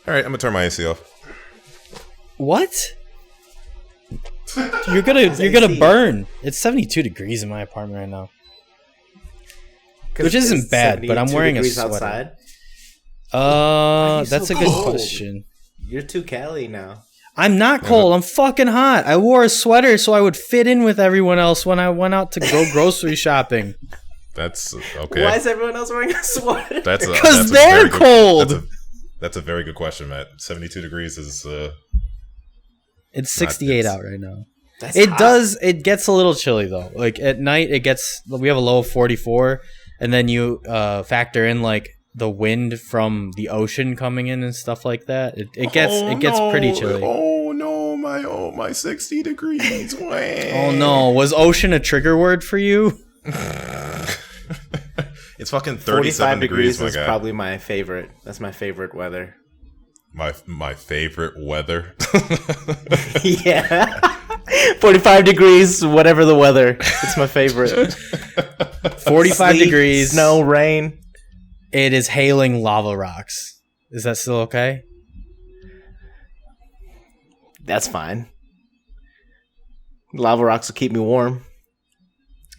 All right, I'm gonna turn my AC off. What? You're gonna burn. It's 72 degrees in my apartment right now, which isn't bad. But I'm wearing a sweater. Outside? That's a good question. You're too Cali now. I'm not cold. I'm fucking hot. I wore a sweater so I would fit in with everyone else when I went out to go grocery shopping. That's okay. Why is everyone else wearing a sweater? Because they're cold. That's a very good question, Matt. 72 degrees is. It's 68 out right now. It gets a little chilly though. Like at night, we have a low of 44, and then you factor in like the wind from the ocean coming in and stuff like that. It gets pretty chilly. Oh no, my 60 degrees. Oh no, was ocean a trigger word for you? It's fucking 37 degrees is probably my favorite. That's my favorite weather. My favorite weather. Yeah. 45 degrees, whatever the weather. It's my favorite. 45 degrees. Snow, rain. It is hailing lava rocks. Is that still okay? That's fine. Lava rocks will keep me warm.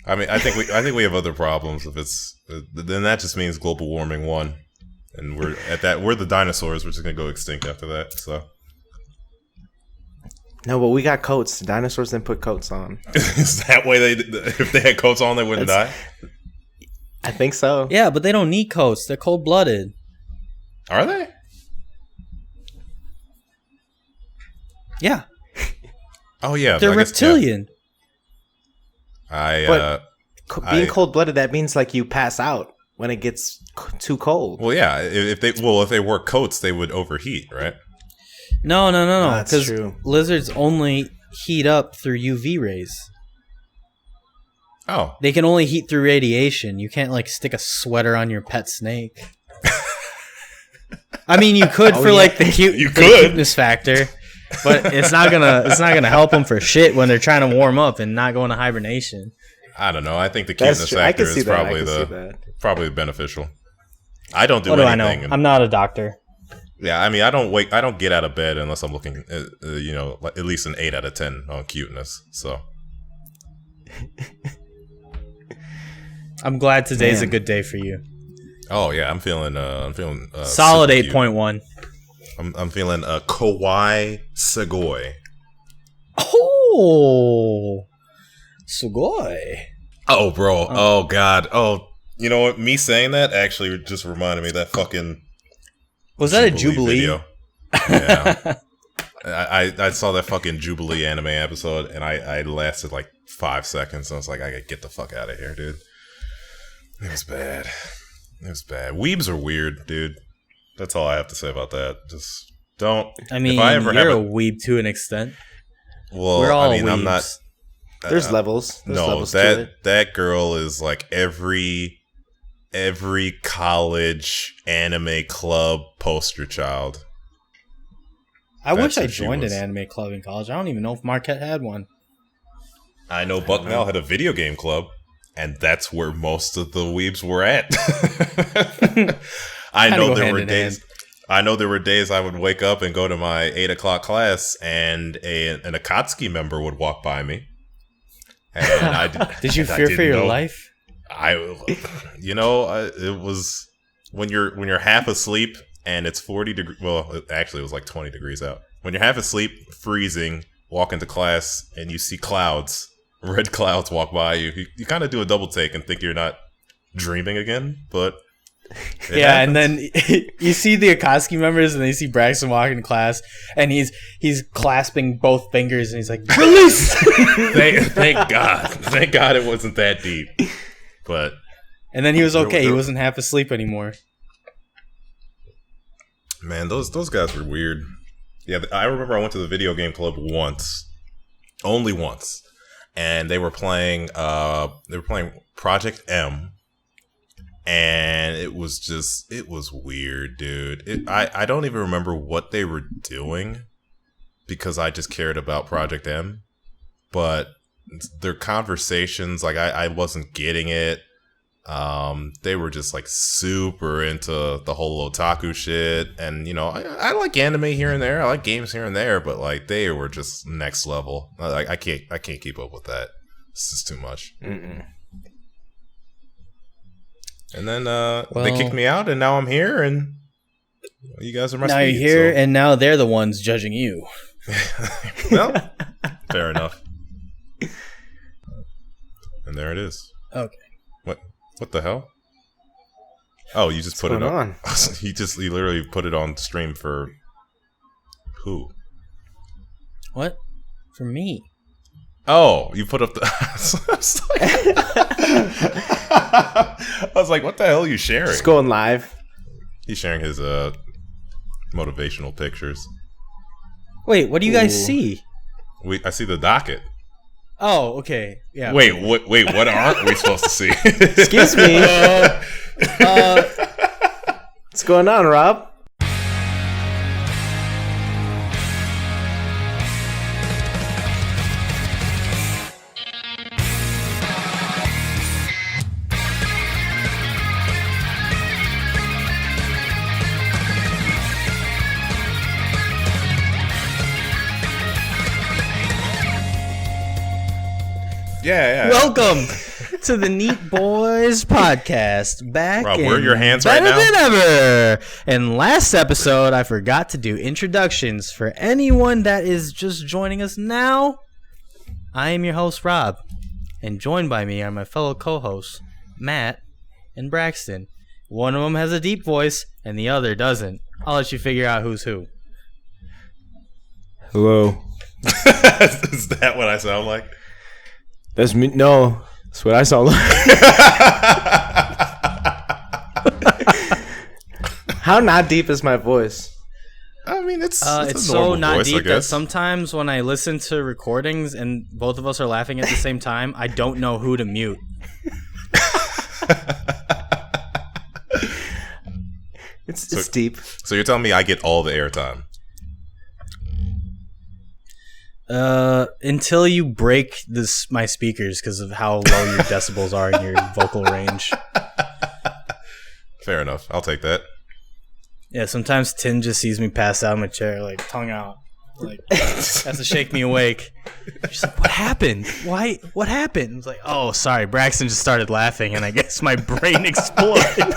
I mean, I think we have other problems. If it's then that just means global warming 1, and we're the dinosaurs. We're just gonna go extinct after that. So no, but we got coats. The dinosaurs didn't put coats on. Is that way if they had coats on, they wouldn't die? I think so. Yeah, but they don't need coats. They're cold-blooded. Are they? Yeah. Oh yeah, they're reptilian. Being cold-blooded, that means like you pass out when it gets too cold. Well, yeah. If they wore coats, they would overheat, right? No. That's true. Lizards only heat up through UV rays. Oh. They can only heat through radiation. You can't like stick a sweater on your pet snake. I mean, you could like the cuteness factor, but it's not gonna help them for shit when they're trying to warm up and not go into hibernation. I don't know. I think the cuteness factor is probably beneficial. I don't do anything. I know? I'm not a doctor. Yeah, I mean, I don't get out of bed unless I'm looking, at least an 8 out of 10 on cuteness. So. I'm glad today's a good day for you. Oh yeah, I'm feeling solid 8.1. I'm feeling Kawaii Sugoi. Oh, Sugoi. Oh, bro. Oh God. Oh, you know what? Me saying that actually just reminded me of that fucking. Was that a Jubilee video? Yeah. I saw that fucking Jubilee anime episode, and I lasted like 5 seconds. And I was like, I gotta get the fuck out of here, dude. It was bad. Weebs are weird, dude. That's all I have to say about that. Just don't. I mean, you're a weeb to an extent. Well, we're all I'm not. There's levels. That girl is like every college anime club poster child. I wish I joined an anime club in college. I don't even know if Marquette had one. I know Bucknell had a video game club. And that's where most of the weebs were at. I know there were days I would wake up and go to my 8 o'clock class, and an Akatsuki member would walk by me. And did you fear for your life? It was when you're half asleep and it's 40 degrees. Well, actually, it was like 20 degrees out. When you're half asleep, freezing, walk into class, and you see clouds. Red clouds walk by you. You kind of do a double take and think you're not dreaming again, but yeah. And then you see the Akatsuki members, and then you see Braxton walking to class, and he's clasping both fingers, and he's like, "Release!" Thank God it wasn't that deep. But and then he was okay. He wasn't half asleep anymore. Man, those guys were weird. Yeah, I remember I went to the video game club only once. And they were playing Project M, and it was weird, dude. I don't even remember what they were doing because I just cared about Project M, but their conversations, like I wasn't getting it. They were just like super into the whole otaku shit, and you know, I like anime here and there, I like games here and there, but like they were just next level. I can't keep up with that. This is too much. Mm-mm. And then they kicked me out, and now I'm here, and you guys are my now speed, you're here, and now they're the ones judging you. Well, fair enough. And there it is. Okay. What the hell? Oh, you just put it on. He literally put it on stream for who? What? For me. Oh, you put up the. I was like, what the hell are you sharing? It's going live. He's sharing his motivational pictures. Wait, what do you guys see? I see the docket. Oh, okay. Yeah. Wait, what aren't we supposed to see? Excuse me. What's going on, Rob? Yeah. Welcome to the Neat Boys Podcast. Back Rob, where are your hands right now? Better than ever. And last episode, I forgot to do introductions for anyone that is just joining us now. I am your host, Rob, and joined by me are my fellow co-hosts, Matt and Braxton. One of them has a deep voice, and the other doesn't. I'll let you figure out who's who. Hello. Is that what I sound like? That's me. No, that's what I sound like. How not deep is my voice? I mean, it's so not voice, deep that sometimes when I listen to recordings and both of us are laughing at the same time, I don't know who to mute. It's deep. So you're telling me I get all the airtime? Until you break my speakers because of how low your decibels are in your vocal range. Fair enough. I'll take that. Yeah, sometimes Tin just sees me pass out in my chair, like tongue out, like has to shake me awake. She's like, "What happened? Why? What happened?" I was like, "Oh, sorry, Braxton just started laughing, and I guess my brain exploded."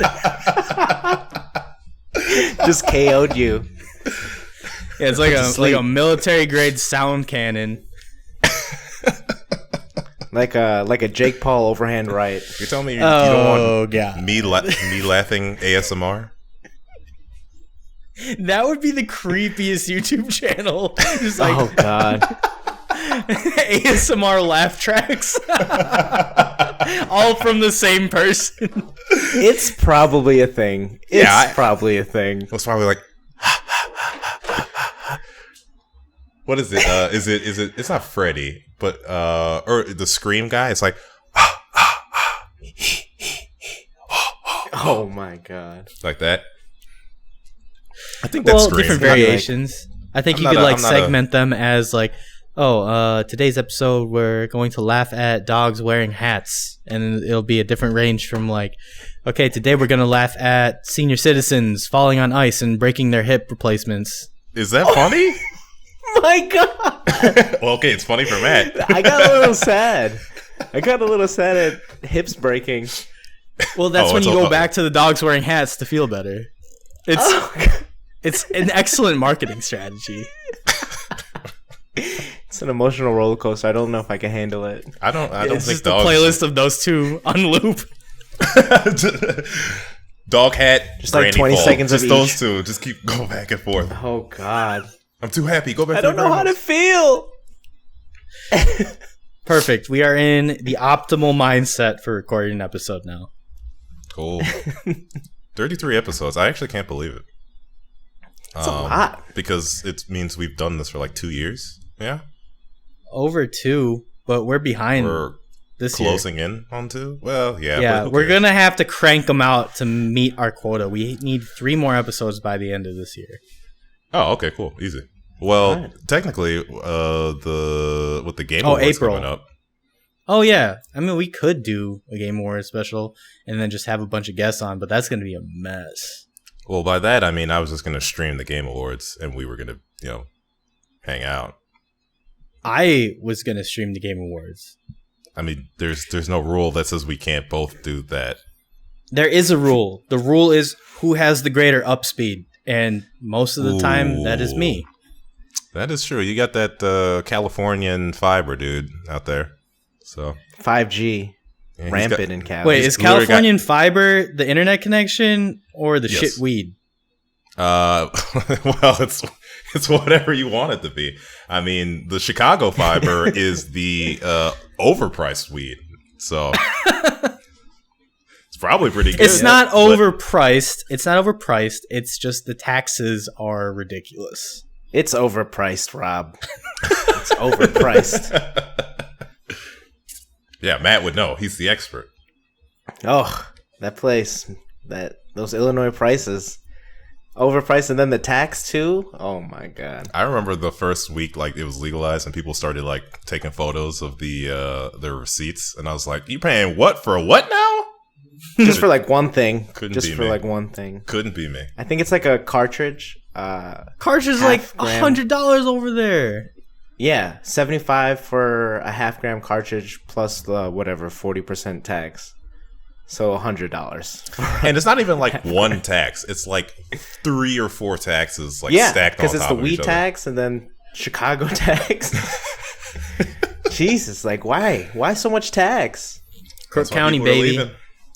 Just KO'd you. Yeah, it's like a military grade sound cannon. like a Jake Paul overhand right. You're telling me you don't want me laughing ASMR? That would be the creepiest YouTube channel. Just like, oh god. ASMR laugh tracks. All from the same person. It's probably a thing. It's probably a thing. It's probably like what is it? Is it? It's not Freddy, but or the Scream guy. It's like, oh my god, like that. I think that's different variations. I think you could segment them as like, today's episode we're going to laugh at dogs wearing hats, and it'll be a different range from like, okay, today we're gonna laugh at senior citizens falling on ice and breaking their hip replacements. Is that funny? My god. Well, okay, it's funny for Matt. I got a little sad. At hips breaking. Well, that's when you go back to the dogs wearing hats to feel better. It's an excellent marketing strategy. It's an emotional roller coaster. I don't know if I can handle it. I don't it's think just dogs. A playlist of those two on loop. Dog hat, just like 20 seconds just of those each. Two. Just keep going back and forth. Oh god. I'm too happy. Go back. I don't know how to feel. Perfect. We are in the optimal mindset for recording an episode now. Cool. 33 episodes. I actually can't believe it. That's a lot. Because it means we've done this for like 2 years. Yeah. Over 2, but we're behind. We're this closing in on 2. Well, yeah. Yeah, we're gonna have to crank them out to meet our quota. We need 3 more episodes by the end of this year. Oh, okay, cool, easy. Well, technically, with the Game Awards April. coming up, Oh, yeah. I mean, we could do a Game Awards special and then just have a bunch of guests on, but that's going to be a mess. Well, by that, I mean, I was just going to stream the Game Awards and we were going to, hang out. I was going to stream the Game Awards. I mean, there's no rule that says we can't both do that. There is a rule. The rule is who has the greater up speed. And most of the time, that is me. That is true. You got that Californian fiber dude out there. So 5G rampant in Cali. Wait, is Californian fiber the internet connection or the shit weed? Well, it's whatever you want it to be. I mean, the Chicago fiber is the overpriced weed. So it's probably pretty good. It's not overpriced. It's not overpriced. It's just the taxes are ridiculous. It's overpriced, Rob. It's overpriced. Yeah, Matt would know. He's the expert. Oh, that place, those Illinois prices, overpriced, and then the tax too. Oh my god! I remember the first week, like it was legalized, and people started like taking photos of their receipts, and I was like, "You paying what for what now?" Just for like one thing. Like one thing. Couldn't be me. I think it's like a cartridge. Cartridge is like $100 over there. Yeah, 75 for a half-gram cartridge plus the whatever 40% tax. So $100. And it's not even like one tax. It's like 3 or 4 taxes stacked on top of each other. because it's the weed tax and then Chicago tax. Jesus, like why? Why so much tax? Crook County, baby.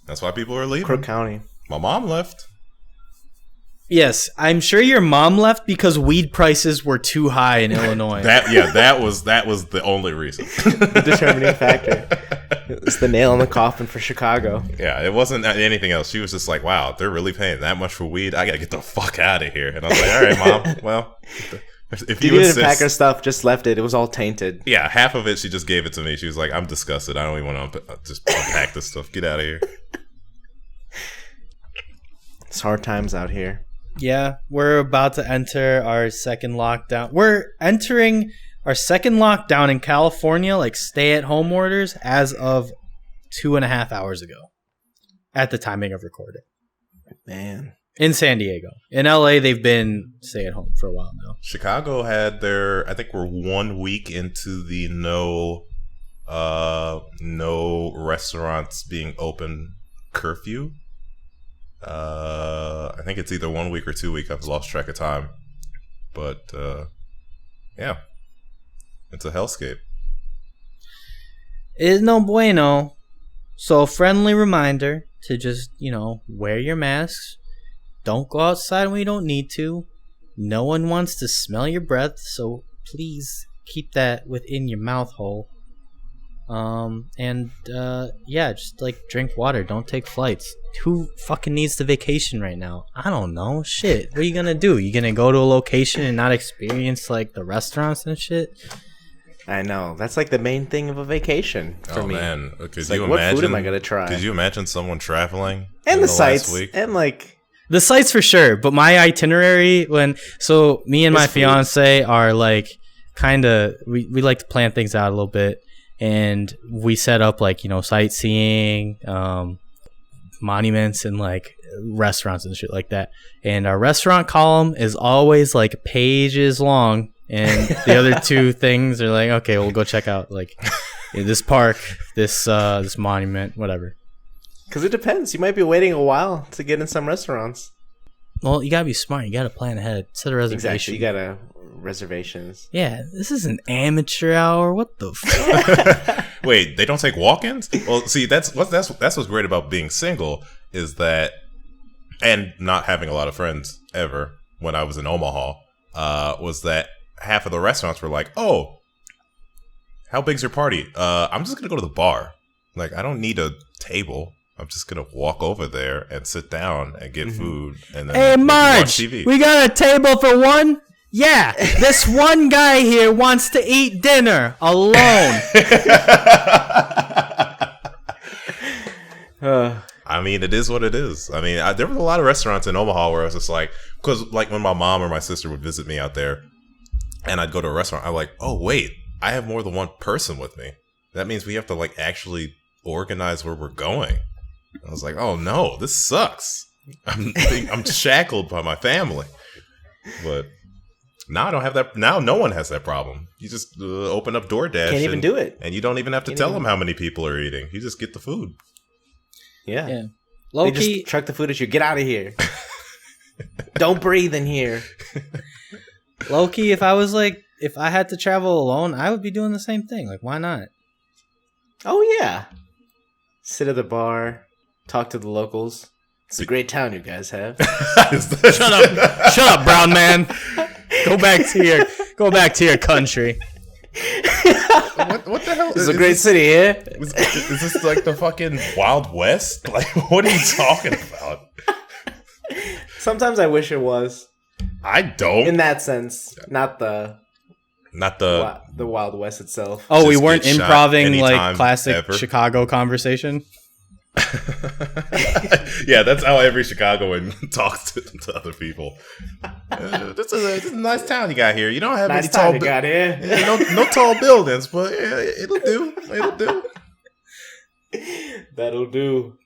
That's why people are leaving. Crook County. My mom left. Yes, I'm sure your mom left because weed prices were too high in Illinois. That was the only reason. The determining factor. It was the nail in the coffin for Chicago. Yeah, it wasn't anything else. She was just like, wow, they're really paying that much for weed? I gotta get the fuck out of here. And I was like, all right, Mom, well, if you didn't pack her stuff, just left it. It was all tainted. Yeah, half of it, she just gave it to me. She was like, I'm disgusted. I don't even want to just unpack this stuff. Get out of here. It's hard times out here. Yeah, we're about to enter our second lockdown. We're entering our second lockdown in California, like stay-at-home orders, as of 2.5 hours ago, at the timing of recording. Man. In San Diego. In LA, they've been stay-at-home for a while now. Chicago had I think we're 1 week into the no restaurants being open curfew. I think it's either 1 week or 2 weeks. I've lost track of time, but yeah, it's a hellscape. It is no bueno. So a friendly reminder to just wear your masks. Don't go outside when you don't need to. No one wants to smell your breath, so please keep that within your mouth hole. Just like drink water. Don't take flights. Who fucking needs the vacation right now? I don't know. Shit. What are you gonna do? You gonna go to a location and not experience like the restaurants and shit? I know. That's like the main thing of a vacation for me. Oh man, could it's you like, imagine? What food am I gonna try? Could you imagine someone traveling and the sites last week? and like the sites for sure? But my itinerary me and my fiance are like kind of we like to plan things out a little bit. And we set up like, sightseeing, monuments and like restaurants and shit like that. And our restaurant column is always like pages long. And the other two things are like, okay, we'll go check out like this park, this monument, whatever. Because it depends. You might be waiting a while to get in some restaurants. Well, you got to be smart. You got to plan ahead. Set a reservation. Exactly. You got to reservations. Yeah, this is an amateur hour. What the fuck? Wait, they don't take walk-ins? Well, see, that's what's great about being single is that, and not having a lot of friends ever when I was in Omaha, was that half of the restaurants were like, oh, how big's your party? I'm just going to go to the bar. Like, I don't need a table. I'm just going to walk over there and sit down and get food. And then hey, Marge, watch TV. We got a table for one? Yeah, this one guy here wants to eat dinner alone. I mean, it is what it is. I mean, there was a lot of restaurants in Omaha where I was just like, because like when my mom or my sister would visit me out there and I'd go to a restaurant, I'm like, oh, wait, I have more than one person with me. that means we have to like actually organize where we're going. I was like, oh no, this sucks. I'm shackled by my family. But now I don't have that. Now no one has that problem. You just open up DoorDash. Can't even do it. And you don't even have to tell them how many people are eating. You just get the food. Yeah. Low They key, just truck the food at you. Get out of here. Don't breathe in here. low key, if I had to travel alone, I would be doing the same thing. Like, why not? Oh, yeah. Sit at the bar. Talk to the locals. It's a great town you guys have. Shut up, brown man. Go back to your country. What the hell? It's a great city here. Is this like the fucking Wild West? Like, what are you talking about? Sometimes I wish it was. I don't. In that sense, not the Wild West itself. Oh, we Just weren't get shot improving like anytime, classic ever. Chicago conversation. Yeah, that's how every Chicagoan talks to other people. This is a nice town you got here. You don't have Nice any time tall you got here. no tall buildings, but yeah, it'll do. It'll do. That'll do.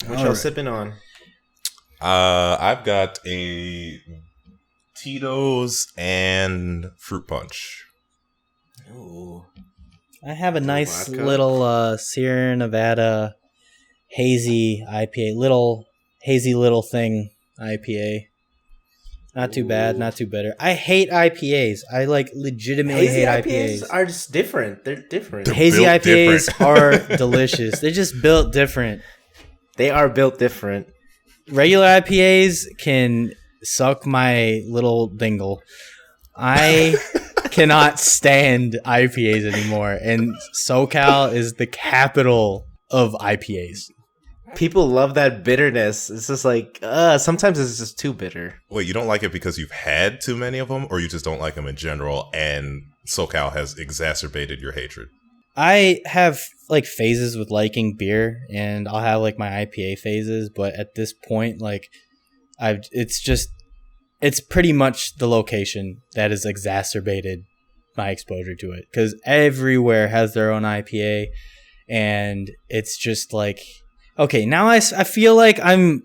What y'all sipping on? I've got a Tito's and fruit punch. Ooh. I have a nice vodka. little Sierra Nevada hazy IPA, hazy little thing IPA. Not too bad, not too bitter. I hate IPAs. I like legitimately Hazy hate IPAs IPAs. are just different. They're different. They're Hazy built IPAs different. are delicious. They're just built different. They are built different. Regular IPAs can suck my little dingle. I cannot stand IPAs anymore, and SoCal is the capital of IPAs. People love that bitterness. It's just like, sometimes it's just too bitter. Wait, you don't like it because you've had too many of them, or you just don't like them in general, and SoCal has exacerbated your hatred? I have like phases with liking beer, and I'll have like my IPA phases, but at this point, like it's pretty much the location that has exacerbated my exposure to it, because everywhere has their own IPA, and it's just like, okay, now I feel like I'm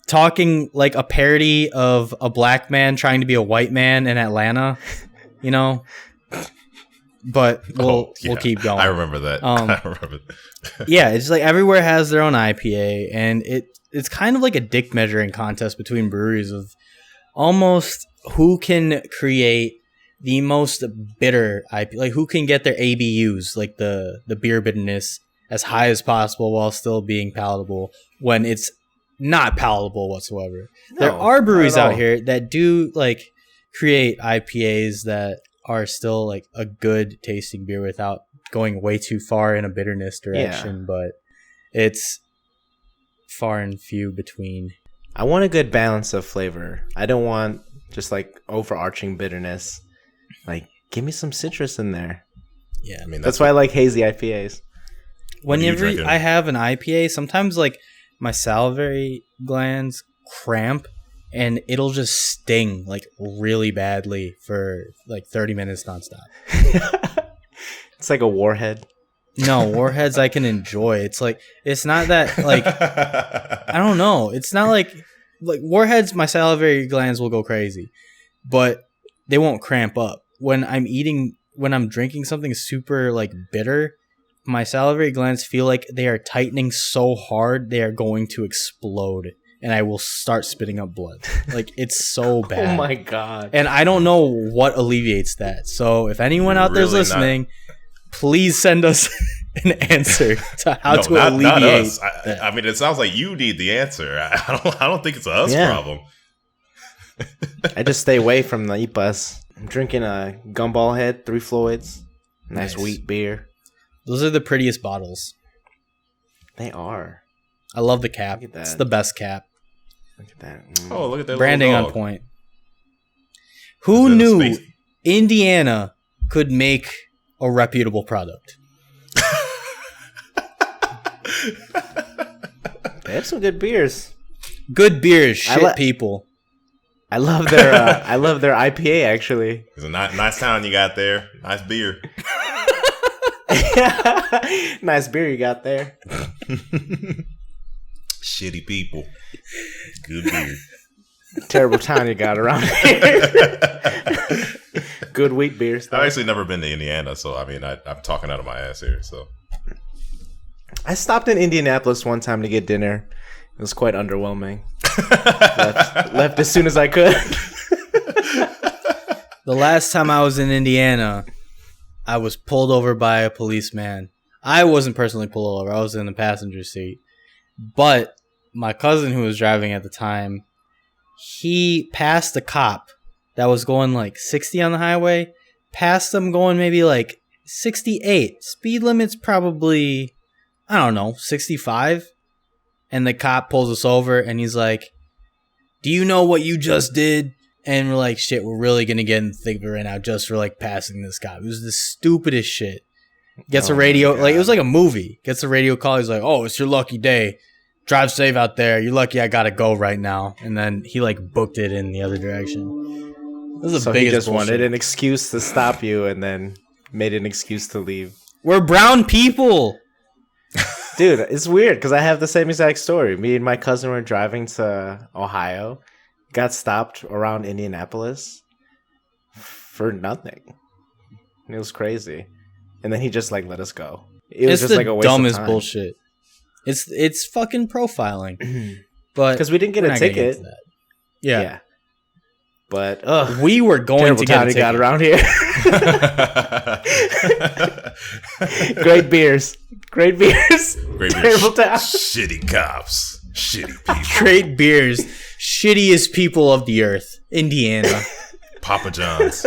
talking like a parody of a black man trying to be a white man in Atlanta, you know? But we'll keep going. I remember that. I remember that. Yeah, it's like everywhere has their own IPA, and it's kind of like a dick measuring contest between breweries of almost who can create the most bitter IPA, like who can get their ABUs, like the beer bitterness, as high as possible while still being palatable when it's not palatable whatsoever. No, there are breweries not at out all. here that do like create IPAs that are still like a good tasting beer without going way too far in a bitterness direction, but it's far and few between. I want a good balance of flavor. I don't want just like overarching bitterness. Like, give me some citrus in there. Yeah, I mean, That's why I like hazy IPAs. Whenever Whenever I have an IPA, sometimes like my salivary glands cramp and it'll just sting like really badly for like 30 minutes nonstop. It's like a warhead. No, warheads I can enjoy. It's like, it's not that like, I don't know. It's not like warheads, my salivary glands will go crazy, but they won't cramp up. When I'm drinking something super like bitter, my salivary glands feel like they are tightening so hard they are going to explode, and I will start spitting up blood. Like, it's so bad. Oh my god. And I don't know what alleviates that. So if anyone out there's Really listening, please send us an answer to how to not alleviate us. that. I mean, it sounds like you need the answer. I don't think it's a us Yeah. problem. I just stay away from the IPAs. I'm drinking a Gumball Head, 3 Floyds. Nice wheat beer. Those are the prettiest bottles. They are. I love the cap. Look at that. It's the best cap. Look at that. Oh, look at that Branding little on dog. point. Who Is that a knew space- Indiana could make a reputable product? They have some good beers. Good beers, shit li- people. I love their IPA actually. It's a nice town you got there. Nice beer. Nice beer you got there. Shitty people. Good beer. Terrible town you got around here. Good wheat beers. I've actually never been to Indiana, so I mean, I'm talking out of my ass here. So I stopped in Indianapolis one time to get dinner. It was quite underwhelming. Left as soon as I could. The last time I was in Indiana, I was pulled over by a policeman. I wasn't personally pulled over. I was in the passenger seat. But my cousin who was driving at the time, he passed a cop that was going like 60 on the highway. Passed him going maybe like 68. Speed limit's probably, I don't know, 65. And the cop pulls us over and he's like, "Do you know what you just did?" And we're like, "Shit, we're really going to get in the thick of it right now just for like passing this cop." It was the stupidest shit. Gets a radio, like it was like a movie. Gets a radio call. He's like, "Oh, it's your lucky day. Drive safe out there. You're lucky I got to go right now." And then he like booked it in the other direction. It was the So biggest he just bullshit. wanted an excuse to stop you and then made an excuse to leave. We're brown people. Dude, it's weird because I have the same exact story. Me and my cousin were driving to Ohio, got stopped around Indianapolis for nothing. It was crazy. And then he just like let us go. It was It's just the like a waste dumbest of time. bullshit. It's fucking profiling. But Because we didn't get we're a not gonna get ticket. into that. Yeah. But We were going terrible to get town a he ticket. got around here. Great beers. Great beers. Great beer. Terrible town. Shitty cops. Shitty people. Great beers. Shittiest people of the earth. Indiana. Papa John's.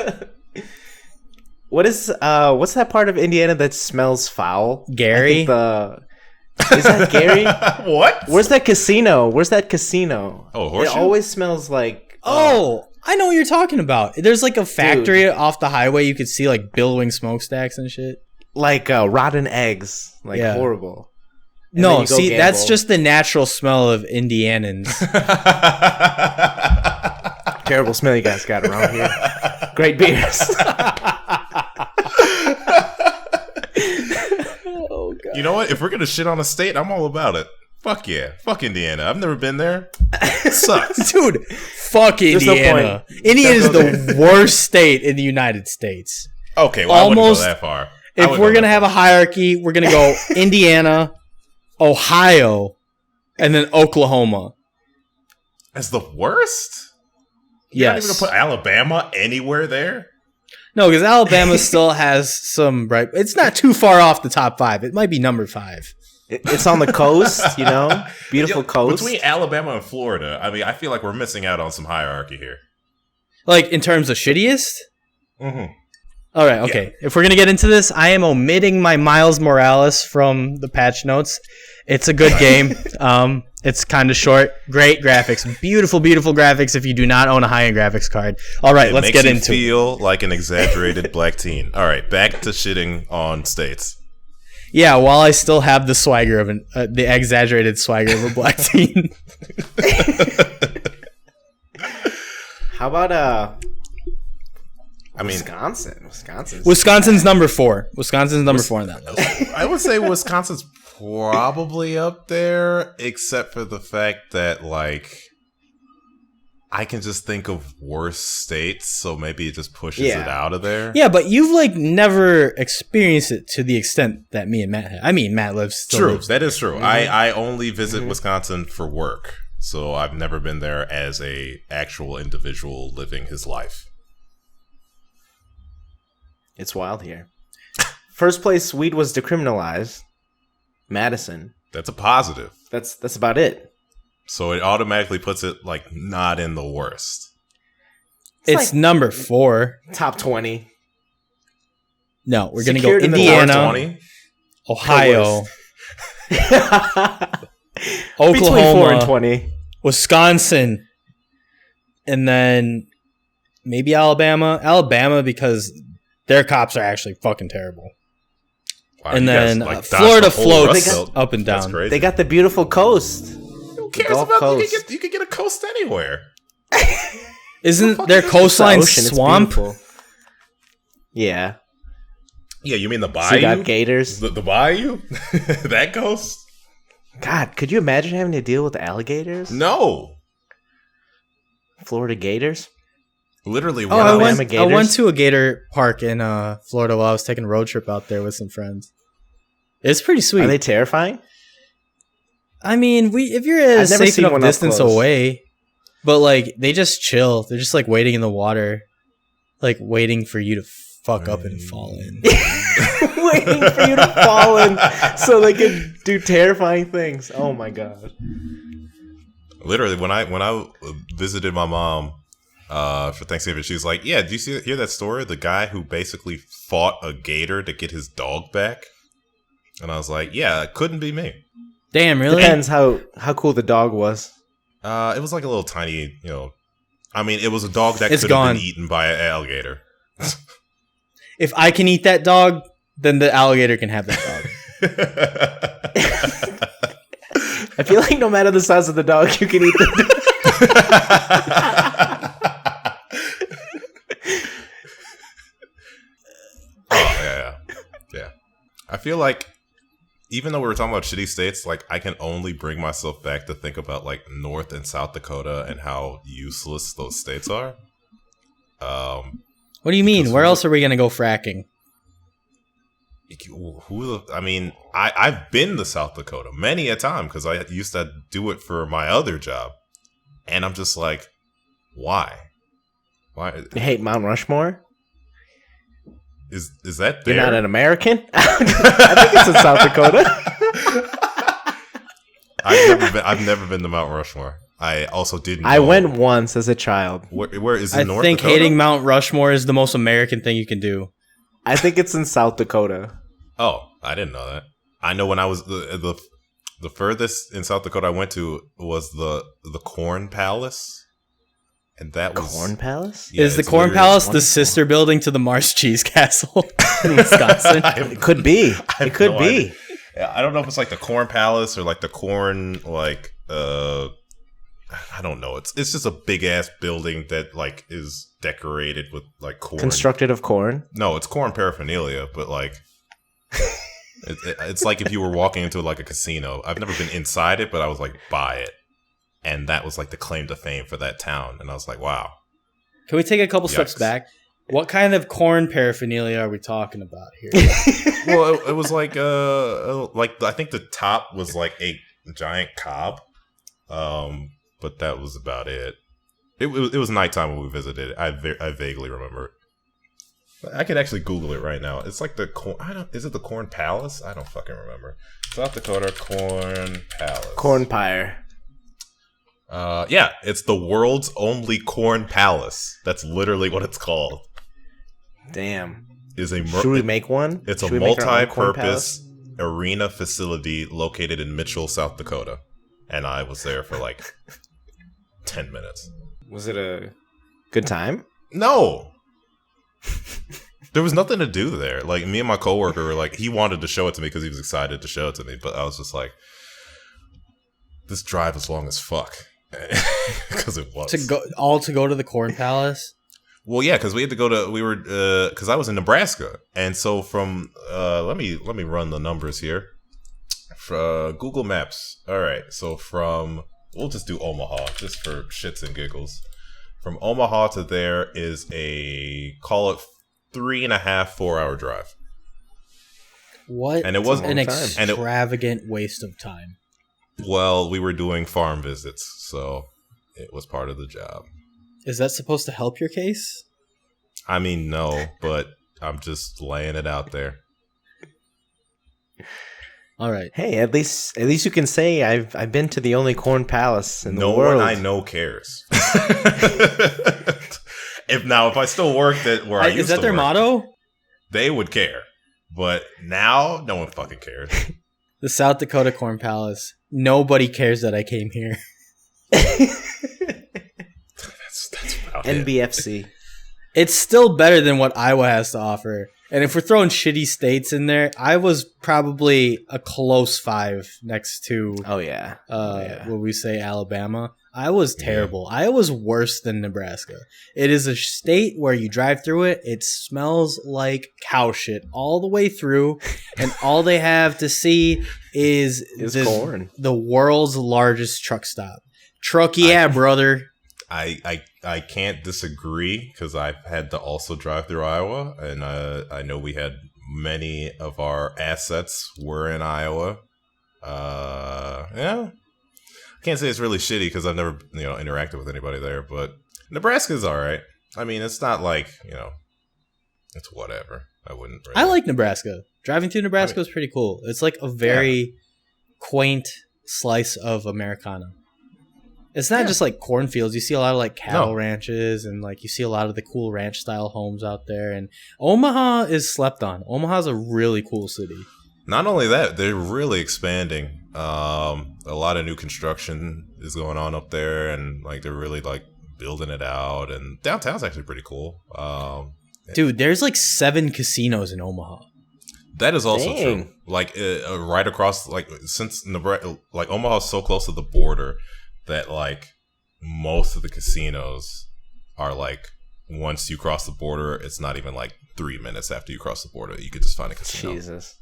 What's that part of Indiana that smells foul? Gary? Is that Gary? What? Where's that casino? Oh, Horseshoe? It always smells like Oh, I know what you're talking about. There's like a factory off the highway. You could see like billowing smokestacks and shit. like rotten eggs. Like Yeah. horrible. And then No, you go see, that's gamble. just the natural smell of Indianans. Terrible smell you guys got around here. Great beers. Oh, God. You know what? If we're gonna shit on a state, I'm all about it. Fuck yeah. Fuck Indiana. I've never been there. It sucks. Dude, fuck no Indiana. point. Indiana is the worst state in the United States. Okay, well, I wouldn't Almost- go that far. If we're going to have a hierarchy, we're going to go Indiana, Ohio, and then Oklahoma. That's the worst? You're not even Yes. gonna put Alabama anywhere there? No, because Alabama still has some bright... It's not too far off the top 5. It might be number 5. It's on the coast, you know? Beautiful coast. Between Alabama and Florida, I mean, I feel like we're missing out on some hierarchy here. Like, in terms of shittiest? Mm-hmm. All right, okay. If we're going to get into this, I am omitting my Miles Morales from the patch notes. It's a good game. It's kind of short. Great graphics. Beautiful, beautiful graphics if you do not own a high-end graphics card. All right, let's get into it. Feel like an exaggerated black teen. All right, back to shitting on states. Yeah, while I still have the swagger of the exaggerated swagger of a black teen. How about I mean, Wisconsin's number 4. Wisconsin's number 4 on that list. I would say Wisconsin's probably up there, except for the fact that, like, I can just think of worse states, so maybe it just pushes it out of there. Yeah, but you've like never experienced it to the extent that me and Matt have. I mean, Matt lives. True, that is true. I only visit Wisconsin for work, so I've never been there as a actual individual living his life. It's wild here. First place weed was decriminalized. Madison. That's a positive. That's about it. So it automatically puts it like not in the worst. It's like number 4. top 20. No, we're gonna go Secured in the Indiana, top 20? Ohio, Between 4 and Oklahoma, 20. Wisconsin, and then maybe Alabama. Alabama because their cops are actually fucking terrible. Wow, And you guys, then like, dodged Florida the whole floats Rust Belt. up and That's down. crazy. They got the beautiful coast. Who cares Gulf about Coast. you could get a coast anywhere. Isn't their coastline swamp? Yeah. Yeah, you mean the bayou? So you got gators. The bayou? That coast? God, could you imagine having to deal with alligators? No. Florida gators? Literally. I went to a gator park in Florida while I was taking a road trip out there with some friends. It's pretty sweet. Are they terrifying? I mean, if you're at a safe enough distance away, but like they just chill. They're just like waiting in the water, like waiting for you to fuck up and fall in. Waiting for you to fall in so they can do terrifying things. Oh my god. Literally, when I visited my mom for Thanksgiving, she was like, "Yeah, do you hear that story? The guy who basically fought a gator to get his dog back." And I was like, "Yeah, it couldn't be me." Damn, really? Depends how cool the dog was. It was like a little tiny, I mean, it was a dog that could have been eaten by an alligator. If I can eat that dog, then the alligator can have that dog. I feel like no matter the size of the dog, you can eat the dog. Oh, yeah. I feel like, even though we were talking about shitty states, like, I can only bring myself back to think about, like, North and South Dakota and how useless those states are. What do you mean? Where else are we going to go fracking? I've been to South Dakota many a time because I used to do it for my other job. And I'm just like, why? You hate Mount Rushmore? Is that there? You're not an American? I think it's in South Dakota. I've never been to Mount Rushmore. I also didn't. I went once as a child. Where is it? I think hating Mount Rushmore is the most American thing you can do. I think it's in South Dakota. Oh, I didn't know that. I know when I was the furthest in South Dakota I went to was the Corn Palace. And that was Corn Palace? Yeah, is the Corn Palace the sister building to the Mars Cheese Castle in Wisconsin? It could be. It could be. Yeah, I don't know if it's like the Corn Palace or like the corn, like I don't know. It's just a big ass building that like is decorated with like corn. Constructed of corn? No, it's corn paraphernalia, but like it's like if you were walking into like a casino. I've never been inside it, but I was like by it. And that was like the claim to fame for that town. And I was like, wow. Can we take a couple steps back? What kind of corn paraphernalia are we talking about here? Well, it was like I think the top was like a giant cob. But that was about it. It was nighttime when we visited it. I vaguely remember it. I could actually Google it right now. It's like the corn. Is it the Corn Palace? I don't fucking remember. South Dakota Corn Palace. Corn Pyre. Yeah, it's the world's only corn palace. That's literally what it's called. Damn. Should we make one? It's a multi-purpose arena facility located in Mitchell, South Dakota. And I was there for like 10 minutes. Was it a good time? No. There was nothing to do there. Like, me and my coworker were like, he wanted to show it to me because he was excited to show it to me. But I was just like, this drive is long as fuck. Because it was to go to the Corn Palace. Well, yeah, because we had to go to because I was in Nebraska, and so from let me run the numbers here. Google Maps. All right, so we'll just do Omaha just for shits and giggles. From Omaha to there is call it 3.5-4 hour drive. What? And it was an extravagant waste of time. Well, we were doing farm visits, so it was part of the job. Is that supposed to help your case? I mean, no, but I'm just laying it out there. All right. Hey, at least you can say I've been to the only corn palace in the world. No one I know cares. If I still worked at where I used to work, is that their motto? They would care, but now no one fucking cares. The South Dakota Corn Palace. Nobody cares that I came here. That's about NBFC. It's still better than what Iowa has to offer. And if we're throwing shitty states in there, I was probably a close 5 next to what we say Alabama. I was terrible. I was worse than Nebraska. It is a state where you drive through it, it smells like cow shit all the way through, and all they have to see is corn. The world's largest truck stop. Brother. I can't disagree because I've had to also drive through Iowa, and I know we had many of our assets were in Iowa. Yeah, I can't say it's really shitty because I've never interacted with anybody there, but Nebraska's all right. I mean, it's not like it's whatever. I wouldn't. Really. I like Nebraska. Driving through Nebraska is pretty cool. It's like a very quaint slice of Americana. It's not just like cornfields. You see a lot of like cattle ranches, and like you see a lot of the cool ranch style homes out there. And Omaha is slept on. Omaha's a really cool city. Not only that, they're really expanding. A lot of new construction is going on up there, and like they're really like building it out. And downtown's actually pretty cool. Dude, there's like 7 casinos in Omaha. That is also true. Like right across, like since Nebraska, like Omaha's so close to the border that like most of the casinos are like once you cross the border, it's not even like 3 minutes after you cross the border, you could just find a casino. Jesus.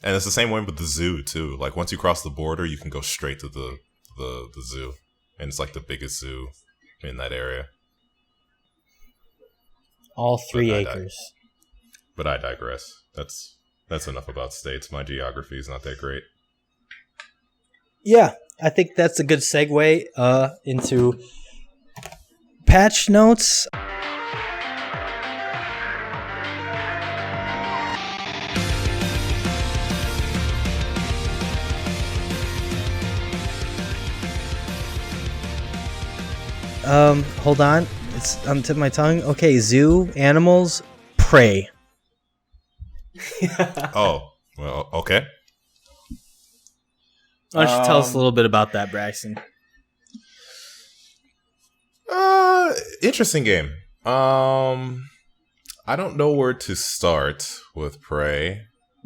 And it's the same way with the zoo too. Like once you cross the border, you can go straight to the zoo, and it's like the biggest zoo in that area. All 3 acres. But I digress. That's enough about states. My geography is not that great. Yeah, I think that's a good segue into patch notes. Hold on. It's on the tip of my tongue. Okay, zoo, animals, prey. Oh, well, okay. Why don't you tell us a little bit about that, Braxton? Interesting game. I don't know where to start with Prey.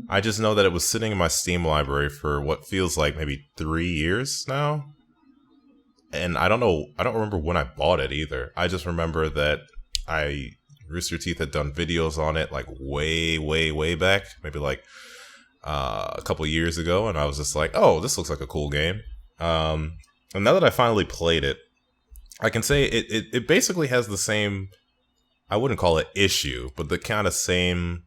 I just know that it was sitting in my Steam library for what feels like maybe 3 years now. And I don't remember when I bought it either. I just remember that Rooster Teeth had done videos on it like way, way, way back. Maybe like a couple years ago, and I was just like, oh, this looks like a cool game. And now that I finally played it, I can say it basically has the same, I wouldn't call it issue, but the kind of same,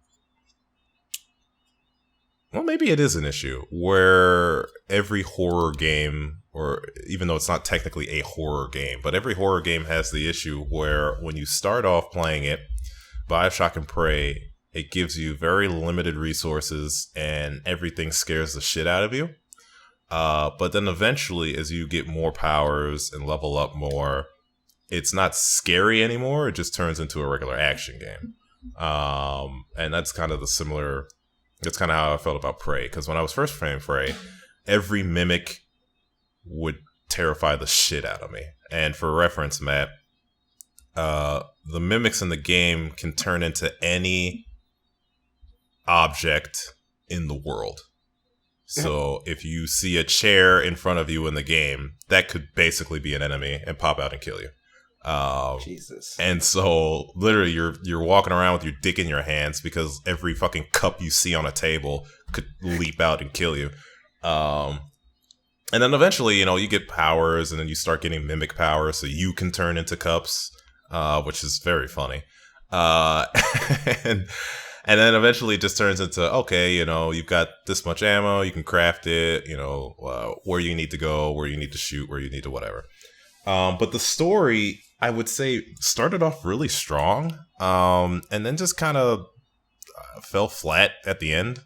well, maybe it is an issue, where every horror game, or even though it's not technically a horror game, but every horror game has the issue where when you start off playing it, Bioshock and Prey, it gives you very limited resources and everything scares the shit out of you. But then eventually, as you get more powers and level up more, it's not scary anymore. It just turns into a regular action game. And that's kind of that's kind of how I felt about Prey. Because when I was first playing Prey, every mimic would terrify the shit out of me. And for reference, Matt, the mimics in the game can turn into any object in the world. So if you see a chair in front of you in the game, that could basically be an enemy and pop out and kill you. Jesus. And so literally you're walking around with your dick in your hands because every fucking cup you see on a table could leap out and kill you. And then eventually, you get powers, and then you start getting mimic powers, so you can turn into cups, which is very funny. And then eventually it just turns into, okay, you've got this much ammo, you can craft it, where you need to go, where you need to shoot, where you need to whatever. But the story, I would say, started off really strong, and then just kind of fell flat at the end.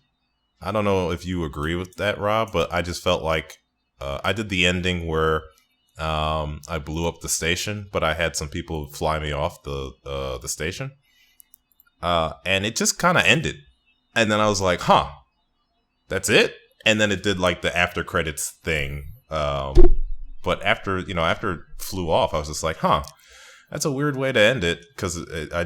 I don't know if you agree with that, Rob, but I just felt like I did the ending where I blew up the station, but I had some people fly me off the station. And it just kind of ended. And then I was like, huh, that's it? And then it did like the after credits thing. But after it flew off, I was just like, huh, that's a weird way to end it. Cause I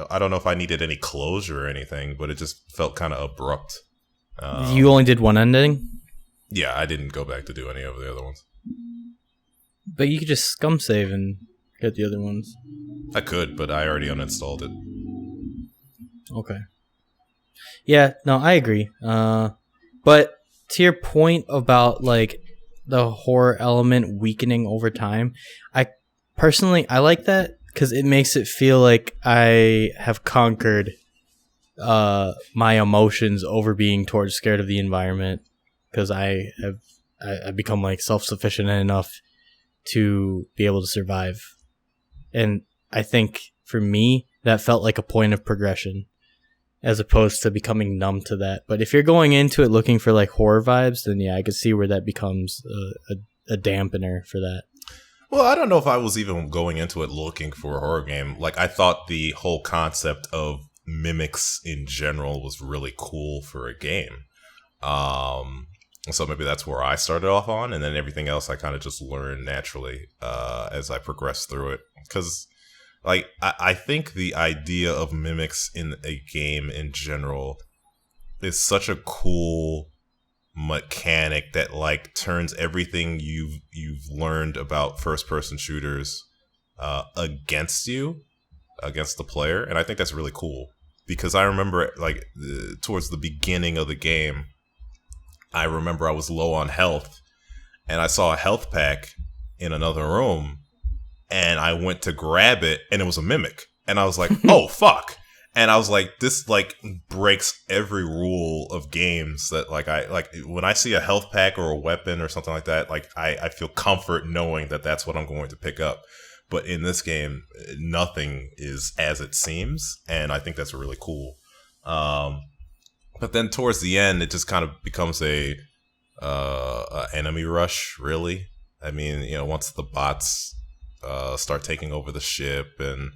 I don't know if I needed any closure or anything, but it just felt kind of abrupt. You only did one ending? Yeah, I didn't go back to do any of the other ones. But you could just scum save and get the other ones. I could, but I already uninstalled it. Okay. Yeah, no, I agree. But to your point about like the horror element weakening over time, I like that because it makes it feel like I have conquered my emotions over being towards scared of the environment, because I become like self-sufficient enough to be able to survive. And I think for me that felt like a point of progression as opposed to becoming numb to that. But if you're going into it looking for like horror vibes, then yeah, I could see where that becomes a dampener for that. Well, I don't know if I was even going into it looking for a horror game. Like, I thought the whole concept of mimics in general was really cool for a game. So maybe that's where I started off on, and then everything else I kind of just learned naturally as I progressed through it. Because, like, I think the idea of mimics in a game in general is such a cool mechanic that like turns everything you've learned about first-person shooters against the player, and I think that's really cool. Because I remember, like, towards the beginning of the game, I remember I was low on health, and I saw a health pack in another room, and I went to grab it, and it was a mimic. And I was like, oh, fuck. And I was like, this, like, breaks every rule of games that, like, when I see a health pack or a weapon or something like that, like, I feel comfort knowing that that's what I'm going to pick up. But in this game, nothing is as it seems, and I think that's really cool. But then towards the end, it just kind of becomes a enemy rush, really. I mean, you know, once the bots start taking over the ship and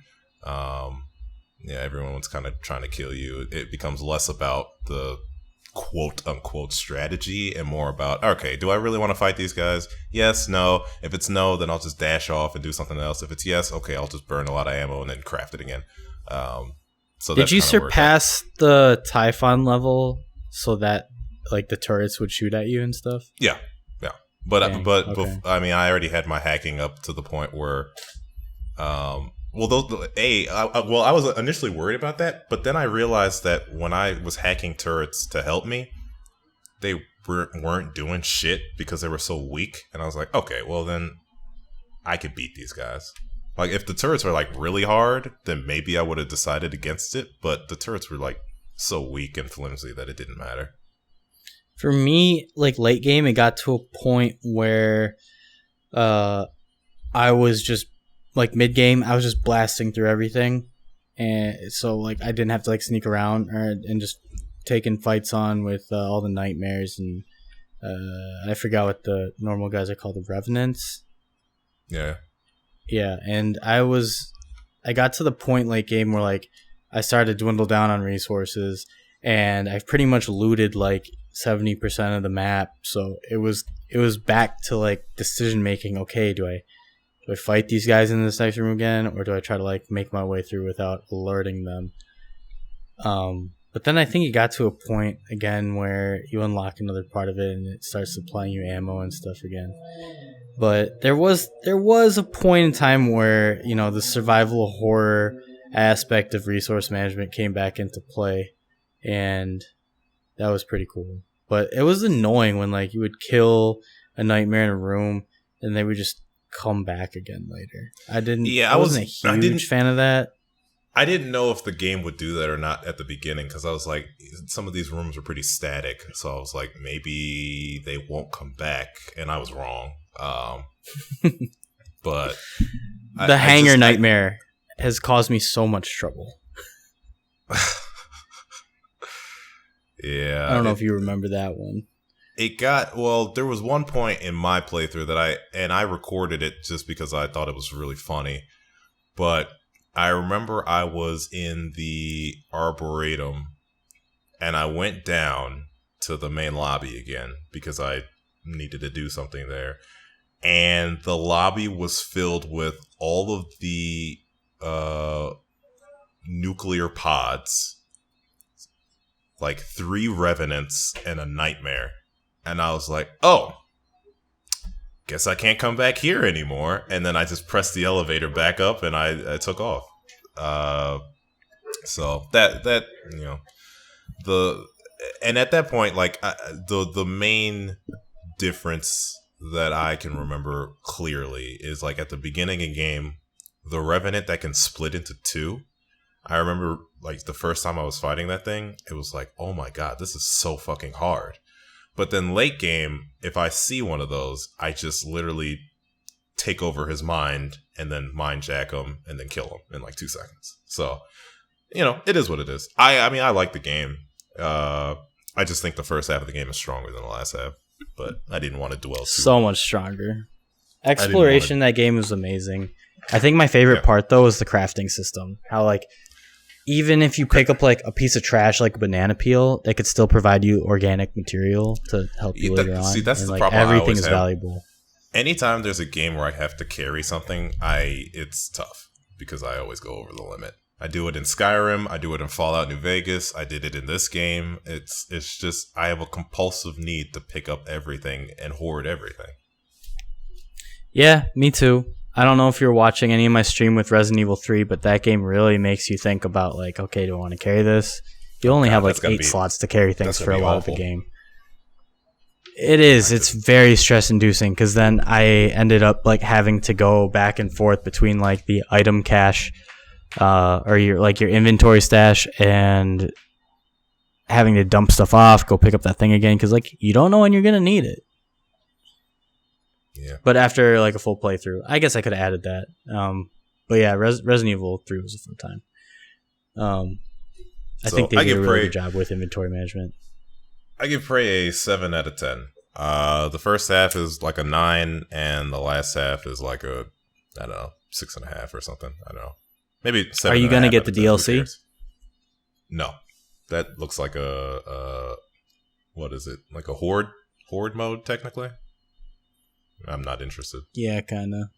everyone's kind of trying to kill you, it becomes less about the quote-unquote strategy and more about, okay, do I really want to fight these guys? Yes, no. If it's no, then I'll just dash off and do something else. If it's yes, okay, I'll just burn a lot of ammo and then craft it again. So did you surpass the Typhon level so that like the turrets would shoot at you and stuff? Yeah. But okay. I mean, I already had my hacking up to the point where, I was initially worried about that, but then I realized that when I was hacking turrets to help me, they weren't doing shit because they were so weak, and I was like, okay, well then I could beat these guys. Like, if the turrets were like really hard, then maybe I would have decided against it, but the turrets were like so weak and flimsy that it didn't matter. For me, like late game, it got to a point where I was just like mid game, I was just blasting through everything, and so like I didn't have to like sneak around and just taking fights on with all the nightmares, and I forgot what the normal guys are called, the revenants. Yeah, and I got to the point late game where like I started to dwindle down on resources, and I pretty much looted like 70% of the map. So it was back to like decision making. Okay, do I fight these guys in this next room again, or do I try to like make my way through without alerting them? But then I think it got to a point again where you unlock another part of it and it starts supplying you ammo and stuff again. But there was a point in time where, you know, the survival horror aspect of resource management came back into play, and that was pretty cool. But it was annoying when like you would kill a nightmare in a room and they would just come back again later. I wasn't a huge fan of that. I didn't know if the game would do that or not at the beginning, because I was like, some of these rooms are pretty static. So I was like, maybe they won't come back, and I was wrong. But the hangar nightmare has caused me so much trouble. Yeah, I don't know if you remember that one. There was one point in my playthrough that I recorded it just because I thought it was really funny. But I remember I was in the Arboretum and I went down to the main lobby again because I needed to do something there. And the lobby was filled with all of the nuclear pods, like 3 revenants, and a nightmare. And I was like, oh, guess I can't come back here anymore. And then I just pressed the elevator back up and I took off. So that you know, and at that point, like the main difference that I can remember clearly is like at the beginning of the game, the revenant that can split into 2. I remember like the first time I was fighting that thing, it was like, oh my god, this is so fucking hard. But then late game, if I see one of those, I just literally take over his mind and then mind jack him and then kill him in like 2 seconds. So, you know, it is what it is. I mean, I like the game. I just think the first half of the game is stronger than the last half. But I didn't want to dwell too so much stronger. Exploration in that game was amazing. I think my favorite part though is the crafting system. How like even if you pick up like a piece of trash like a banana peel, it could still provide you organic material to help you later on. See, that's and, the like, problem. Everything is valuable. Anytime there's a game where I have to carry something, it's tough because I always go over the limit. I do it in Skyrim. I do it in Fallout New Vegas. I did it in this game. It's just I have a compulsive need to pick up everything and hoard everything. Yeah, me too. I don't know if you're watching any of my stream with Resident Evil 3, but that game really makes you think about like, okay, do I want to carry this? You only have like 8 slots to carry things for a lot of the game. It is. It's very stress inducing because then I ended up like having to go back and forth between like the item cache or your inventory stash and having to dump stuff off, go pick up that thing again because like you don't know when you're gonna need it. Yeah. But after like a full playthrough, I guess I could have added that. But yeah, Resident Evil 3 was a fun time. I think they did a really good job with inventory management. I give Prey a 7 out of 10. The first half is like a 9, and the last half is like a, I don't know, 6.5 or something. I don't know. Maybe 7. Are you going to get the DLC? No. That looks like a what is it? Like a horde mode, technically? I'm not interested. Yeah, kind of.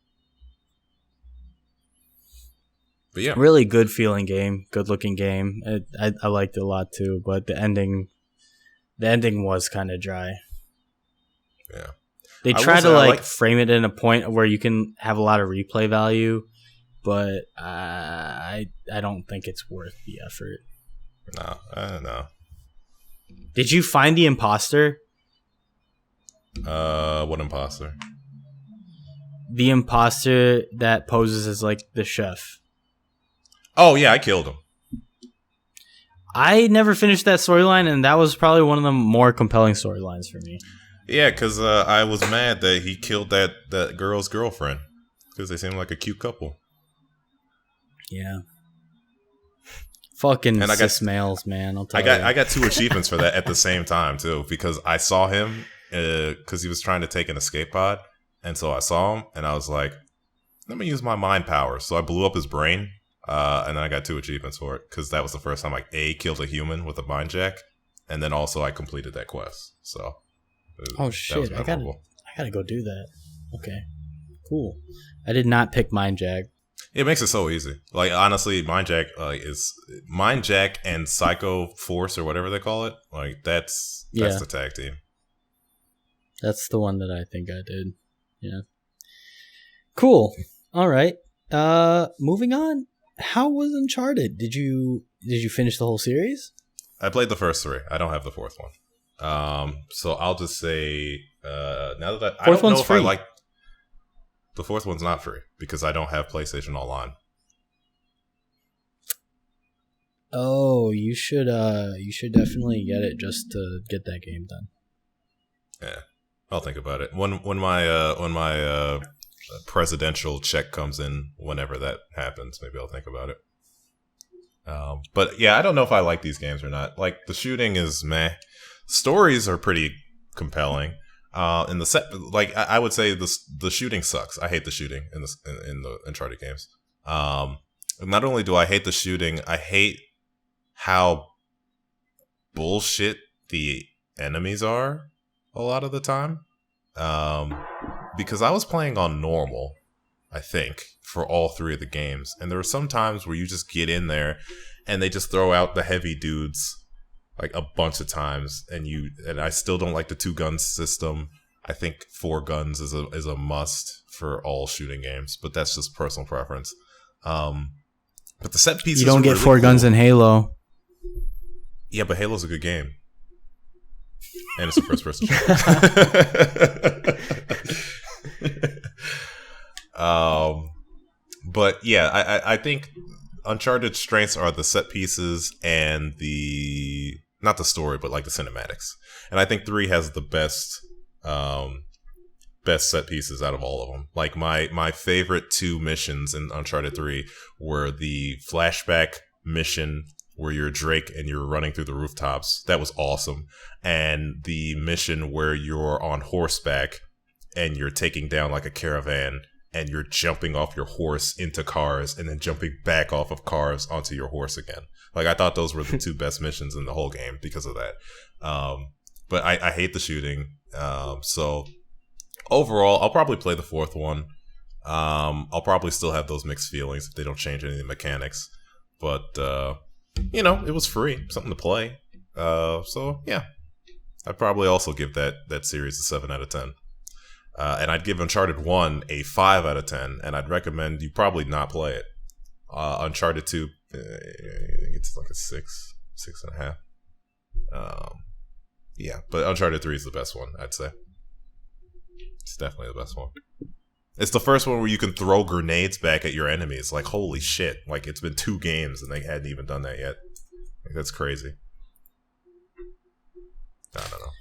But yeah. Really good feeling game. Good looking game. I liked it a lot too, but the ending was kind of dry. Yeah. They try to frame it in a point where you can have a lot of replay value, but I don't think it's worth the effort. No, I don't know. Did you find the imposter? What imposter? The imposter that poses as like the chef. Oh yeah, I killed him. I never finished that storyline, and that was probably one of the more compelling storylines for me. Yeah, because I was mad that he killed that girl's girlfriend because they seemed like a cute couple. Yeah. Fucking cis males, man. I got 2 achievements for that at the same time too because I saw him because he was trying to take an escape pod, and so I saw him and I was like, let me use my mind power. So I blew up his brain, and then I got 2 achievements for it because that was the first time I killed a human with a mind jack, and then also I completed that quest. So oh shit, I gotta go do that. Okay, cool. I did not pick mind jack. It makes it so easy. Like honestly, Mind Jack is Mind Jack and Psycho Force or whatever they call it. Like that's the tag team. That's the one that I think I did. Yeah. Cool. All right. Moving on. How was Uncharted? Did you finish the whole series? I played the first 3. I don't have the 4th one. So I'll just say now that I don't know if I like. The 4th one's not free because I don't have PlayStation Online. Oh, you should definitely get it just to get that game done. Yeah, I'll think about it when my presidential check comes in. Whenever that happens, maybe I'll think about it. But yeah, I don't know if I like these games or not. Like the shooting is meh. Stories are pretty compelling. In the set, like I would say the shooting sucks. I hate the shooting in the Uncharted games. Not only do I hate the shooting, I hate how bullshit the enemies are a lot of the time. Because I was playing on normal, I think, for all three of the games. And there are some times where you just get in there and they just throw out the heavy dudes like a bunch of times, and I still don't like the 2-gun system. I think 4 guns is a must for all shooting games, but that's just personal preference. But the set pieces, you don't get really 4 guns in Halo. Yeah, but Halo's a good game, and it's a first-person shooter. But yeah, I think Uncharted's strengths are the set pieces and not the story, but like the cinematics. And I think 3 has the best set pieces out of all of them. Like my favorite 2 missions in Uncharted 3 were the flashback mission where you're Drake and you're running through the rooftops. That was awesome. And the mission where you're on horseback and you're taking down like a caravan and you're jumping off your horse into cars and then jumping back off of cars onto your horse again. Like, I thought those were the 2 best missions in the whole game because of that. But I hate the shooting. So overall, I'll probably play the 4th one. I'll probably still have those mixed feelings if they don't change any of the mechanics. But, it was free. Something to play. So, yeah. I'd probably also give that series a 7 out of 10. And I'd give Uncharted 1 a 5 out of 10, and I'd recommend you probably not play it. Uncharted 2, it's like a 6.5. Yeah, but Uncharted 3 is the best one, I'd say. It's definitely the best one. It's the first one where you can throw grenades back at your enemies. Like, holy shit. Like, it's been 2 games, and they hadn't even done that yet. Like, that's crazy. I don't know.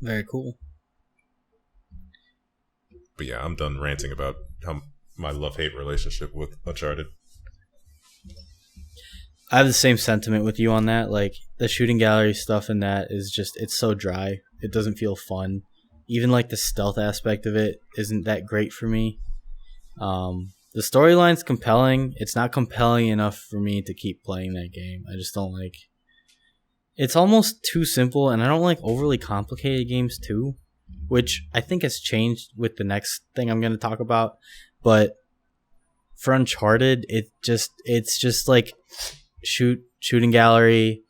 Very cool. But yeah, I'm done ranting about my love-hate relationship with Uncharted. I have the same sentiment with you on that. Like, the shooting gallery stuff in that is just, it's so dry. It doesn't feel fun. Even like the stealth aspect of it isn't that great for me. The storyline's compelling. It's not compelling enough for me to keep playing that game. I just don't like. It's almost too simple, and I don't like overly complicated games too, which I think has changed with the next thing I'm going to talk about. But for Uncharted, it's just like shooting gallery,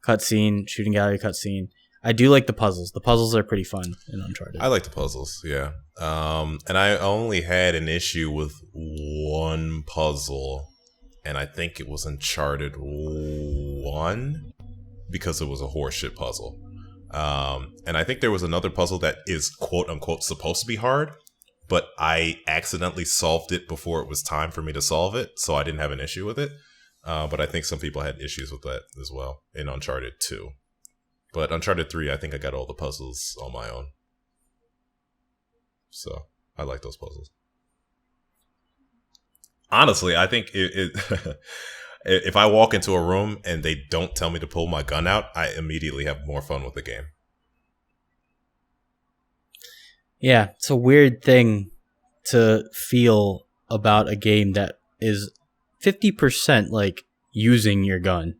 cutscene, shooting gallery, cutscene. I do like the puzzles. The puzzles are pretty fun in Uncharted. I like the puzzles, yeah. And I only had an issue with one puzzle, and I think it was Uncharted 1 because it was a horseshit puzzle. And I think there was another puzzle that is quote-unquote supposed to be hard, but I accidentally solved it before it was time for me to solve it, so I didn't have an issue with it. But I think some people had issues with that as well in Uncharted 2. But Uncharted 3, I think I got all the puzzles on my own. So, I like those puzzles. Honestly, I think if I walk into a room and they don't tell me to pull my gun out, I immediately have more fun with the game. Yeah, it's a weird thing to feel about a game that is 50% like using your gun.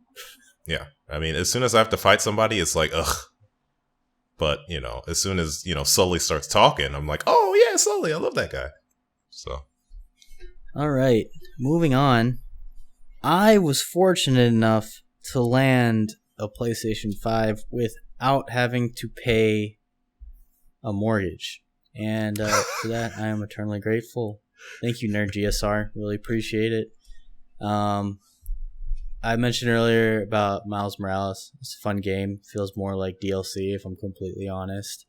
Yeah. I mean, as soon as I have to fight somebody, it's like, ugh. But, as soon as, Sully starts talking, I'm like, oh, yeah, Sully, I love that guy. So. All right, moving on. I was fortunate enough to land a PlayStation 5 without having to pay a mortgage. And for that, I am eternally grateful. Thank you, Nerd GSR. Really appreciate it. I mentioned earlier about Miles Morales. It's a fun game. Feels more like DLC, if I'm completely honest.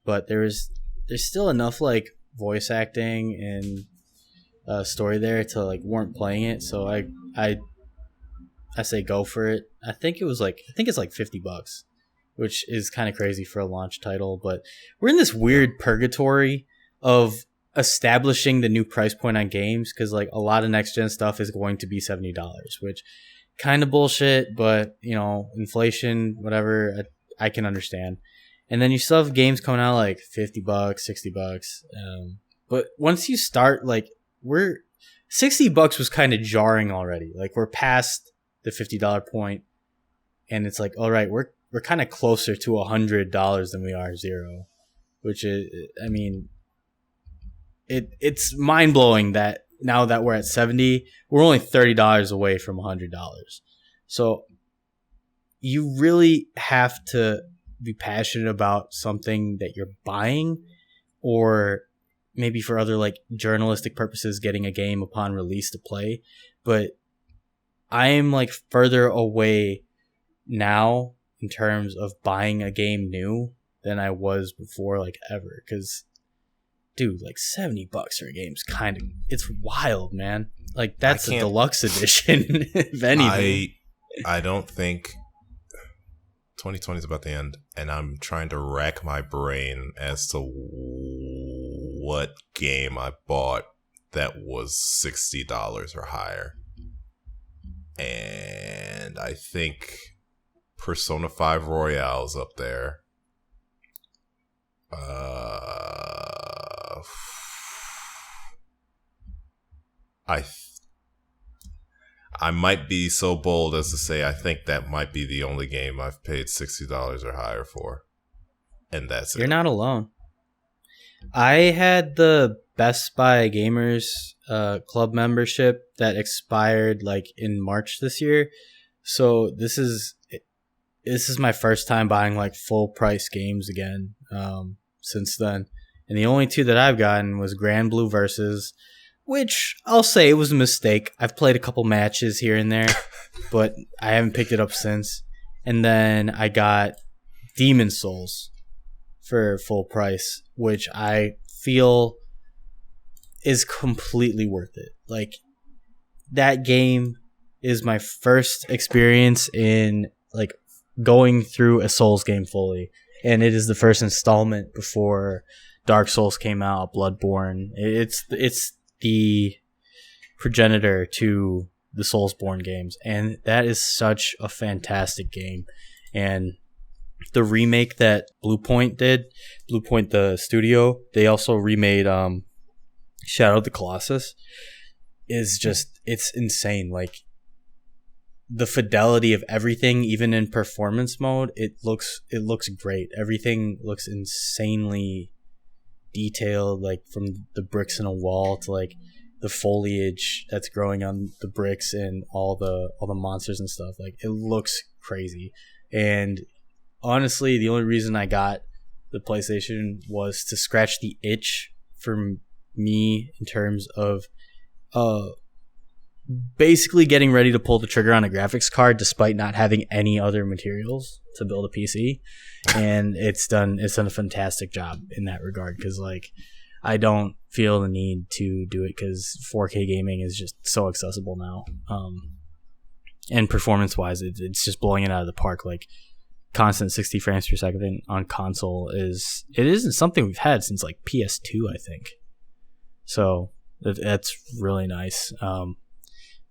But there's still enough like voice acting and story there to like warrant playing it. So I say go for it. I think it's like $50, which is kind of crazy for a launch title. But we're in this weird purgatory of establishing the new price point on games, because like a lot of next gen stuff is going to be $70, which kind of bullshit, but inflation, whatever, I can understand. And then you still have games coming out like $50, $60. But once you start, like, $60 was kind of jarring already. Like, we're past the $50 point, and it's like, all right, we're kind of closer to $100 than we are $0, which is, I mean, it's mind blowing that now that we're at 70, we're only $30 away from $100. So you really have to be passionate about something that you're buying, or maybe for other like journalistic purposes, getting a game upon release to play. But I am like further away now in terms of buying a game new than I was before, like ever. Because, dude, like $70 for a game is kind of, it's wild, man. Like that's a deluxe edition, if anything. I don't think 2020 is about to end, and I'm trying to rack my brain as to what game I bought that was $60 or higher. And I think Persona 5 Royale's up there. I might be so bold as to say I think that might be the only game I've paid $60 or higher for. And that's it. You're not alone. I had the Best Buy Gamers Club membership that expired like in March this year. So this is my first time buying like full price games again since then. And the only two that I've gotten was Grand Blue Versus, which I'll say it was a mistake. I've played a couple matches here and there, but I haven't picked it up since. And then I got Demon Souls for full price, which I feel is completely worth it. Like, that game is my first experience in like going through a Souls game fully, and it is the first installment before Dark Souls came out, Bloodborne. It's the progenitor to the Soulsborne games, and that is such a fantastic game. And the remake that Bluepoint the studio, they also remade Shadow of the Colossus, is just, it's insane. Like, the fidelity of everything, even in performance mode, it looks great. Everything looks insanely detailed, like from the bricks in a wall to like the foliage that's growing on the bricks and all the monsters and stuff. Like, it looks crazy. And honestly, the only reason I got the PlayStation was to scratch the itch for me in terms of basically getting ready to pull the trigger on a graphics card despite not having any other materials to build a PC. And it's done a fantastic job in that regard, because like I don't feel the need to do it because 4K gaming is just so accessible now. And performance wise, it's just blowing it out of the park. Like, constant 60 frames per second on console isn't something we've had since like PS2, I think. So that's really nice.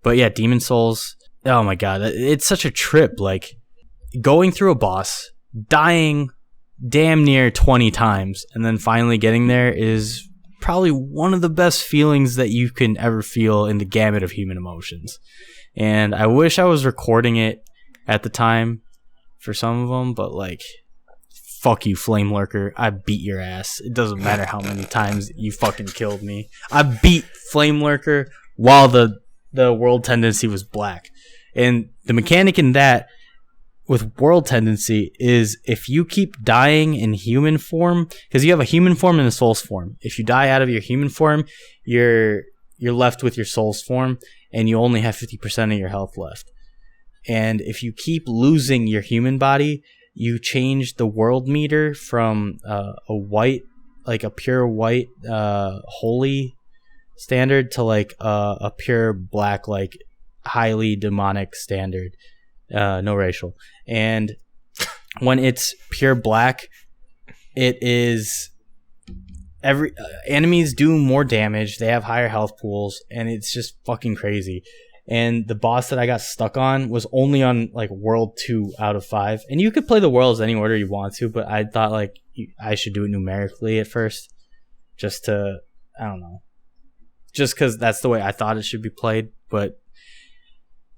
But yeah, Demon Souls, oh my god, it's such a trip. Like, going through a boss, dying damn near 20 times, and then finally getting there is probably one of the best feelings that you can ever feel in the gamut of human emotions. And I wish I was recording it at the time for some of them, but like, fuck you, Flame Lurker. I beat your ass. It doesn't matter how many times you fucking killed me. I beat Flame Lurker while the world tendency was black. And the mechanic in that with world tendency is if you keep dying in human form, because you have a human form and a soul's form. If you die out of your human form, you're left with your soul's form, and you only have 50% of your health left. And if you keep losing your human body, you change the world meter from a white, like a pure white, holy standard to like a pure black, like highly demonic standard, no racial. And when it's pure black, it is every enemies do more damage, they have higher health pools, and it's just fucking crazy. And the boss that I got stuck on was only on like world 2 out of 5, and you could play the worlds any order you want to, but I thought like I should do it numerically at first, just to, I don't know, just because that's the way I thought it should be played. But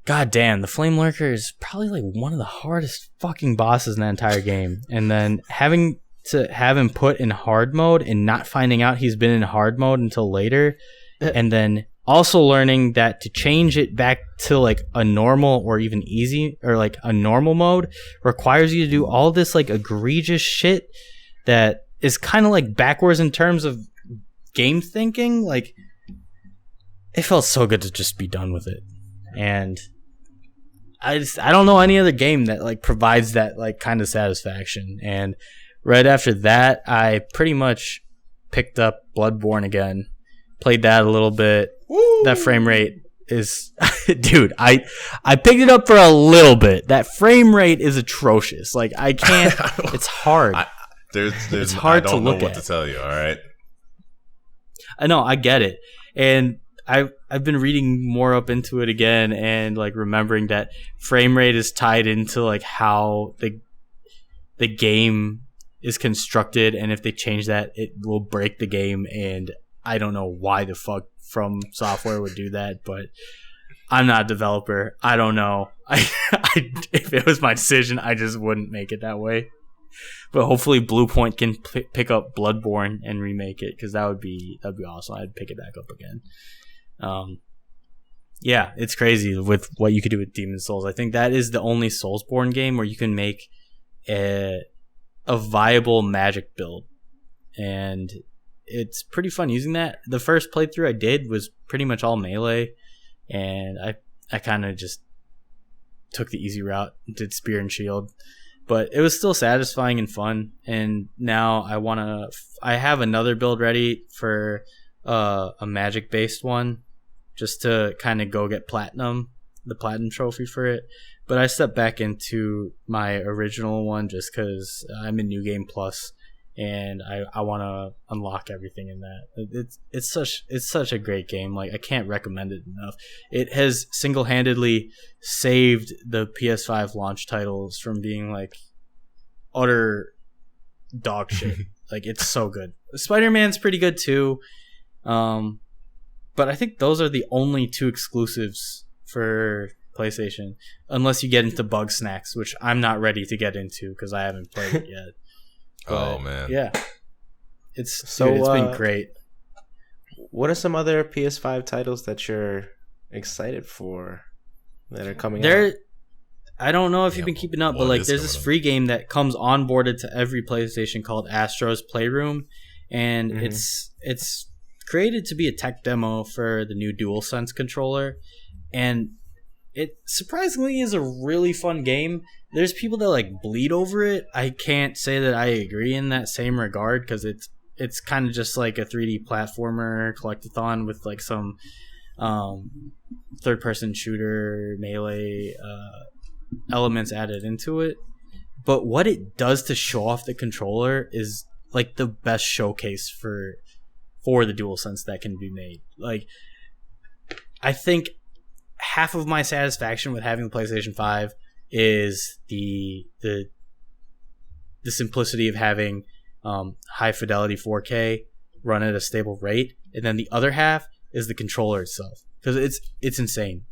god damn, the Flame Lurker is probably like one of the hardest fucking bosses in the entire game. And then having to have him put in hard mode and not finding out he's been in hard mode until later, and then also learning that to change it back to like a normal or even easy or like a normal mode requires you to do all this like egregious shit that is kind of like backwards in terms of game thinking. Like, it felt so good to just be done with it. And I don't know any other game that like provides that like kind of satisfaction. And right after that, I pretty much picked up Bloodborne again. Played that a little bit. Woo! That frame rate is, dude. I picked it up for a little bit. That frame rate is atrocious. Like, I can't. It's hard. It's hard to look at. I don't know what to tell you. All right. I know. I get it, and I've been reading more up into it again, and like remembering that frame rate is tied into like how the game is constructed, and if they change that, it will break the game. And I don't know why the fuck From Software would do that, but I'm not a developer. I don't know. If it was my decision, I just wouldn't make it that way. But hopefully Bluepoint can pick up Bloodborne and remake it, because that'd be awesome. I'd pick it back up again. Yeah, it's crazy with what you could do with Demon's Souls. I think that is the only Soulsborne game where you can make a viable magic build, and it's pretty fun using that. The first playthrough I did was pretty much all melee, and I kind of just took the easy route, did spear and shield, but it was still satisfying and fun. And now I have another build ready for a magic based one, just to kind of go get the platinum trophy for it. But I stepped back into my original one just because I'm in New Game Plus, and I want to unlock everything in that. It's such a great game. Like, I can't recommend it enough. It has single-handedly saved the PS5 launch titles from being like utter dog shit. Like, it's so good. Spider-Man's pretty good too. But I think those are the only two exclusives for PlayStation, unless you get into Bug Snacks, which I'm not ready to get into because I haven't played it yet. But, oh man, yeah, it's been great. What are some other PS5 titles that you're excited for that are coming out? I don't know if you've been keeping up, but like, there's this free game that comes onboarded to every PlayStation called Astro's Playroom, and it's created to be a tech demo for the new DualSense controller, and it surprisingly is a really fun game. There's people that like bleed over it. I can't say that I agree in that same regard, because it's kind of just like a 3D platformer collectathon with like some third-person shooter melee elements added into it. But what it does to show off the controller is like the best showcase for the DualSense that can be made. Like, I think half of my satisfaction with having the PlayStation 5 is the simplicity of having high fidelity 4K run at a stable rate, and then the other half is the controller itself, because it's insane.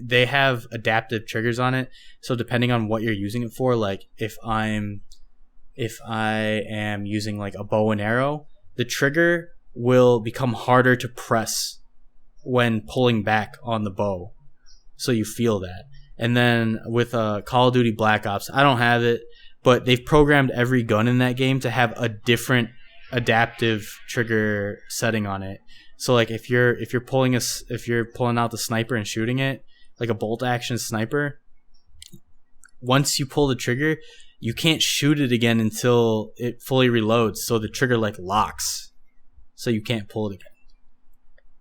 They have adaptive triggers on it, so depending on what you're using it for, like if I am using like a bow and arrow, the trigger will become harder to press when pulling back on the bow, so you feel that. And then with Call of Duty Black Ops, I don't have it, but they've programmed every gun in that game to have a different adaptive trigger setting on it. So like if you're pulling out the sniper and shooting it, like a bolt action sniper, once you pull the trigger, you can't shoot it again until it fully reloads, so the trigger like locks, so you can't pull it again.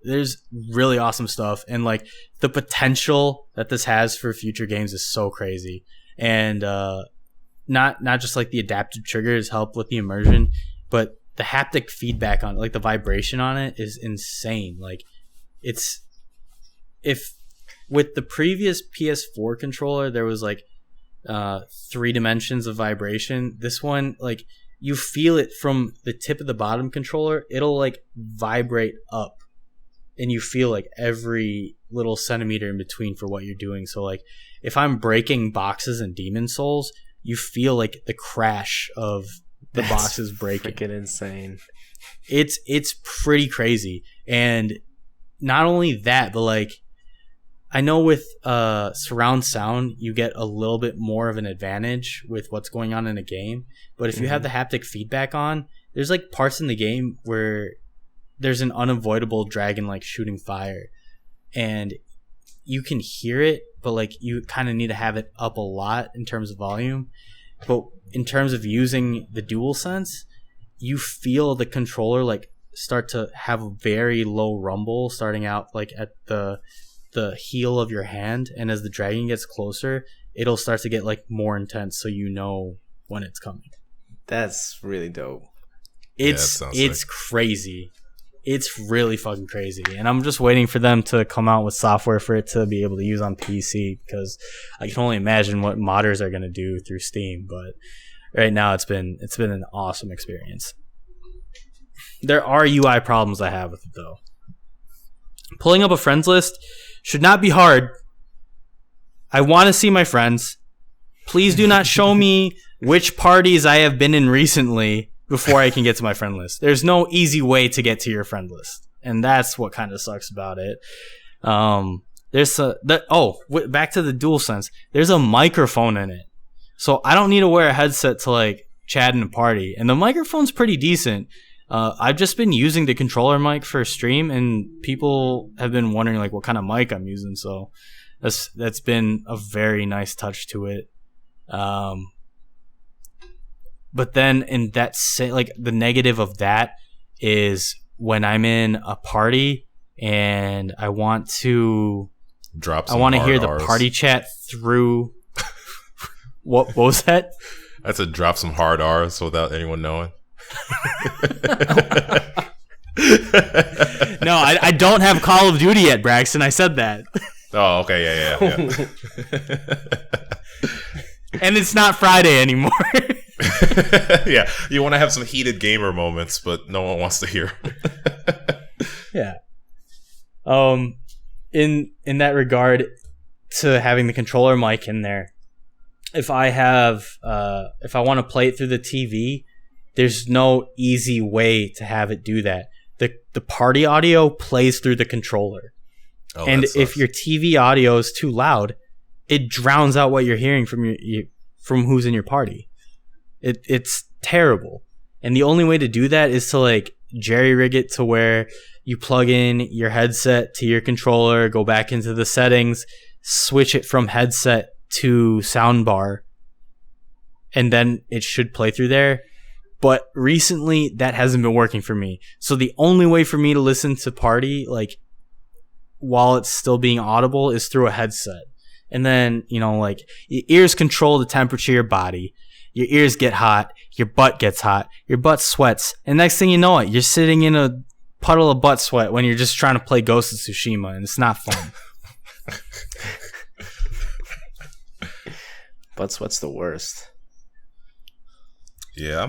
There's really awesome stuff, and like the potential that this has for future games is so crazy. And not just like the adaptive triggers help with the immersion, but the haptic feedback on it, like the vibration on it, is insane. Like, it's, if with the previous PS4 controller there was like 3 dimensions of vibration, this one, like, you feel it from the tip of the bottom controller. It'll like vibrate up, and you feel like every little centimeter in between for what you're doing. So like, if I'm breaking boxes in Demon's Souls, you feel like the crash of the boxes breaking. Freaking insane. It's pretty crazy. And not only that, but like I know with surround sound, you get a little bit more of an advantage with what's going on in a game. But if you have the haptic feedback on, there's like parts in the game where there's an unavoidable dragon like shooting fire, and you can hear it, but like you kind of need to have it up a lot in terms of volume. But in terms of using the DualSense, you feel the controller like start to have a very low rumble starting out like at the heel of your hand, and as the dragon gets closer, it'll start to get like more intense, so you know when it's coming. That's really dope. It's crazy. It's really fucking crazy, and I'm just waiting for them to come out with software for it to be able to use on PC, because I can only imagine what modders are going to do through Steam. But right now, it's been an awesome experience. There are UI problems I have with it though. Pulling up a friends list should not be hard. I want to see my friends. Please do not show me which parties I have been in recently before I can get to my friend list. There's no easy way to get to your friend list, and that's what kind of sucks about it. Back to the DualSense. There's a microphone in it, so I don't need to wear a headset to like chat in a party, and the microphone's pretty decent. I've just been using the controller mic for stream, and people have been wondering like what kind of mic I'm using, so that's been a very nice touch to it. But then in that like the negative of that is when I'm in a party and I want to hear the party chat through. What was that? I said drop some hard R's without anyone knowing. No, I don't have Call of Duty yet, Braxton. I said that. Oh, okay, yeah. And it's not Friday anymore. Yeah, you want to have some heated gamer moments, but no one wants to hear. Yeah. In that regard, to having the controller mic in there, if I want to play it through the TV, there's no easy way to have it do that. The party audio plays through the controller. Oh, and if your TV audio is too loud, it drowns out what you're hearing from who's in your party. It's terrible. And the only way to do that is to like jerry rig it to where you plug in your headset to your controller, go back into the settings, switch it from headset to soundbar, and then it should play through there. But recently that hasn't been working for me. So the only way for me to listen to party like while it's still being audible is through a headset. And then, like your ears control the temperature of your body. Your ears get hot. Your butt gets hot. Your butt sweats. And next thing you know it, you're sitting in a puddle of butt sweat when you're just trying to play Ghost of Tsushima, and it's not fun. Butt sweat's the worst. Yeah,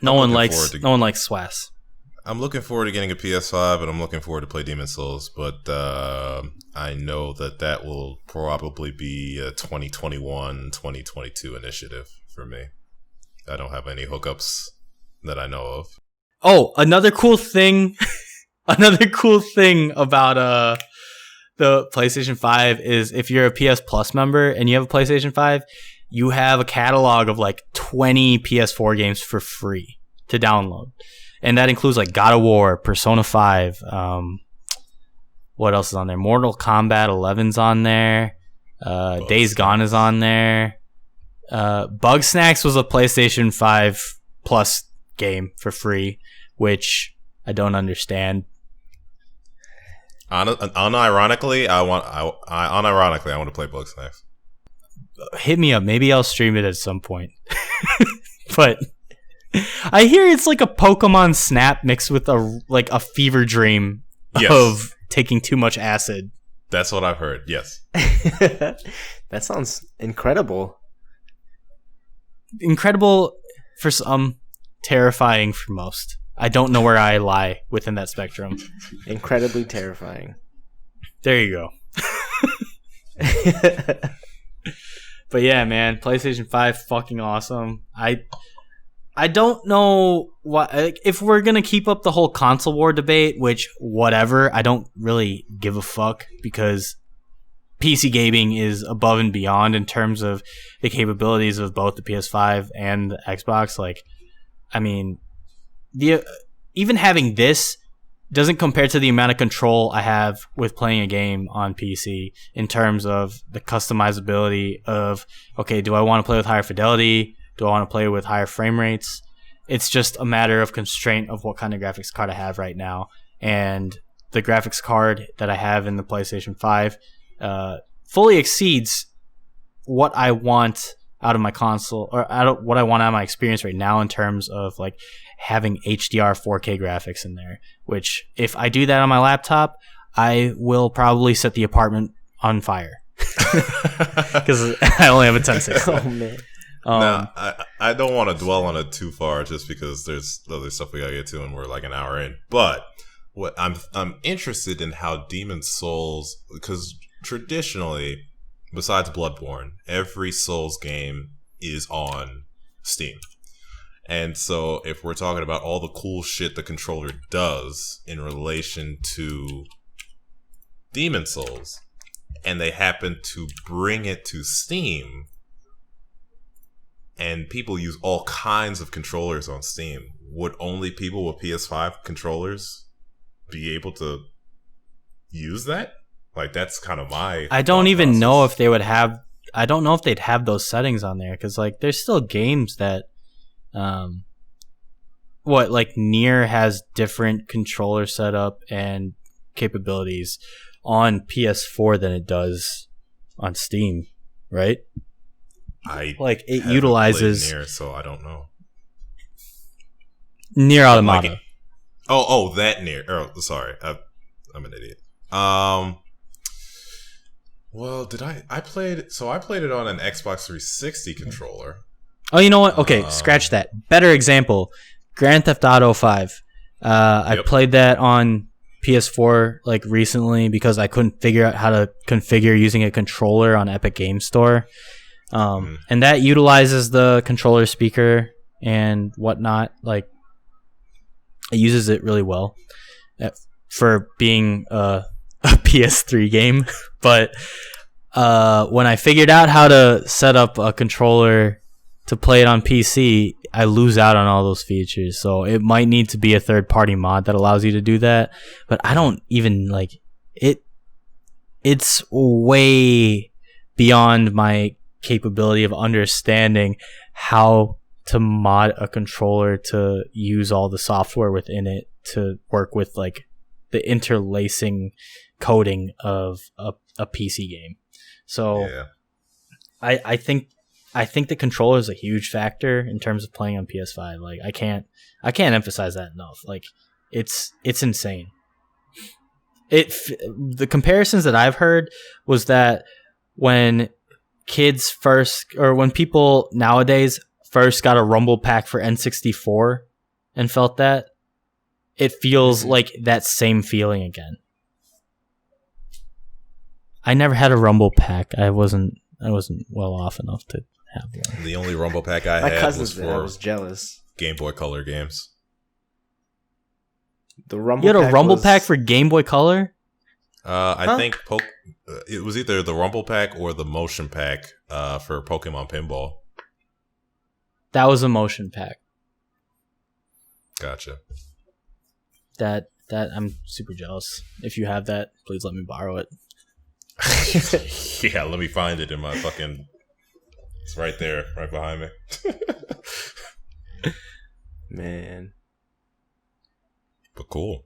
no one likes swass. I'm looking forward to getting a PS5, and I'm looking forward to play Demon's Souls, but I know that will probably be a 2021, 2022 initiative for me. I don't have any hookups that I know of. Oh, another cool thing about the PlayStation 5 is if you're a PS Plus member and you have a PlayStation 5, you have a catalog of like 20 PS4 games for free to download. And that includes like God of War, Persona 5, what else is on there? Mortal Kombat 11's on there. Days Gone is on there. Bugsnax was a PlayStation 5 Plus game for free, which I don't understand. Unironically, I want to play Bugsnax. Hit me up. Maybe I'll stream it at some point. But I hear it's like a Pokemon Snap mixed with a fever dream of taking too much acid. That's what I've heard. Yes. That sounds incredible. Incredible for some, terrifying for most. I don't know where I lie within that spectrum. Incredibly terrifying. There you go. But yeah, man, PlayStation 5 fucking awesome. I I don't know what if we're gonna keep up the whole console war debate, which whatever. I don't really give a fuck because PC gaming is above and beyond in terms of the capabilities of both the PS5 and the Xbox. Like, I mean, even having this doesn't compare to the amount of control I have with playing a game on PC in terms of the customizability of, okay, do I want to play with higher fidelity? Do I want to play with higher frame rates? It's just a matter of constraint of what kind of graphics card I have right now. And the graphics card that I have in the PlayStation 5 fully exceeds what I want out of my console, or out of what I want out of my experience right now in terms of like having HDR 4K graphics in there, which if I do that on my laptop, I will probably set the apartment on fire because I only have a 1060. Oh man. I don't want to dwell on it too far just because there's other stuff we gotta get to and we're like an hour in. But what I'm interested in how Demon Souls, because traditionally, besides Bloodborne, every Souls game is on Steam. And so if we're talking about all the cool shit the controller does in relation to Demon Souls, and they happen to bring it to Steam, and people use all kinds of controllers on Steam, would only people with PS5 controllers be able to use that? Like, that's kind of my... I don't even know if they would have... I don't know if they'd have those settings on there, because, like, there's still games that... like Nier has different controller setup and capabilities on PS4 than it does on Steam, right? Like it utilizes Nier, so I don't know. Nier Automata. Like that Nier. Oh, sorry, I'm an idiot. Well, did I played it on an Xbox 360 controller. Oh, you know what? Okay, scratch that. Better example, Grand Theft Auto 5. I played that on PS4 like recently because I couldn't figure out how to configure using a controller on Epic Game Store. And that utilizes the controller speaker and whatnot. Like, it uses it really well for being a PS3 game. But when I figured out how to set up a controller to play it on PC, I lose out on all those features. So it might need to be a third-party mod that allows you to do that. But I don't even like it. It's way beyond my capability of understanding how to mod a controller to use all the software within it to work with like the interlacing coding of a PC game. So yeah. I think the controller is a huge factor in terms of playing on PS5. Like I can't emphasize that enough. Like it's insane. The comparisons that I've heard was that when people nowadays first got a rumble pack for N64 and felt that, it feels like that same feeling again. I never had a rumble pack. I wasn't well off enough to have one. The only rumble pack I had was for... I was jealous. Game Boy Color games. You had a rumble pack for Game Boy Color? I think it was either the rumble pack or the motion pack for Pokemon Pinball. That was a motion pack. Gotcha. That I'm super jealous. If you have that, please let me borrow it. Yeah, let me find it in my fucking... It's right there, right behind me. Man. But cool.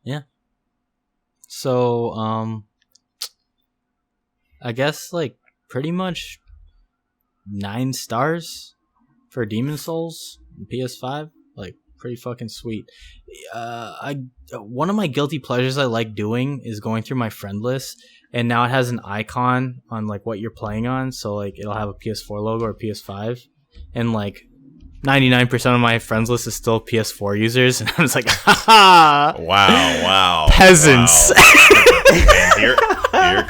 Yeah. So, I guess, like, pretty much 9 stars for Demon Souls PS5. Like, pretty fucking sweet. One of my guilty pleasures I like doing is going through my friend list, and now it has an icon on, like, what you're playing on. So, like, it'll have a PS4 logo or PS5. And, like, 99% of my friends list is still PS4 users, and I'm just like, haha! Wow. Peasants. Wow. And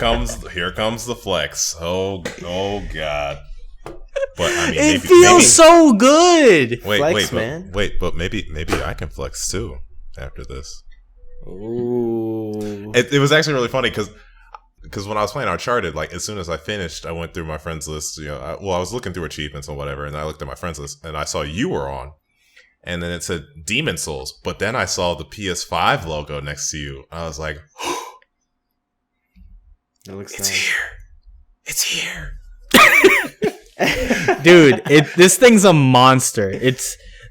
here comes the flex. Oh God. But I mean, it feels so good. But maybe I can flex too after this. Ooh. It was actually really funny because when I was playing Uncharted, like as soon as I finished, I went through my friends list. I was looking through achievements and whatever, and I looked at my friends list and I saw you were on, and then it said Demon Souls. But then I saw the PS5 logo next to you. I was like, It looks it's nice. here. It's here. Dude, this thing's a monster.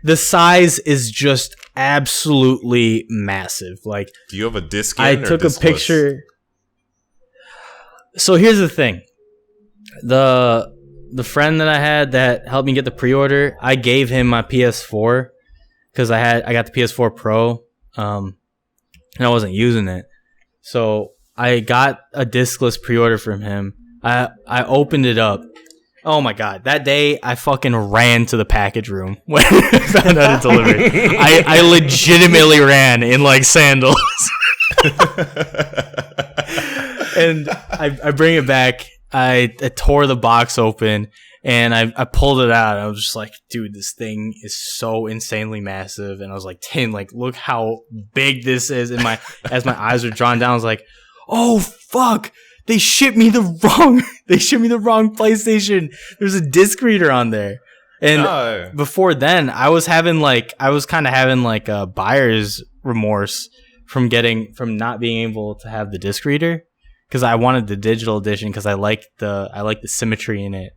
The size is just absolutely massive. Like, do you have a disc? I took a picture. So here's the thing. The friend that I had that helped me get the pre-order, I gave him my PS4 because I got the PS4 Pro, and I wasn't using it. So I got a discless pre-order from him. I opened it up. Oh my god! That day I fucking ran to the package room when I found out it delivered. I legitimately ran in like sandals, and I bring it back. I tore the box open and I pulled it out. And I was just like, dude, this thing is so insanely massive. And I was like, Tin, like, look how big this is. And as my eyes were drawn down, I was like, oh fuck. They shipped me the wrong PlayStation. There's a disc reader on there. And before then, I was kind of having like a buyer's remorse from not being able to have the disc reader because I wanted the digital edition because I like the symmetry in it.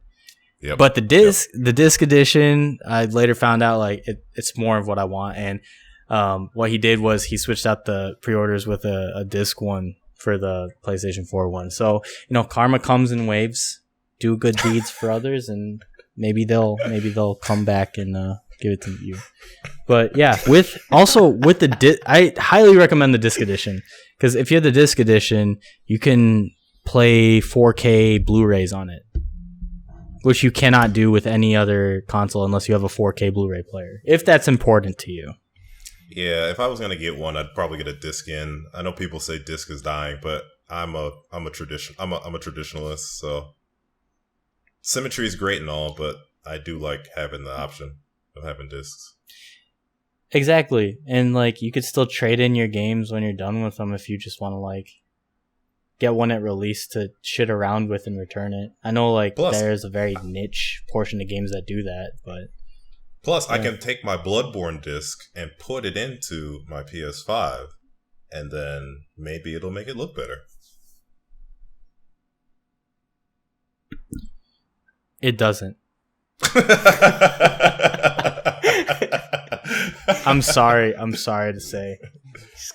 Yep. But the disc edition, I later found out like it's more of what I want. And what he did was he switched out the pre-orders with a disc one for the PlayStation 4 one. So, karma comes in waves. Do good deeds for others, and maybe they'll come back and give it to you. But yeah, I highly recommend the disc edition because if you have the disc edition, you can play 4K Blu-rays on it, which you cannot do with any other console unless you have a 4K Blu-ray player. If that's important to you. Yeah, if I was gonna get one, I'd probably get a disc in. I know people say disc is dying, but I'm a traditionalist, so symmetry is great and all, but I do like having the option of having discs. Exactly, and like you could still trade in your games when you're done with them if you just want to like get one at release to shit around with and return it. I know like there's a very niche portion of games that do that, but. Plus, I can take my Bloodborne disc and put it into my PS5, and then maybe it'll make it look better. It doesn't. I'm sorry to say.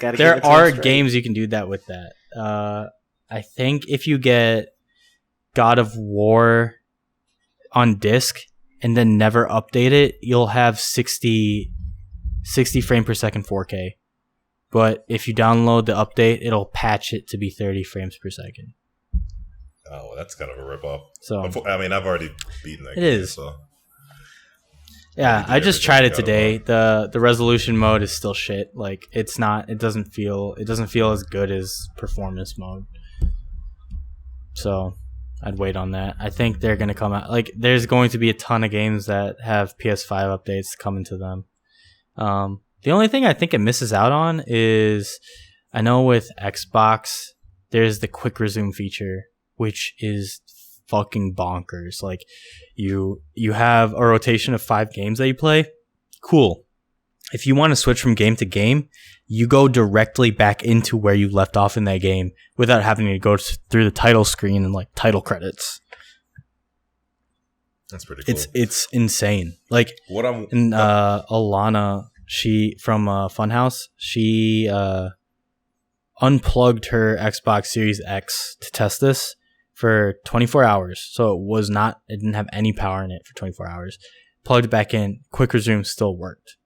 There are games you can do that with that. I think if you get God of War on disc, and then never update it, you'll have 60 frame per second 4K. But if you download the update, it'll patch it to be 30 frames per second. Oh, well, that's kind of a ripoff. So I mean, I've already beaten that game. It is. So. Yeah, I just tried it today. The resolution mode is still shit. Like it doesn't feel as good as performance mode. So I'd wait on that. I think they're going to come out. Like, there's going to be a ton of games that have PS5 updates coming to them. The only thing I think it misses out on is, I know with Xbox, there's the quick resume feature, which is fucking bonkers. Like, you have a rotation of 5 games that you play. Cool. If you want to switch from game to game, you go directly back into where you left off in that game without having to go through the title screen and like title credits. That's pretty cool. It's insane. Like Alana, she from Funhouse, she unplugged her Xbox Series X to test this for 24 hours. So it didn't have any power in it for 24 hours. Plugged it back in, quick resume still worked.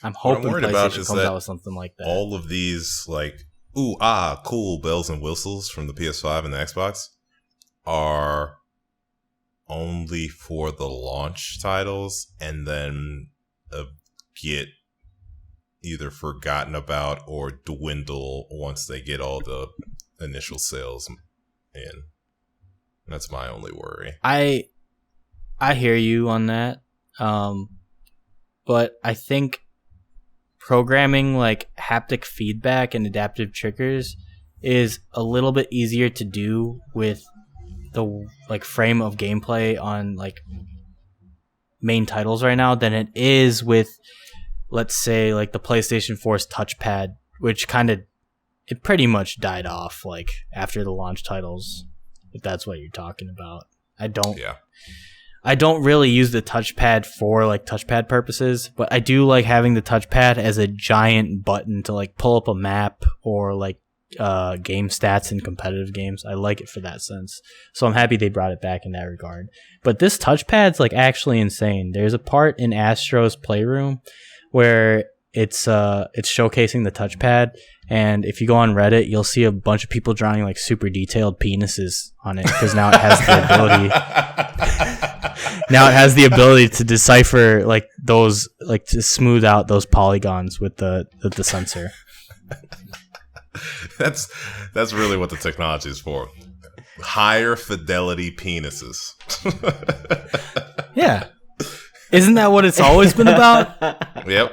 I'm hoping PlayStation comes out with something like that. All of these, like, cool bells and whistles from the PS5 and the Xbox are only for the launch titles and then get either forgotten about or dwindle once they get all the initial sales in. That's my only worry. I hear you on that. But I think programming like haptic feedback and adaptive triggers is a little bit easier to do with the like frame of gameplay on like main titles right now than it is with, let's say, like the PlayStation 4's touchpad, which it pretty much died off like after the launch titles, if that's what you're talking about. I don't really use the touchpad for like touchpad purposes, but I do like having the touchpad as a giant button to like pull up a map or like game stats in competitive games. I like it for that sense. So I'm happy they brought it back in that regard. But this touchpad's like actually insane. There's a part in Astro's Playroom where it's showcasing the touchpad, and if you go on Reddit, you'll see a bunch of people drawing like super detailed penises on it because now it has the ability. Now it has the ability to decipher like those, like to smooth out those polygons with the sensor. That's really what the technology is for. Higher fidelity penises. Yeah. Isn't that what it's always been about? Yep.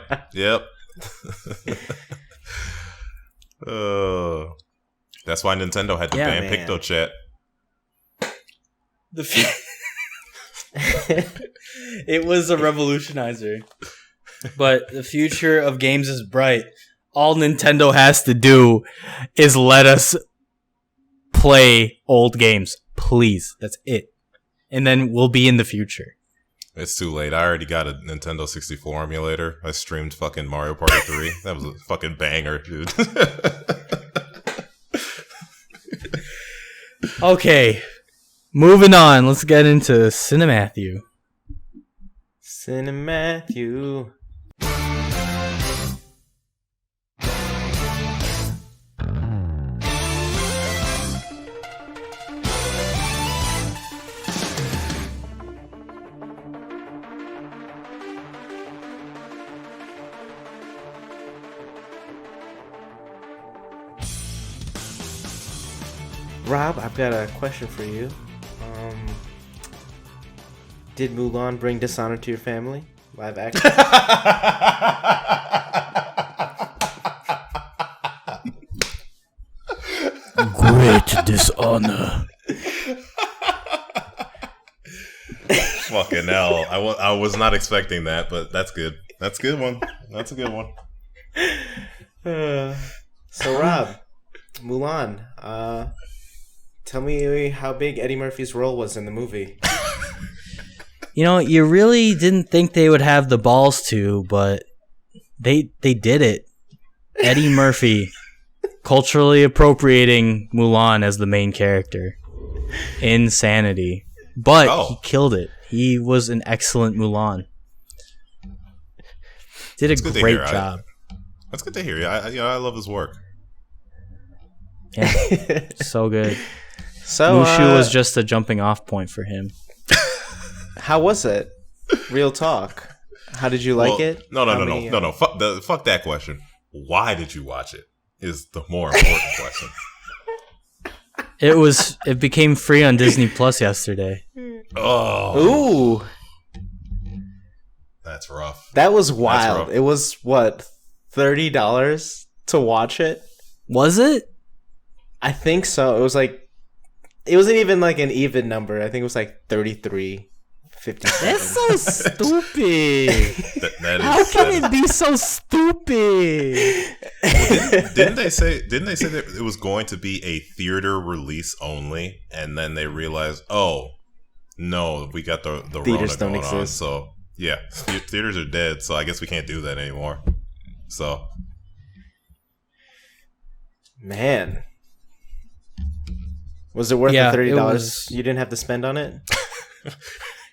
That's why Nintendo had to ban PictoChat. It was a revolutionizer. But the future of games is bright. All Nintendo has to do is let us play old games. Please. That's it. And then we'll be in the future. It's too late. I already got a Nintendo 64 emulator. I streamed fucking Mario Party 3. That was a fucking banger, dude. Okay. Moving on. Let's get into Cine Matthew. Cine Matthew. Rob, I've got a question for you. Did Mulan bring dishonor to your family? Live action? Great dishonor. Fucking hell. I was not expecting that, but that's good. That's a good one. That's a good one. So, Rob, Mulan, tell me how big Eddie Murphy's role was in the movie. You know, you really didn't think they would have the balls to, but they did it. Eddie Murphy culturally appropriating Mulan as the main character. Insanity. But he killed it. He was an excellent Mulan. Did a great job. That's good to hear. I love his work. Yeah, so good. So Mushu was just a jumping off point for him. How was it? Real talk. How did you like it? No. Fuck that question. Why did you watch it? Is the more important question. It became free on Disney Plus yesterday. Oh. Ooh. That's rough. That was wild. It was what, $30 to watch it? Was it? I think so. It was like, it wasn't even like an even number. I think it was like 33. 50. That's so stupid. How can it be so stupid? Well, didn't they say that it was going to be a theater release only, and then they realized, oh no, we got the theaters Rona don't going exist. on, so yeah, theaters are dead. So I guess we can't do that anymore. So, man, was it worth the $30 you didn't have to spend on it?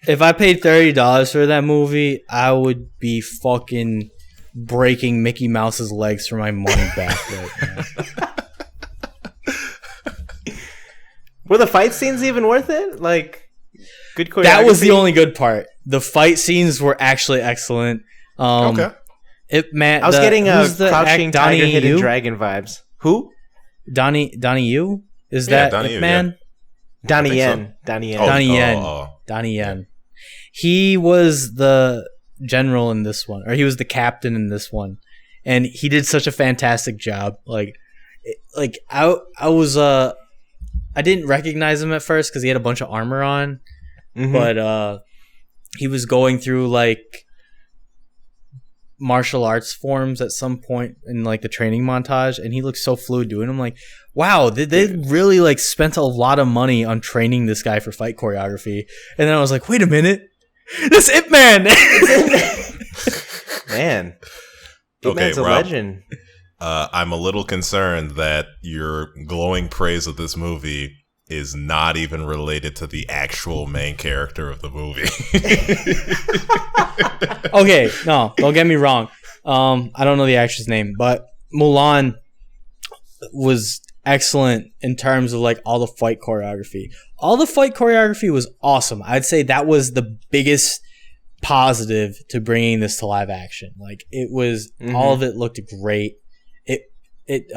If I paid $30 for that movie, I would be fucking breaking Mickey Mouse's legs for my money back right now. Were the fight scenes even worth it? Like, good choreography? That was the only good part. The fight scenes were actually excellent. Okay. I was getting Crouching Tiger, Hidden Dragon vibes. Who? Donnie Yu? Is that Donnie Yu, man? Donnie think so. Yen. Donnie Yen. Donnie Yen. oh. Donnie Yen. He was the general in this one, or he was the captain in this one, and he did such a fantastic job. Like I didn't recognize him at first because he had a bunch of armor on, but he was going through like martial arts forms at some point in like the training montage, and he looked so fluid doing them. I'm like, wow, they really like spent a lot of money on training this guy for fight choreography. And then I was like, wait a minute, this Ip Man. Man, Ip Okay, Man's a Rob, legend. I'm a little concerned that your glowing praise of this movie is not even related to the actual main character of the movie. Okay, no, don't get me wrong. I don't know the actress name, but Mulan was excellent in terms of like all the fight choreography. All the fight choreography was awesome. I'd say that was the biggest positive to bringing this to live action. Like it was, all of it looked great. It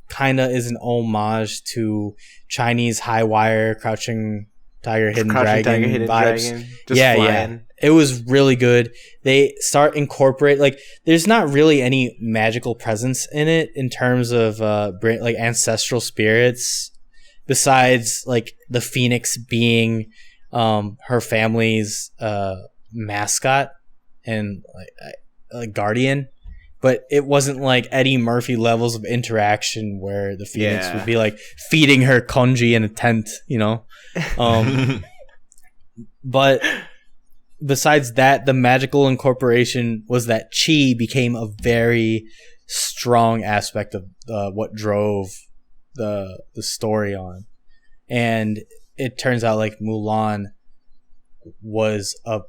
kind of is an homage to Chinese high wire, Crouching Tiger, Hidden Dragon vibes. Yeah. It was really good. They start incorporate like there's not really any magical presence in it in terms of like ancestral spirits, besides like the phoenix being her family's mascot and like guardian. But it wasn't like Eddie Murphy levels of interaction where the Phoenix would be like feeding her congee in a tent, you know? But besides that, the magical incorporation was that chi became a very strong aspect of what drove the story on. And it turns out like Mulan was a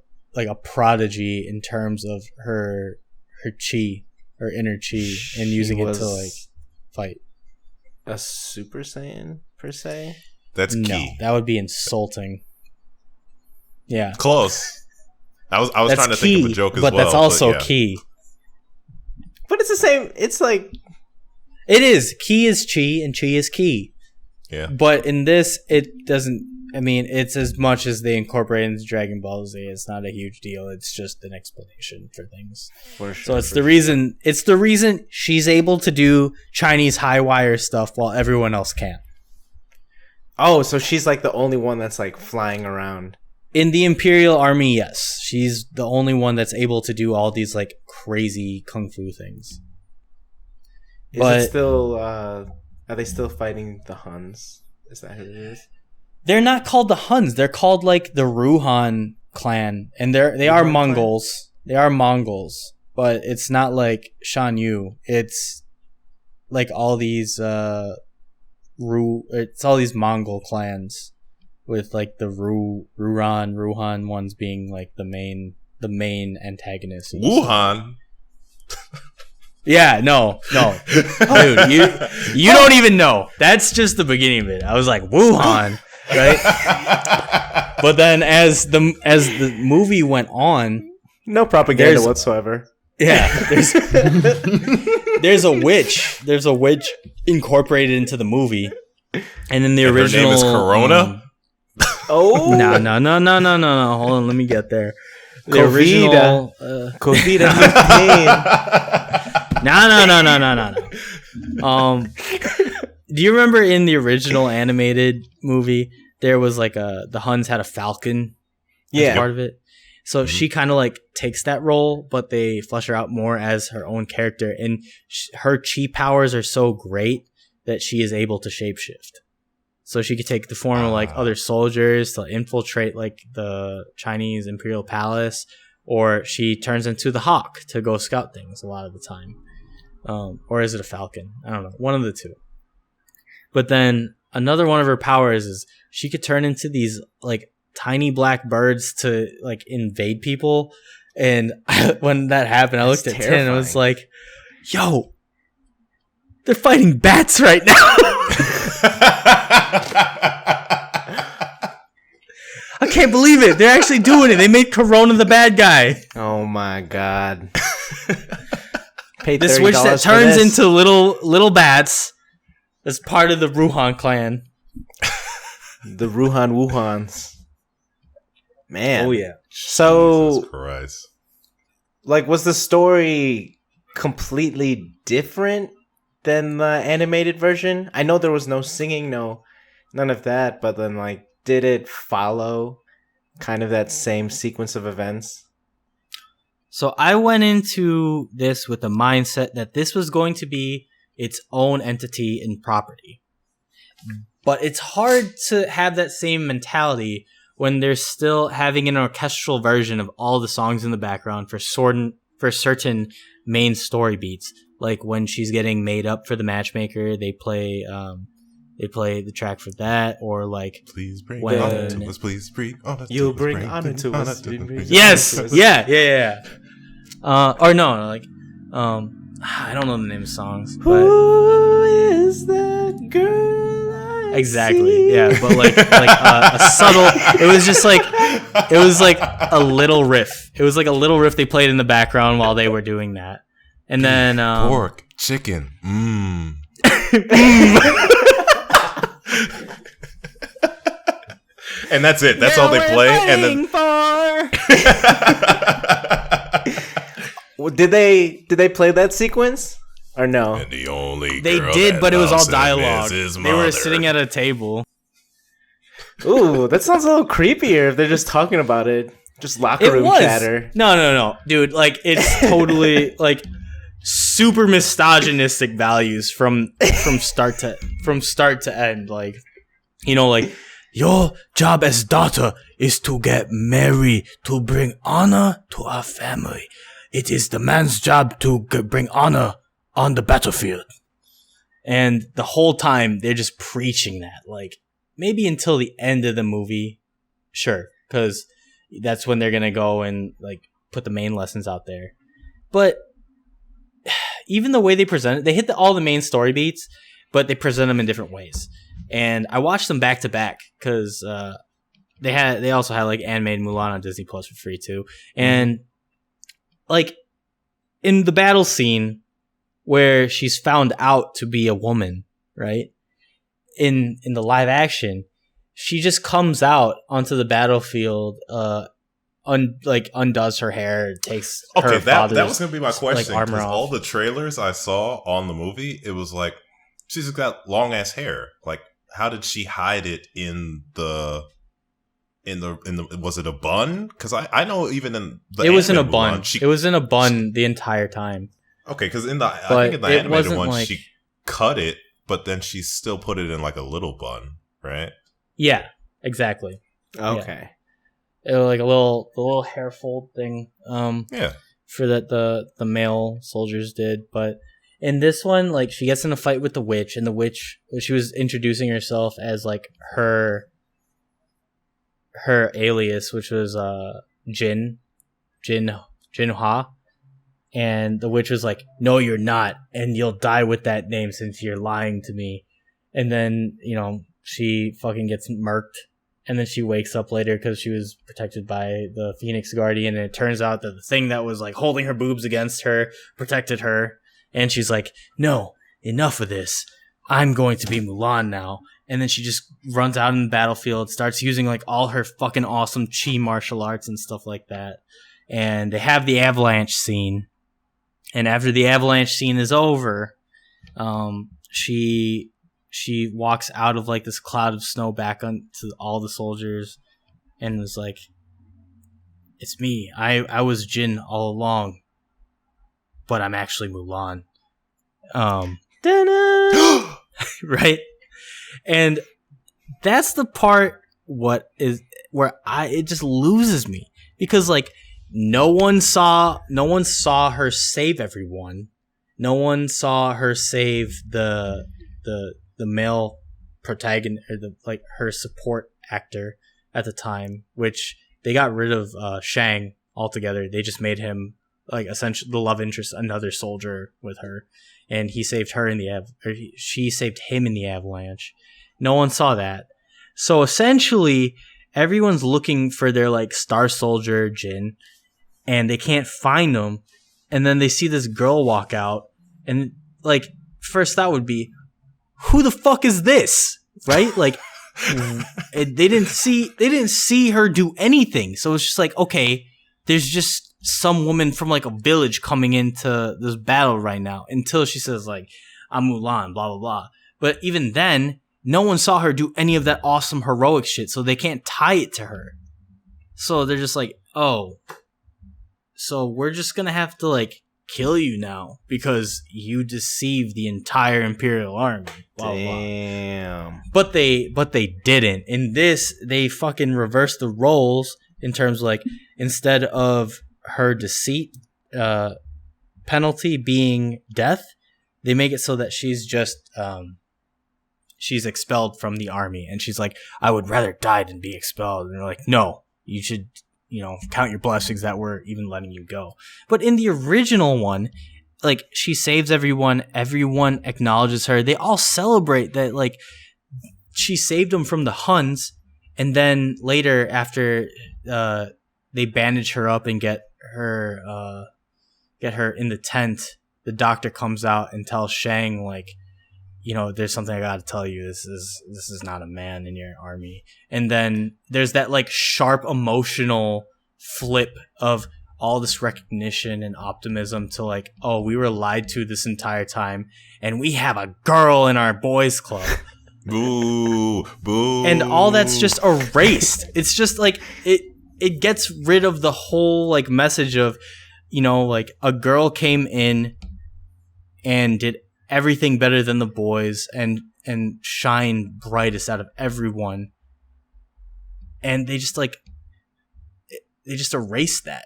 prodigy in terms of her chi. Her inner chi, and using it to like fight. A Super Saiyan per se? That's key. No, that would be insulting. Yeah, Close. I was trying to think of a joke as well. But that's also key. But it's the same. It's like it is. Ki is chi, and chi is ki. Yeah. But in this, it doesn't. I mean, it's as much as they incorporate into Dragon Ball Z. It's not a huge deal. It's just an explanation for things. For sure. So it's the reason. It's the reason she's able to do Chinese high wire stuff while everyone else can't. Oh, so she's like the only one that's like flying around. In the Imperial Army, yes. She's the only one that's able to do all these like crazy kung fu things. Is it still are they still fighting the Huns? Is that who it is? They're not called the Huns. They're called like the Ruhan clan, and they are Mongols. They are Mongols, but it's not like Shan Yu. It's like all these it's all these Mongol clans with like the Ruhan ones being like the main antagonist. Wuhan. Yeah, no. Dude, you don't even know. That's just the beginning of it. I was like, Wuhan, right? But then as the movie went on, no propaganda whatsoever. Yeah, there's a witch. There's a witch incorporated into the movie. And in the original, her name is Corona? Oh. No. Hold on, let me get there. The Covida. Original Covida-19. No. Do you remember in the original animated movie there was like the Huns had a falcon as part of it? So she kind of like takes that role, but they flesh her out more as her own character, and her chi powers are so great that she is able to shapeshift. So she could take the form of like other soldiers to infiltrate like the Chinese Imperial Palace, or she turns into the hawk to go scout things a lot of the time. Or is it a falcon? I don't know. One of the two. But then another one of her powers is she could turn into these like tiny black birds to like invade people. And when that happened, I looked at Tin and I was like, yo, they're fighting bats right now. I can't believe it. They're actually doing it. They made Corona the bad guy. Oh my god. This witch that turns into little bats as part of the Ruhan clan. The Ruhan Wuhans. Man. Oh yeah. So, Jesus Christ. like, was the story completely different than the animated version? I know there was no singing, none of that, but then, like, did it follow kind of that same sequence of events? So I went into this with the mindset that this was going to be its own entity and property. But it's hard to have that same mentality when they're still having an orchestral version of all the songs in the background for certain main story beats. Like when she's getting made up for the matchmaker, they play the track for that, or like Please bring when honor to us, please bring honor to You'll us, bring honor to us. yes, yeah. Or no, like I don't know the name of songs, but Who is that girl? I exactly, see? yeah. But like a subtle. It was like a little riff. It was like a little riff they played in the background while they were doing that, and then pork, chicken, and that's it. That's all they play. And then Did they play that sequence or no? and the only they girl did, that but it was all loves him dialogue. is his They were mother. sitting at a table. Ooh, that sounds a little creepier if they're just talking about it. Just locker room chatter. No, dude. Like it's totally like super misogynistic values from start to end. Like, you know, like your job as daughter is to get married to bring honor to our family. It is the man's job to bring honor on the battlefield. And the whole time they're just preaching that. Like maybe until the end of the movie, sure, because that's when they're gonna go and like put the main lessons out there. But even the way they present it, they hit all the main story beats, but they present them in different ways. And I watched them back to back because they also had like animated Mulan on Disney Plus for free too. And like in the battle scene where she's found out to be a woman, right? In the live action, she just comes out onto the battlefield, undoes her hair, takes her father's, that was gonna be my question. like, armor Because off. all the trailers I saw on the movie, it was like she's got long ass hair. Like, how did she hide it in the was it a bun? Because I know even in the it was in a animated bun. one, It was in a bun the entire time. okay, because I But think in the it animated wasn't one like- she cut it, but then she still put it in like a little bun, right? Yeah, exactly. Okay. It was like a little hair fold thing. Yeah. For that the male soldiers did, but in this one, like she gets in a fight with the witch, and the witch, she was introducing herself as like her alias, which was Jinha, and the witch was like, "No, you're not, and you'll die with that name since you're lying to me." And then she fucking gets murked. And then she wakes up later because she was protected by the Phoenix Guardian. And it turns out that the thing that was like holding her boobs against her protected her. And she's like, no, enough of this. I'm going to be Mulan now. And then she just runs out in the battlefield, starts using like all her fucking awesome chi martial arts and stuff like that. And they have the avalanche scene. And after the avalanche scene is over, she walks out of like this cloud of snow back onto all the soldiers and was like, it's me. I was Jin all along, but I'm actually Mulan. Right? And that's the part where it just loses me, because like no one saw her save everyone. No one saw her save the male protagonist, or her support actor at the time, which they got rid of Shang altogether. They just made him like essentially the love interest, another soldier with her, and he saved her she saved him in the avalanche. No one saw that. So essentially everyone's looking for their like star soldier Jin, and they can't find him. And then they see this girl walk out, and like first thought would be, who the fuck is this? Right? Like, They didn't see her do anything. So it's just like, okay, there's just some woman from like a village coming into this battle right now until she says like, I'm Mulan, blah, blah, blah. But even then, no one saw her do any of that awesome heroic shit. So they can't tie it to her. So they're just like, oh, so we're just going to have to like kill you now because you deceived the entire Imperial Army. Blah, Damn. blah. But they didn't. In this, they fucking reversed the roles in terms of like, instead of her deceit penalty being death, they make it so that she's just she's expelled from the army, and she's like, I would rather die than be expelled. And they're like, no, you should, count your blessings that we're even letting you go. But in the original one, like, she saves everyone acknowledges her, they all celebrate that, like, she saved them from the Huns. And then later, after they bandage her up and get her in the tent, the doctor comes out and tells Shang, like, there's something I gotta tell you. This is not a man in your army. And then there's that like sharp emotional flip of all this recognition and optimism to like, oh, we were lied to this entire time, and we have a girl in our boys club. Boo, boo. And all that's just erased. It's just like it gets rid of the whole like message of, like a girl came in and did everything better than the boys and shine brightest out of everyone, and they just erase that.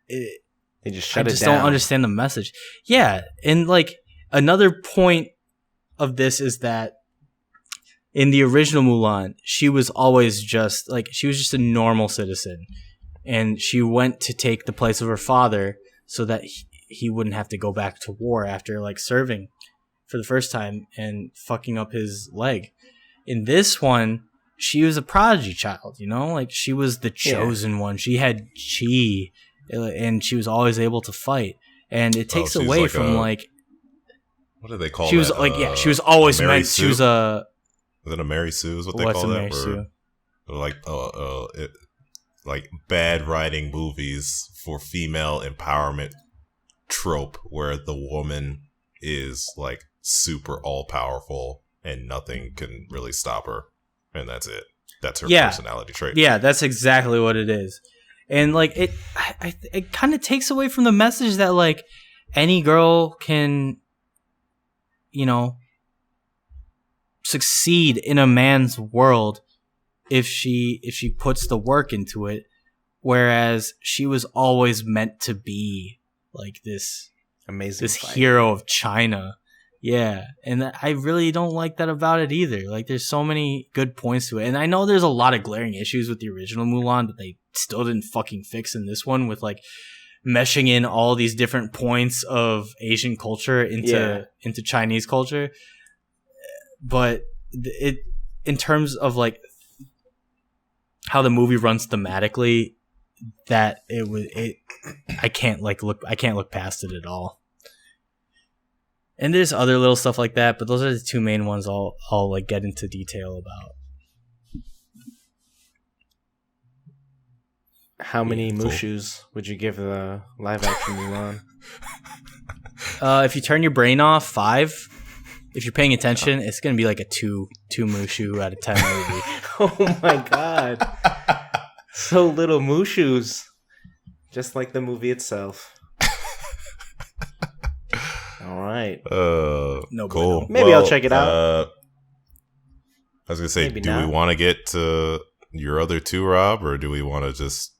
They just shut it down. I just don't understand the message. Yeah, and like another point of this is that in the original Mulan, she was always just a normal citizen, and she went to take the place of her father so that he wouldn't have to go back to war after like serving for the first time and fucking up his leg. In this one, she was a prodigy child, like she was the chosen one. She had chi, and she was always able to fight. And it takes away like from what do they call she that? Was like, yeah, she was always meant. Sue? She was a. Was it a Mary Sue? Is what they What's call a that? Mary Sue? Like bad writing movies for female empowerment trope where the woman is like super all powerful and nothing can really stop her, and that's it. That's her personality trait. Yeah, that's exactly what it is. And like it kind of takes away from the message that like any girl can, succeed in a man's world if she puts the work into it, whereas she was always meant to be like this amazing hero of China. Yeah, and I really don't like that about it either. Like, there's so many good points to it, and I know there's a lot of glaring issues with the original Mulan that they still didn't fucking fix in this one, with like meshing in all these different points of Asian culture into Chinese culture. But it, in terms of like how the movie runs thematically, that I can't look past it at all. And there's other little stuff like that, but those are the two main ones I'll like get into detail about. How many Mushus would you give the live action Mulan? If you turn your brain off, 5. If you're paying attention, it's gonna be like a 2 Mushu out of 10 movie. Oh my god. So little Mushus. Just like the movie itself. All right. No, cool. Maybe I'll check it out. I was gonna say, Maybe do not. we want to get to your other 2, Rob, or do we want to just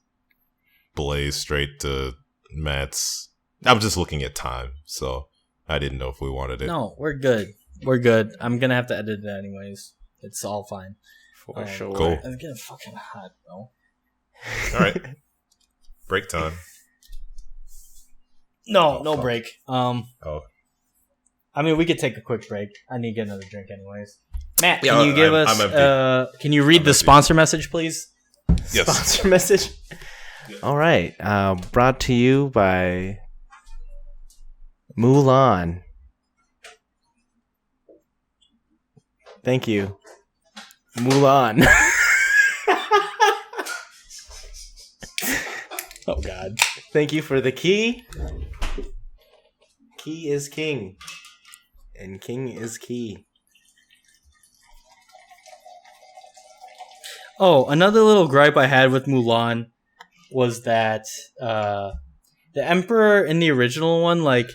blaze straight to Matt's? I'm just looking at time, so I didn't know if we wanted it. No, we're good. We're good. I'm gonna have to edit it anyways. It's all fine. For sure. Cool. I'm getting fucking hot, bro. All right. Break time. No fuck. break. I mean, we could take a quick break. I need to get another drink anyways. Matt, Yeah, can you give I'm us? Can you read the sponsor message, please? Yes. Sponsor message. All right. Brought to you by Mulan. Thank you Mulan. Oh God! Thank you for the key. Key is king, and king is key. Oh, another little gripe I had with Mulan was that the Emperor in the original one, like,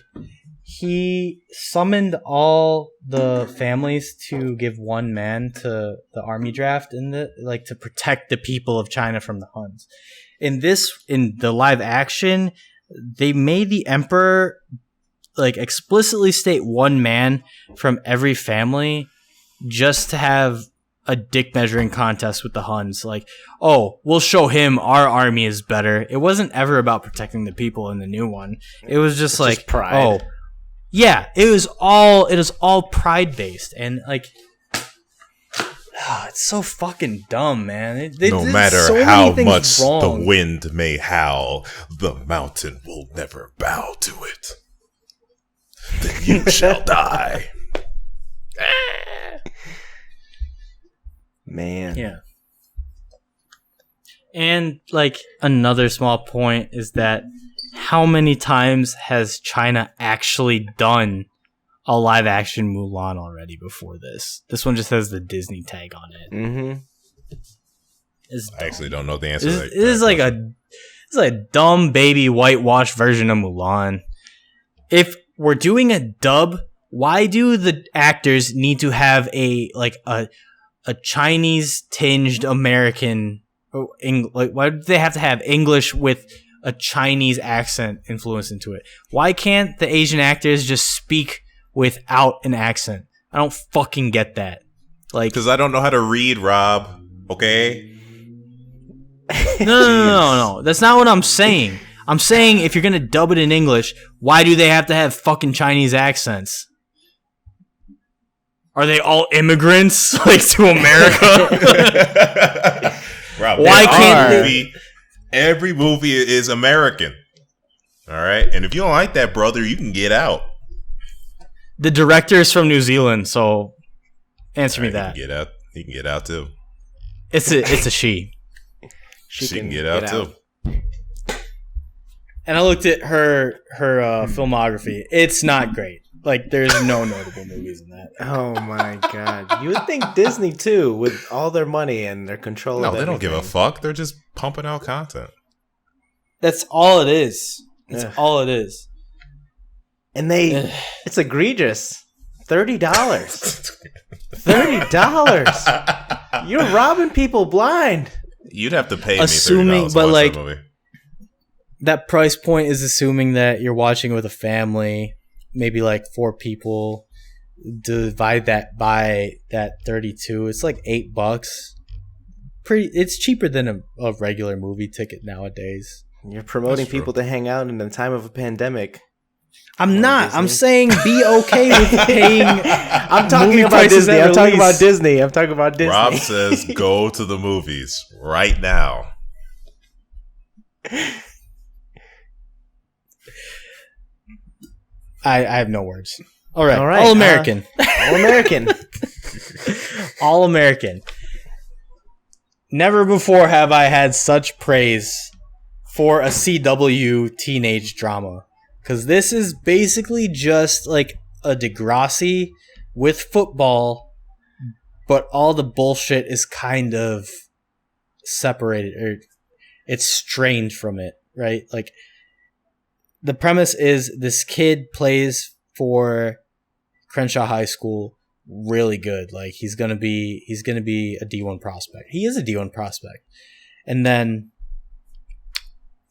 he summoned all the families to give one man to the army draft to protect the people of China from the Huns. In the live action, they made the Emperor like explicitly state one man from every family just to have a dick measuring contest with the Huns. Like, oh, we'll show him our army is better. It wasn't ever about protecting the people in the new one. It was just like pride. Oh, yeah, it is all pride based, and like, it's so fucking dumb, man. No matter so how much the wind may howl, the mountain will never bow to it. Then you shall die. Man. Yeah. And like another small point is that how many times has China actually done a live action Mulan already before this? This one just has the Disney tag on it. Mm-hmm. I actually don't know the answer to that. It's like a dumb baby whitewashed version of Mulan. If we're doing a dub, why do the actors need to have a Chinese tinged American? Why do they have to have English with a Chinese accent influence into it? Why can't the Asian actors just speak without an accent? I don't fucking get that. Like, because I don't know how to read, Rob. Okay. No. That's not what I'm saying. I'm saying if you're gonna dub it in English, why do they have to have fucking Chinese accents? Are they all immigrants like to America? Rob, why can't every movie is American? All right, and if you don't like that, brother, you can get out. The director is from New Zealand, so answer me that. He can get out too. It's a she. She can get out too. And I looked at her filmography. It's not great. Like, there's no notable movies in that. Oh my God. You would think Disney too, with all their money and their control of everything. No, they don't give a fuck. They're just pumping out content. That's all it is. That's all it is. And it's egregious. $30. $30. You're robbing people blind. You'd have to pay me $30 to watch that movie. That price point is assuming that you're watching with a family, maybe like 4 people. Divide that by that 32. It's like $8. It's cheaper than a regular movie ticket nowadays. You're promoting people to hang out in the time of a pandemic. I'm not. Disney. I'm saying be okay with paying. I'm talking about Disney. I'm talking about Disney. I'm talking about Disney. Rob says go to the movies right now. I have no words. All right. All American. All American. All American. Never before have I had such praise for a CW teenage drama. Because this is basically just like a Degrassi with football, but all the bullshit is kind of separated, or it's strained from it, right? Like, the premise is this kid plays for Crenshaw High School really good. Like, he's gonna be a D1 prospect. He is a D1 prospect. And then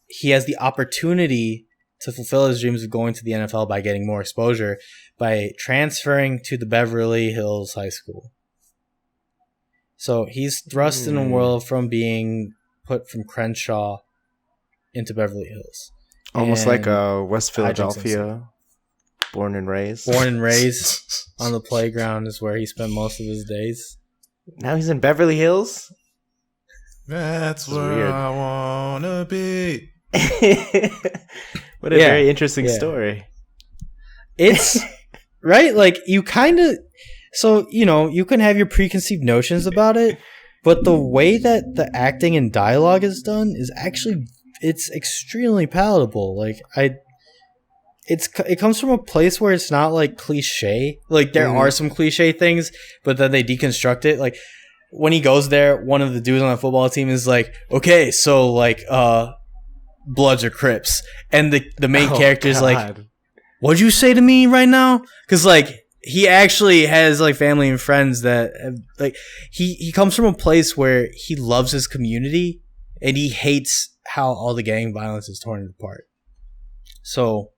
he has the opportunity to fulfill his dreams of going to the NFL by getting more exposure by transferring to the Beverly Hills High School. So he's thrust in a world from being put from Crenshaw into Beverly Hills. Almost like a West Philadelphia, born and raised. Born and raised on the playground is where he spent most of his days. Now he's in Beverly Hills? That's where I want to be. What a very interesting story. It's right. Like, you kind of, So, you can have your preconceived notions about it, but the way that the acting and dialogue is done is actually, it's extremely palatable. Like, it comes from a place where it's not like cliche. Like, there are some cliche things, but then they deconstruct it. Like, when he goes there, one of the dudes on the football team is like, okay, so like, Bloods or Crips, and the main character is like, what'd you say to me right now? Because like, he actually has like family and friends that like he comes from a place where he loves his community and he hates how all the gang violence is torn apart. So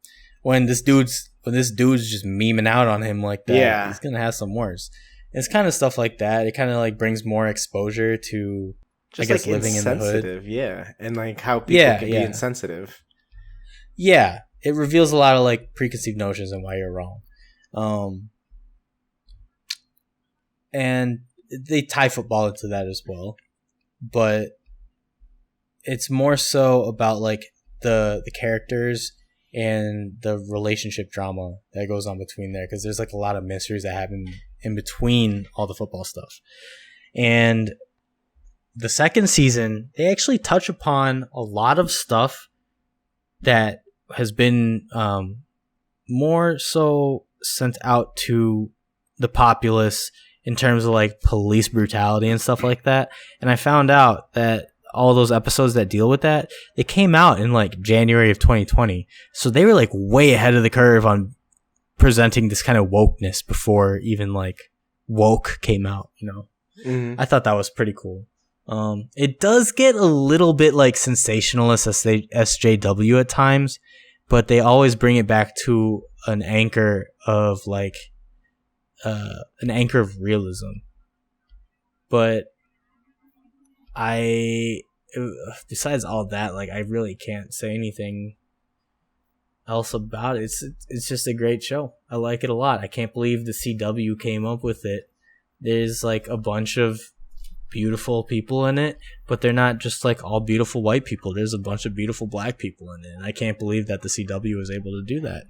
when this dude's just memeing out on him like that, he's gonna have some worse. It's kind of stuff like that. It kind of like brings more exposure to just, I guess, like, living in the hood. Yeah, and like how people can be insensitive. Yeah, it reveals a lot of like preconceived notions and why you're wrong. And they tie football into that as well, but it's more so about like the characters and the relationship drama that goes on between there, because there's like a lot of mysteries that happen in between all the football stuff. And the second season, they actually touch upon a lot of stuff that has been more so sent out to the populace in terms of like police brutality and stuff like that. And I found out that all those episodes that deal with that, they came out in like January of 2020. So they were like way ahead of the curve on presenting this kind of wokeness before even like woke came out, I thought that was pretty cool. It does get a little bit like sensationalist SJW at times, but they always bring it back to an anchor of like an anchor of realism. But besides all that, like I really can't say anything else about it. It's just a great show. I like it a lot. I can't believe the CW came up with it. There's like a bunch of beautiful people in it, but they're not just like all beautiful white people. There's a bunch of beautiful black people in it, and I can't believe that the CW was able to do that.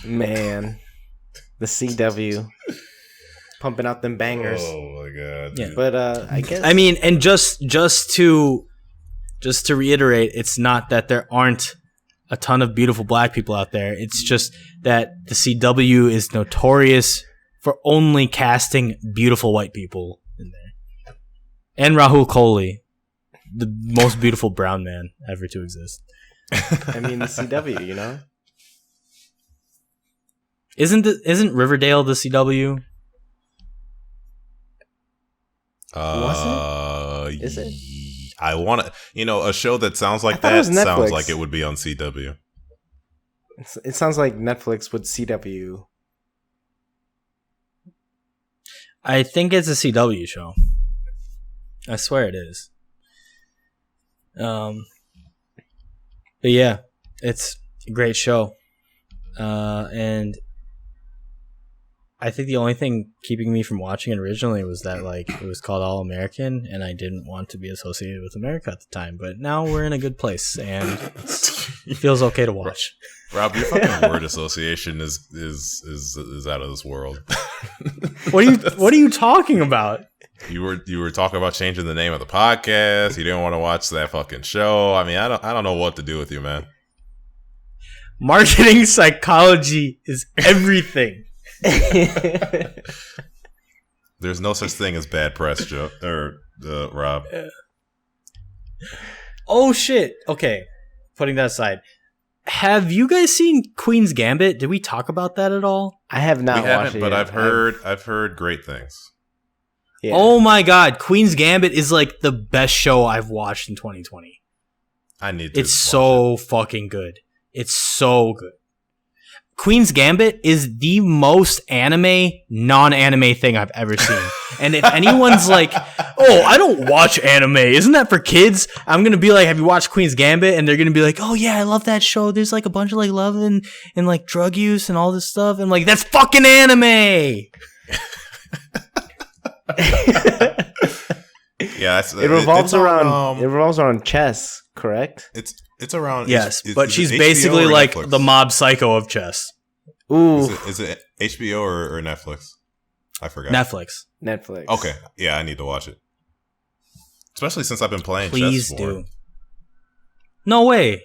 Man, the CW pumping out them bangers. Oh my god! Yeah, but I guess and just to reiterate, it's not that there aren't a ton of beautiful black people out there. It's just that the CW is notorious for only casting beautiful white people in there, and Rahul Kohli, the most beautiful brown man ever to exist. I mean, the CW, Isn't Riverdale the CW? Was it? Is it? I want to, a show that sounds like that sounds like it would be on CW. It sounds like Netflix would CW. I think it's a CW show. I swear it is. But yeah, it's a great show. And I think the only thing keeping me from watching it originally was that like it was called All American, and I didn't want to be associated with America at the time. But now we're in a good place, and it feels okay to watch. Rob, your fucking word association is out of this world. What are you talking about? You were talking about changing the name of the podcast. You didn't want to watch that fucking show. I mean, I don't know what to do with you, man. Marketing psychology is everything. There's no such thing as bad press, Joe or Rob. Oh shit. Okay, putting that aside, have you guys seen Queen's Gambit? Did we talk about that at all? I have not watched it, but yet. I've heard great things. Yeah. Oh my god, Queen's Gambit is like the best show I've watched in 2020. It's so fucking good. It's so good. Queen's Gambit is the most non-anime thing I've ever seen. And if anyone's like, oh, I don't watch anime, isn't that for kids? I'm going to be like, have you watched Queen's Gambit? And they're going to be like, oh yeah, I love that show. There's like a bunch of like love and like drug use and all this stuff. And like, that's fucking anime. Yeah, it revolves around chess, correct? It's It's around. Yes, but is she's it HBO basically or like Netflix? the mob psycho of chess. Ooh, Is it HBO or Netflix? I forgot. Netflix. Netflix. Okay, yeah, I need to watch it. Especially since I've been playing Please chess more. do. No way.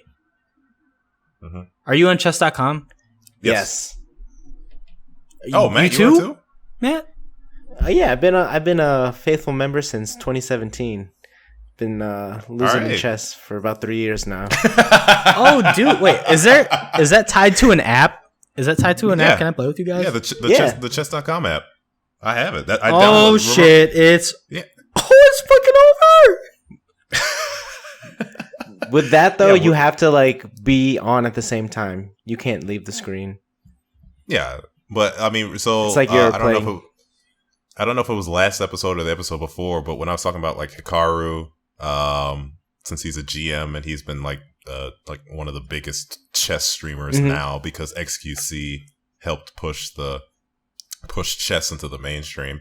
Mm-hmm. Are you on chess.com? Yes. Oh, Matt, you are too? Matt? Yeah, I've been a faithful member since 2017. Been losing in chess for about 3 years now. Oh, dude, wait, is that tied to an app? Is that tied to an app? Can I play with you guys? Yeah, the chess.com app. I have it. Oh shit! It's fucking over. With that though, you have to like be on at the same time. You can't leave the screen. Yeah, but I mean, so it's like you're playing. I don't know if it was last episode or the episode before, but when I was talking about like Hikaru, since he's a GM and he's been like one of the biggest chess streamers now because XQC helped push chess into the mainstream.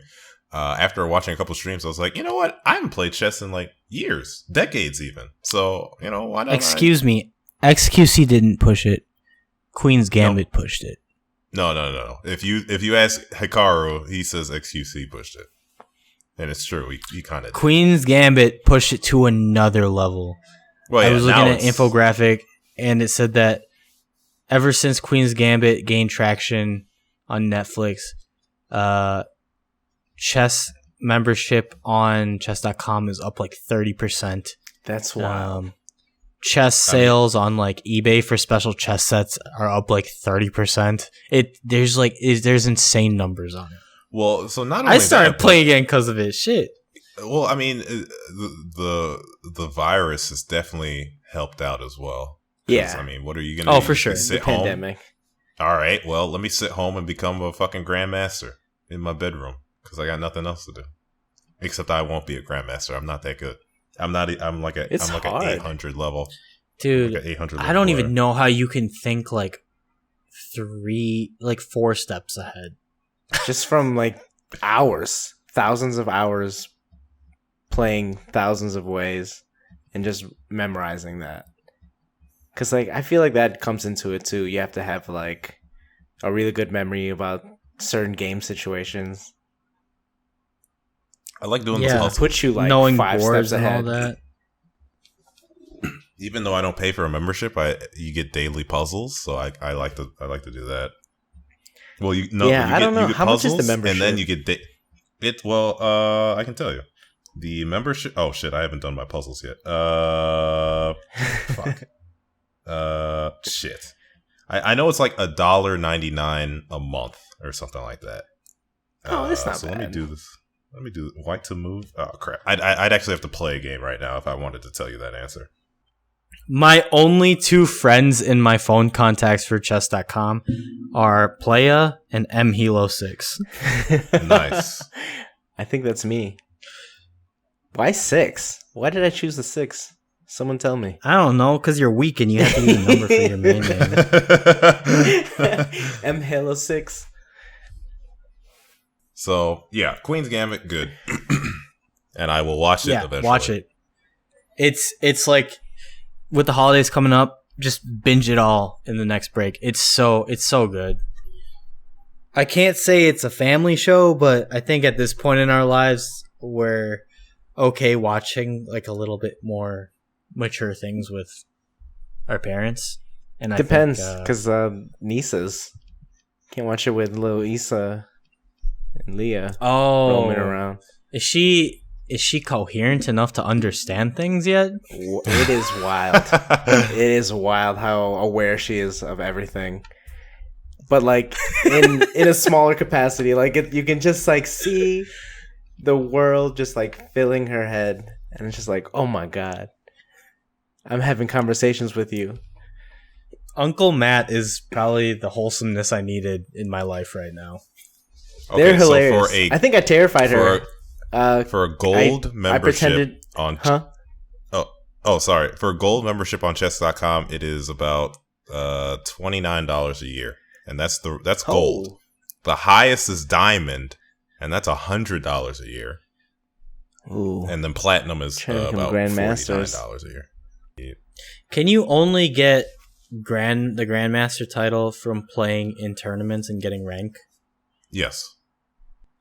After watching a couple streams, I was like, you know what? I haven't played chess in like years, decades even. So, you know, why not? Excuse me. XQC didn't push it. Queen's Gambit pushed it. No. If you ask Hikaru, he says XQC pushed it. And it's true. He kind of Queen's Gambit pushed it to another level. Well, yeah, I was looking at an infographic, and it said that ever since Queen's Gambit gained traction on Netflix, chess membership on chess.com is up like 30%. That's wild. Chess sales on like eBay for special chess sets are up like 30%. There's insane numbers on it. Well, so not only I started playing again because of it. Shit. Well, I mean, the virus has definitely helped out as well. Yeah. I mean, what are you gonna? Oh, for sure. The pandemic. All right. Well, let me sit home and become a fucking grandmaster in my bedroom because I got nothing else to do. Except I won't be a grandmaster. I'm not that good. I'm like an 800 level. Dude, like 800 I don't even know how you can think like 4 steps ahead. Just from like hours, thousands of hours playing thousands of ways and just memorizing that. Because like I feel like that comes into it too. You have to have like a really good memory about certain game situations. I like doing this puzzle. Puts you like knowing 5 boards steps ahead. and all that. Even though I don't pay for a membership, you get daily puzzles, so I like to do that. Well, I don't know how much is the membership, and then you get I can tell you the membership. Oh shit, I haven't done my puzzles yet. Fuck. Shit. I know it's like $1.99 a month or something like that. Oh, that's not bad. Let me do this. White to move. Oh crap! I'd actually have to play a game right now if I wanted to tell you that answer. My only 2 friends in my phone contacts for chess.com are Playa and mhelo6. Nice. I think that's me. Why 6? Why did I choose the 6? Someone tell me. I don't know, because you're weak and you have to use a number for your main name. mhelo6. So, yeah, Queen's Gambit, good. And I will watch it eventually. Watch it. It's like, with the holidays coming up, just binge it all in the next break. It's so good. I can't say it's a family show, but I think at this point in our lives, we're okay watching like a little bit more mature things with our parents. And depends, because nieces can't watch it with little Issa and Leah roaming around. Is she coherent enough to understand things yet? It is wild. It is wild how aware she is of everything. But like in a smaller capacity, like you can just like see the world just like filling her head, and it's just like, oh my god, I'm having conversations with you. Uncle Matt is probably the wholesomeness I needed in my life right now. Okay, they're hilarious. I think I terrified her. For a gold membership on sorry. For a gold membership on chess.com, it is about $29 a year. And that's gold. The highest is diamond, and that's $100 a year. Ooh. And then platinum is about $49 a year. Can you only get the Grandmaster title from playing in tournaments and getting rank? Yes.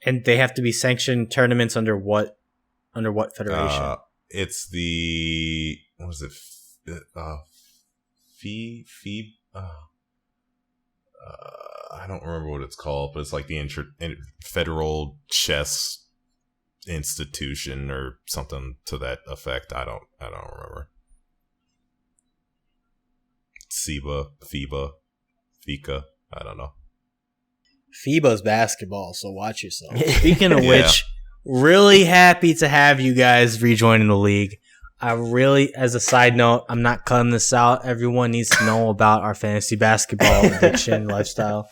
And they have to be sanctioned tournaments under what federation? It's the what was it? I don't remember what it's called, but it's like the Federal Chess Institution or something to that effect. I don't remember. FIBA, FICA. I don't know. FIBA's basketball, so watch yourself. Speaking of which, really happy to have you guys rejoining the league. I really, as a side note, I'm not cutting this out. Everyone needs to know about our fantasy basketball addiction lifestyle.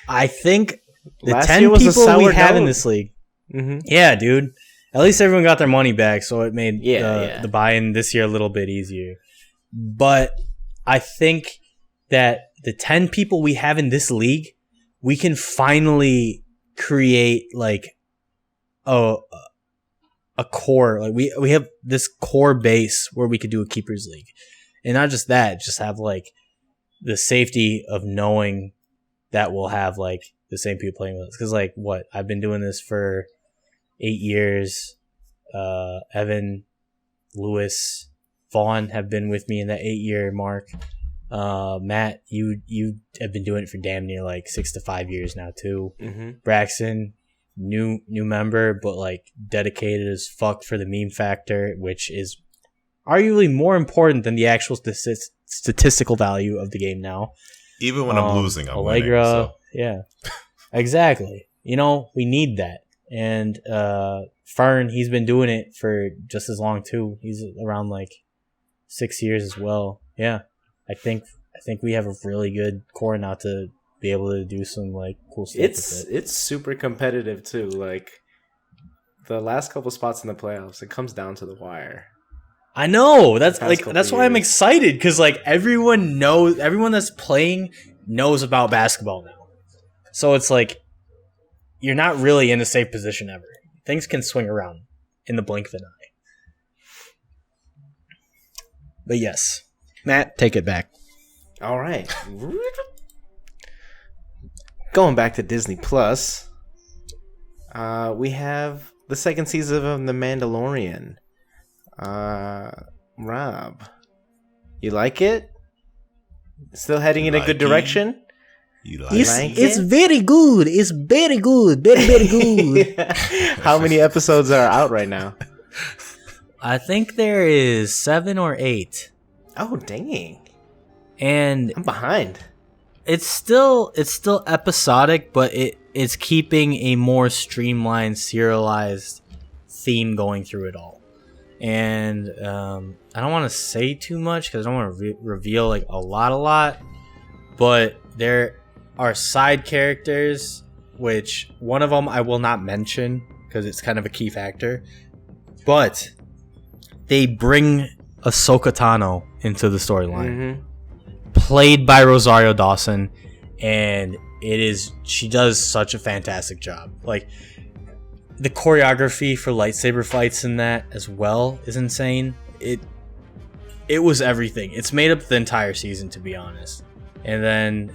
I think the 10 people we have in this league. Mm-hmm. Yeah, dude. At least everyone got their money back, so it made the buy-in this year a little bit easier. But I think that the 10 people we have in this league, we can finally create like a core. Like we have this core base where we could do a keepers league. And not just that, just have like the safety of knowing that we'll have like the same people playing with us. Because like I've been doing this for 8 years. Evan, Lewis, Vaughn have been with me in that 8-year mark. Matt, you have been doing it for damn near like 6 to 5 years now too. Mm-hmm. Braxton, new member, but like dedicated as fuck for the meme factor, which is arguably more important than the actual statistical value of the game now. Even when I'm losing, I'm Allegra, winning. So. Yeah, exactly. We need that. And Fern, he's been doing it for just as long too. He's around like 6 years as well. Yeah, I think we have a really good core now to be able to do some like cool stuff. It's super competitive too. Like the last couple spots in the playoffs, it comes down to the wire. I know. That's why I'm excited, because like everyone that's playing knows about basketball now. So it's like you're not really in a safe position ever. Things can swing around in the blink of an eye. But yes, Matt, take it back. All right. Going back to Disney Plus, we have the second season of The Mandalorian. Rob, you like it? Still heading in a good direction? It's very good. It's very good. Very, very good. How many episodes are out right now? I think there is 7 or 8. Oh, dang. And I'm behind. It's still episodic, but it's keeping a more streamlined, serialized theme going through it all. And I don't want to say too much because I don't want to reveal like a lot. But there are side characters, which one of them I will not mention because it's kind of a key factor. But they bring Ahsoka Tano into the storyline, played by Rosario Dawson, and she does such a fantastic job. Like, the choreography for lightsaber fights in that as well is insane. It was everything. It's made up the entire season, to be honest. And then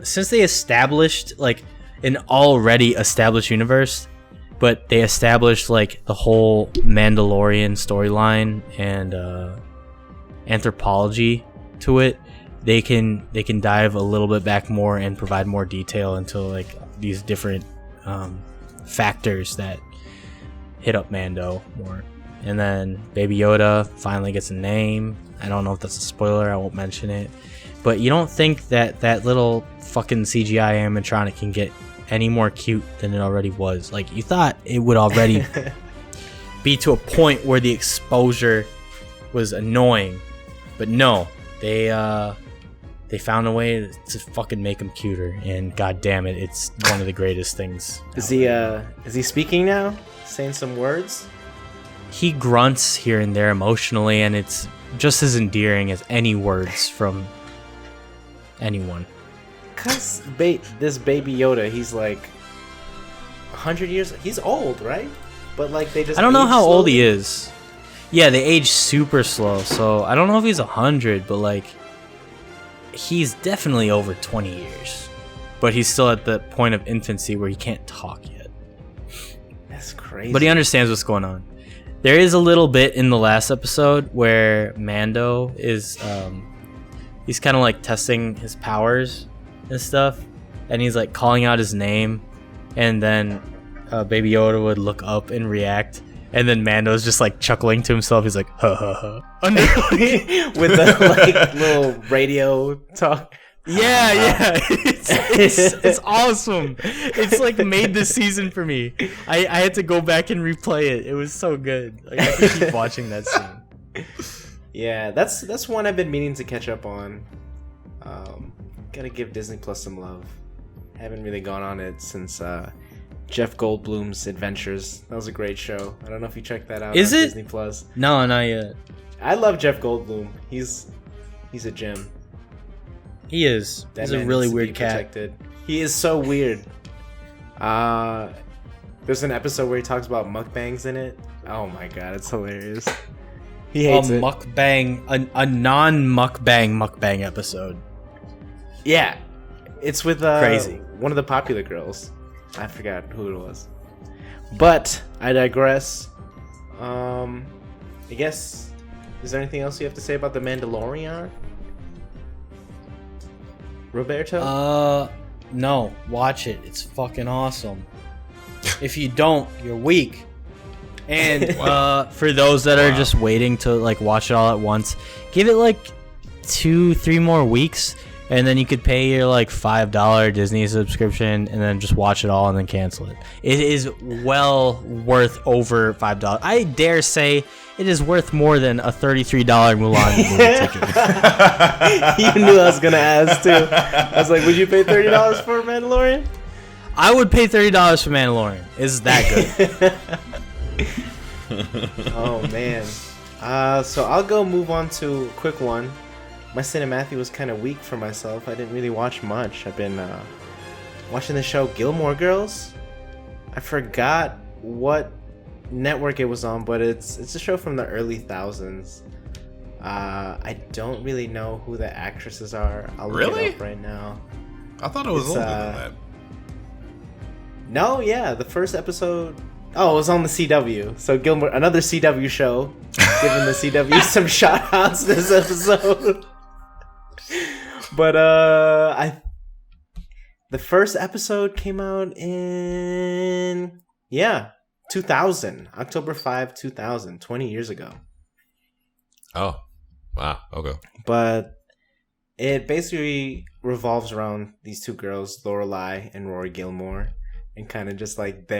since they established like an already established universe, but they established like the whole Mandalorian storyline and anthropology to it, they can dive a little bit back more and provide more detail into like these different factors that hit up Mando more. And then Baby Yoda finally gets a name. I don't know if that's a spoiler, I won't mention it. But you don't think that little fucking CGI animatronic can get any more cute than it already was. Like, you thought it would already be to a point where the exposure was annoying. But no, they found a way to fucking make him cuter, and god damn it, it's one of the greatest things. Is he speaking now? Saying some words? He grunts here and there emotionally, and it's just as endearing as any words from anyone. Cause this Baby Yoda, he's like 100 years. He's old, right? But like they just. I don't know how slowly. old he is. Yeah, they age super slow. So I don't know if he's 100, but like he's definitely over 20 years. But he's still at the point of infancy where he can't talk yet. That's crazy. But he understands what's going on. There is a little bit in the last episode where Mando is he's kind of like testing his powers and stuff, and he's like calling out his name, and then Baby Yoda would look up and react, and then Mando's just like chuckling to himself. He's like, ha ha ha, with the like little radio talk. Yeah, it's awesome. It's like made this season for me. I had to go back and replay it. It was so good. Like, I could keep watching that scene. Yeah, that's one I've been meaning to catch up on. Gotta give Disney Plus some love. Haven't really gone on it since Jeff Goldblum's Adventures. That was a great show. I don't know if you checked that out. Is on it? Disney Plus? No, not yet. I love Jeff Goldblum. He's a gem. He is. That He's a man really needs to weird be cat. protected. He is so weird. There's an episode where he talks about mukbangs in it. Oh my god, it's hilarious. He hates it. Mukbang, a non-mukbang mukbang episode. Yeah, it's with Crazy. one of the popular girls. I forgot who it was. But I digress. I guess, is there anything else you have to say about The Mandalorian? Roberto? No. Watch it. It's fucking awesome. If you don't, you're weak. And for those that are just waiting to like watch it all at once, give it like 2-3 more weeks, and then you could pay your like $5 Disney subscription and then just watch it all and then cancel it. It is well worth over $5. I dare say it is worth more than a $33 Mulan movie ticket. You knew I was gonna ask too. I was like, would you pay $30 for Mandalorian? I would pay $30 for Mandalorian. It's that good. Oh man. So I'll go move on to a quick one. My Cine Matthew was kind of weak for myself. I didn't really watch much. I've been watching the show Gilmore Girls. I forgot what network it was on, but it's a show from the early thousands. I don't really know who the actresses are. I'll look it up right now. I thought it was older than that. No, yeah, the first episode. Oh, it was on the CW. So Gilmore, another CW show, giving the CW some shout outs this episode. But the first episode came out in 2000, October 5, 2000, 20 years ago. Oh, wow. Okay. But it basically revolves around these two girls, Lorelai and Rory Gilmore, and kind of just like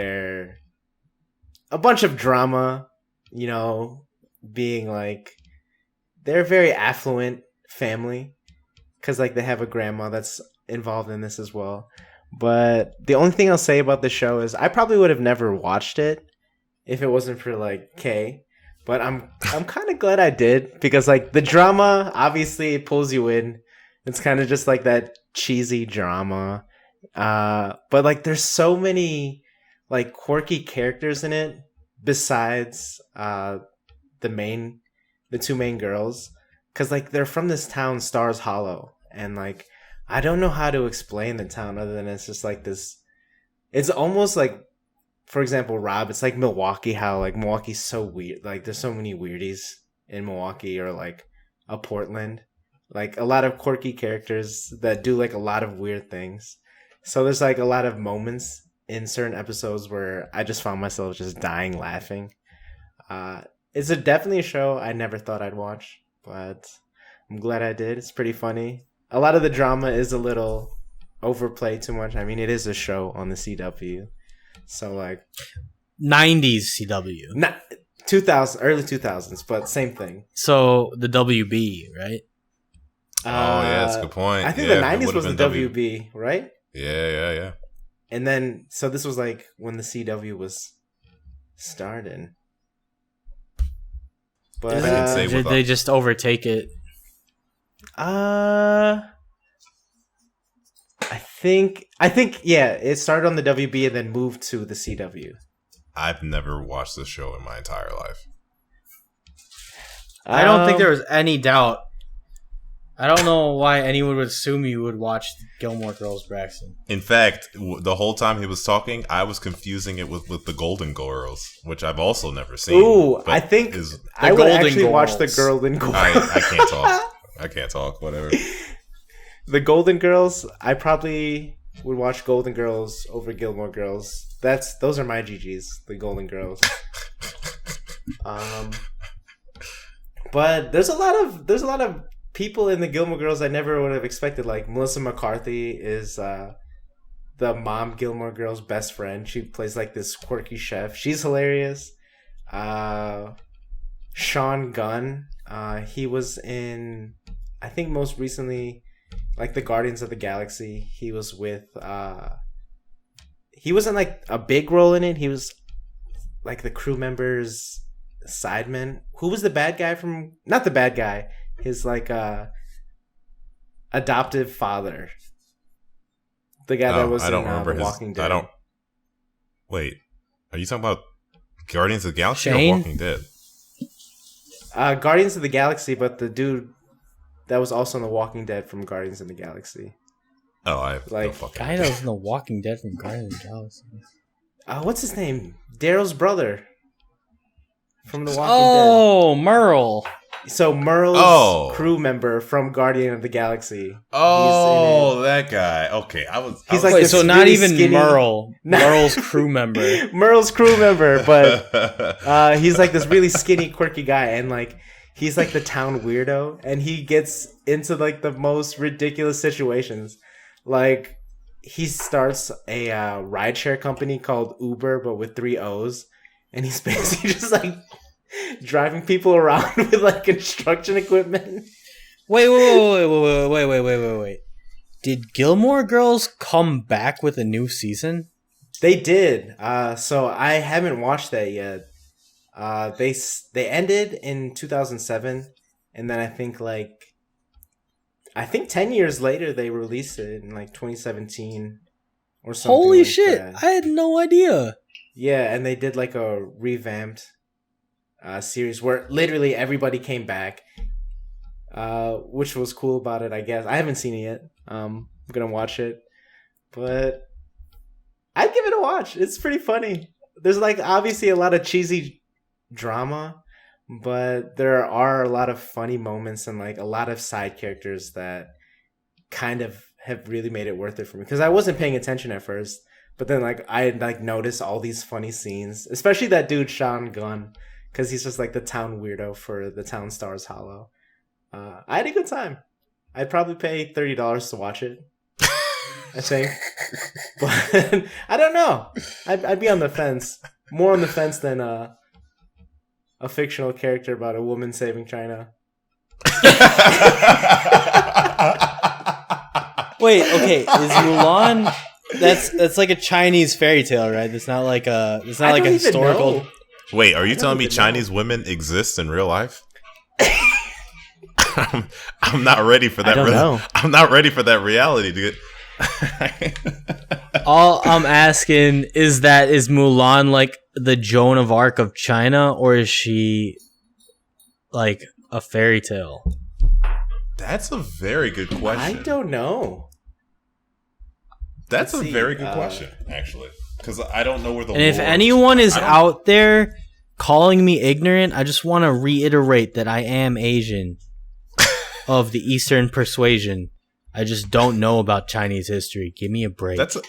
a bunch of drama, you know, being like, they're a very affluent family because like they have a grandma that's involved in this as well. But the only thing I'll say about the show is I probably would have never watched it if it wasn't for like Kay. But I'm kind of glad I did, because like the drama, obviously it pulls you in. It's kind of just like that cheesy drama. But like there's so many like quirky characters in it besides the two main girls, because like they're from this town Stars Hollow, and like I don't know how to explain the town other than it's just like this. It's almost like, for example, Rob, it's like Milwaukee, how like Milwaukee's so weird. Like there's so many weirdies in Milwaukee, or like a Portland, like a lot of quirky characters that do like a lot of weird things. So there's like a lot of moments in certain episodes where I just found myself just dying laughing. It's definitely a show I never thought I'd watch, but I'm glad I did. It's pretty funny. A lot of the drama is a little overplayed too much. I mean, it is a show on the CW. So like 90s CW. Not 2000, early 2000s, but same thing. So the WB, right? Oh yeah, that's a good point. I think the the 90s was the WB, right? Yeah. And then, so this was like when the CW was started. But did they just overtake it? I think yeah, it started on the WB and then moved to the CW. I've never watched this show in my entire life. I don't think there was any doubt. I don't know why anyone would assume you would watch Gilmore Girls, Braxton. In fact, the whole time he was talking, I was confusing it with the Golden Girls, which I've also never seen. Ooh, I think I would actually watch the Golden Girls. I can't talk. I can't talk. Whatever. The Golden Girls, I probably would watch Golden Girls over Gilmore Girls. Those are my GGs, the Golden Girls. But there's a lot of people in the Gilmore Girls I never would have expected. Like Melissa McCarthy is the mom Gilmore Girls' best friend. She plays like this quirky chef. She's hilarious. Sean Gunn, he was in, I think most recently, like the Guardians of the Galaxy. He was with he wasn't like a big role in it. He was like the crew member's sideman. Who was the bad guy from? Not the bad guy. His like adoptive father. The guy that was I don't in remember The Walking Dead. Wait, are you talking about Guardians of the Galaxy Shane? or Walking Dead? Guardians of the Galaxy, but the dude that was also in The Walking Dead from Guardians of the Galaxy. Oh, I have no Like, fucking Guy that was in The Walking Dead from Guardians of the Galaxy. What's his name? Daryl's brother from The Walking Oh, Merle. Dead. So Merle's crew member from Guardian of the Galaxy. Oh, that guy. Okay, He's Wait, so not really even skinny- Merle. Merle's crew member. Merle's crew member, but he's like this really skinny, quirky guy, and like he's like the town weirdo, and he gets into like the most ridiculous situations. Like he starts a rideshare company called Uber, but with 3 O's, and he's basically just like driving people around with like construction equipment. Wait. Did Gilmore Girls come back with a new season? They did. So I haven't watched that yet. They ended in 2007, and then I think 10 years later they released it in like 2017 or something. Holy like shit! that. I had no idea. Yeah, and they did like a revamped series where literally everybody came back, which was cool about it, I guess. I haven't seen it yet. I'm gonna watch it, but I'd give it a watch. It's pretty funny. There's like obviously a lot of cheesy drama, but there are a lot of funny moments and like a lot of side characters that kind of have really made it worth it for me, because I wasn't paying attention at first, but then like I like noticed all these funny scenes, especially that dude Sean Gunn, because he's just like the town weirdo for the Town Stars Hollow. I had a good time. I'd probably pay $30 to watch it, I think. But I don't know. I'd be on the fence. More on the fence than a fictional character about a woman saving China. Wait, okay, is Mulan? That's like a Chinese fairy tale, right? It's not like a historical. Know. Wait, are you telling me Chinese women exist in real life? I'm not ready for that. I don't know. I'm not ready for that reality, dude. All I'm asking is Mulan like the Joan of Arc of China, or is she like a fairy tale? That's a very good question. I don't know. That's Let's a see, very good question, actually, because I don't know where the. And if lore- anyone is out there calling me ignorant, I just want to reiterate that I am Asian of the Eastern persuasion. I just don't know about Chinese history. Give me a break. That's a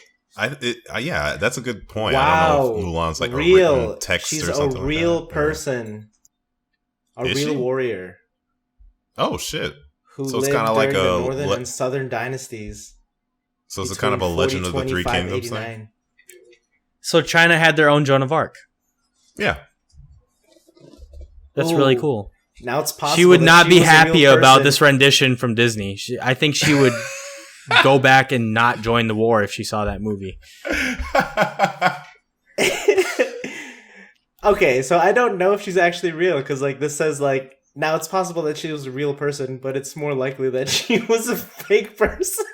good point. Wow, I don't know if Mulan's like real. a written text She's or something a real like that. person, a Is real she? warrior Oh shit! who So it's lived kinda like during the a northern le- and southern dynasties. So it's kind of a Legend of the Three Kingdoms thing. So China had their own Joan of Arc. Yeah. That's Ooh. really cool. Now it's possible She would that not she be was a happy real about person. this rendition from Disney. I think she would go back and not join the war if she saw that movie. Okay, so I don't know if she's actually real, because like this says like now it's possible that she was a real person, but it's more likely that she was a fake person.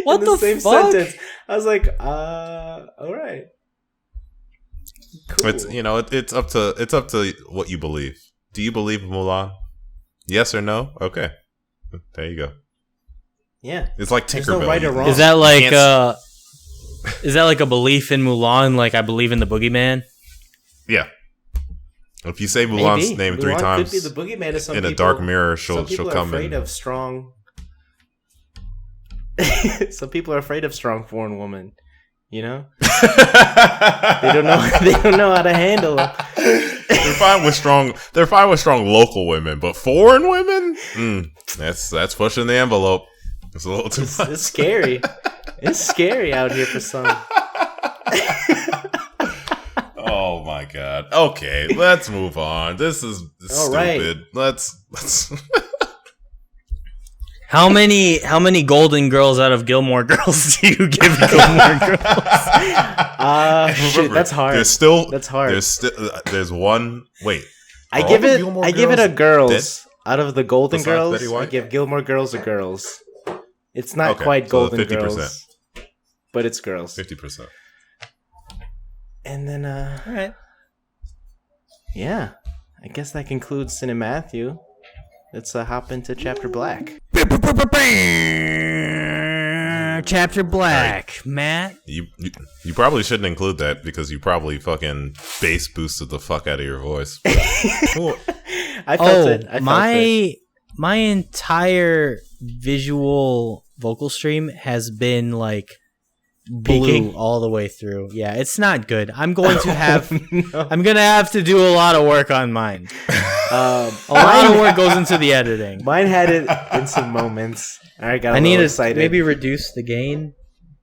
What In the same fuck? sentence. I was like, all right. Cool. It's it's up to what you believe. Do you believe in Mulan? Yes or no? Okay. There you go. Yeah. It's like There's Tinkerbell. no right or wrong. Is that like a belief in Mulan? Like I believe in the boogeyman? Yeah. If you say Mulan's Maybe. name 3 Mulan times could be the boogeyman of some in a people. dark mirror, Some she'll people are come afraid in. of strong. Some people are afraid of strong foreign women. You know, they don't know. They don't know how to handle them. They're fine with strong. They're fine with strong local women, but foreign women, that's pushing the envelope. It's a little too much. It's scary. It's scary out here for some. Oh my god. Okay, let's move on. This is stupid. Right. Let's. How many Golden Girls out of Gilmore Girls do you give Gilmore Girls? Shit, that's hard. That's hard. There's one. Wait. I give it a girls. Dead? Out of the Golden Girls, I give Gilmore Girls a girls. It's not quite Golden 50%. Girls, but it's girls. 50%. And then, all right. Yeah, I guess that concludes Cine Matthew. Let's hop into Chapter Black. Chapter Black, right. Matt. You probably shouldn't include that because you probably fucking bass boosted the fuck out of your voice. I felt it. My entire visual vocal stream has been like blue all the way through. Yeah, it's not good. I'm going to have to do a lot of work on mine. A lot of work goes into the editing. Mine had it in some moments. I need to maybe reduce the gain.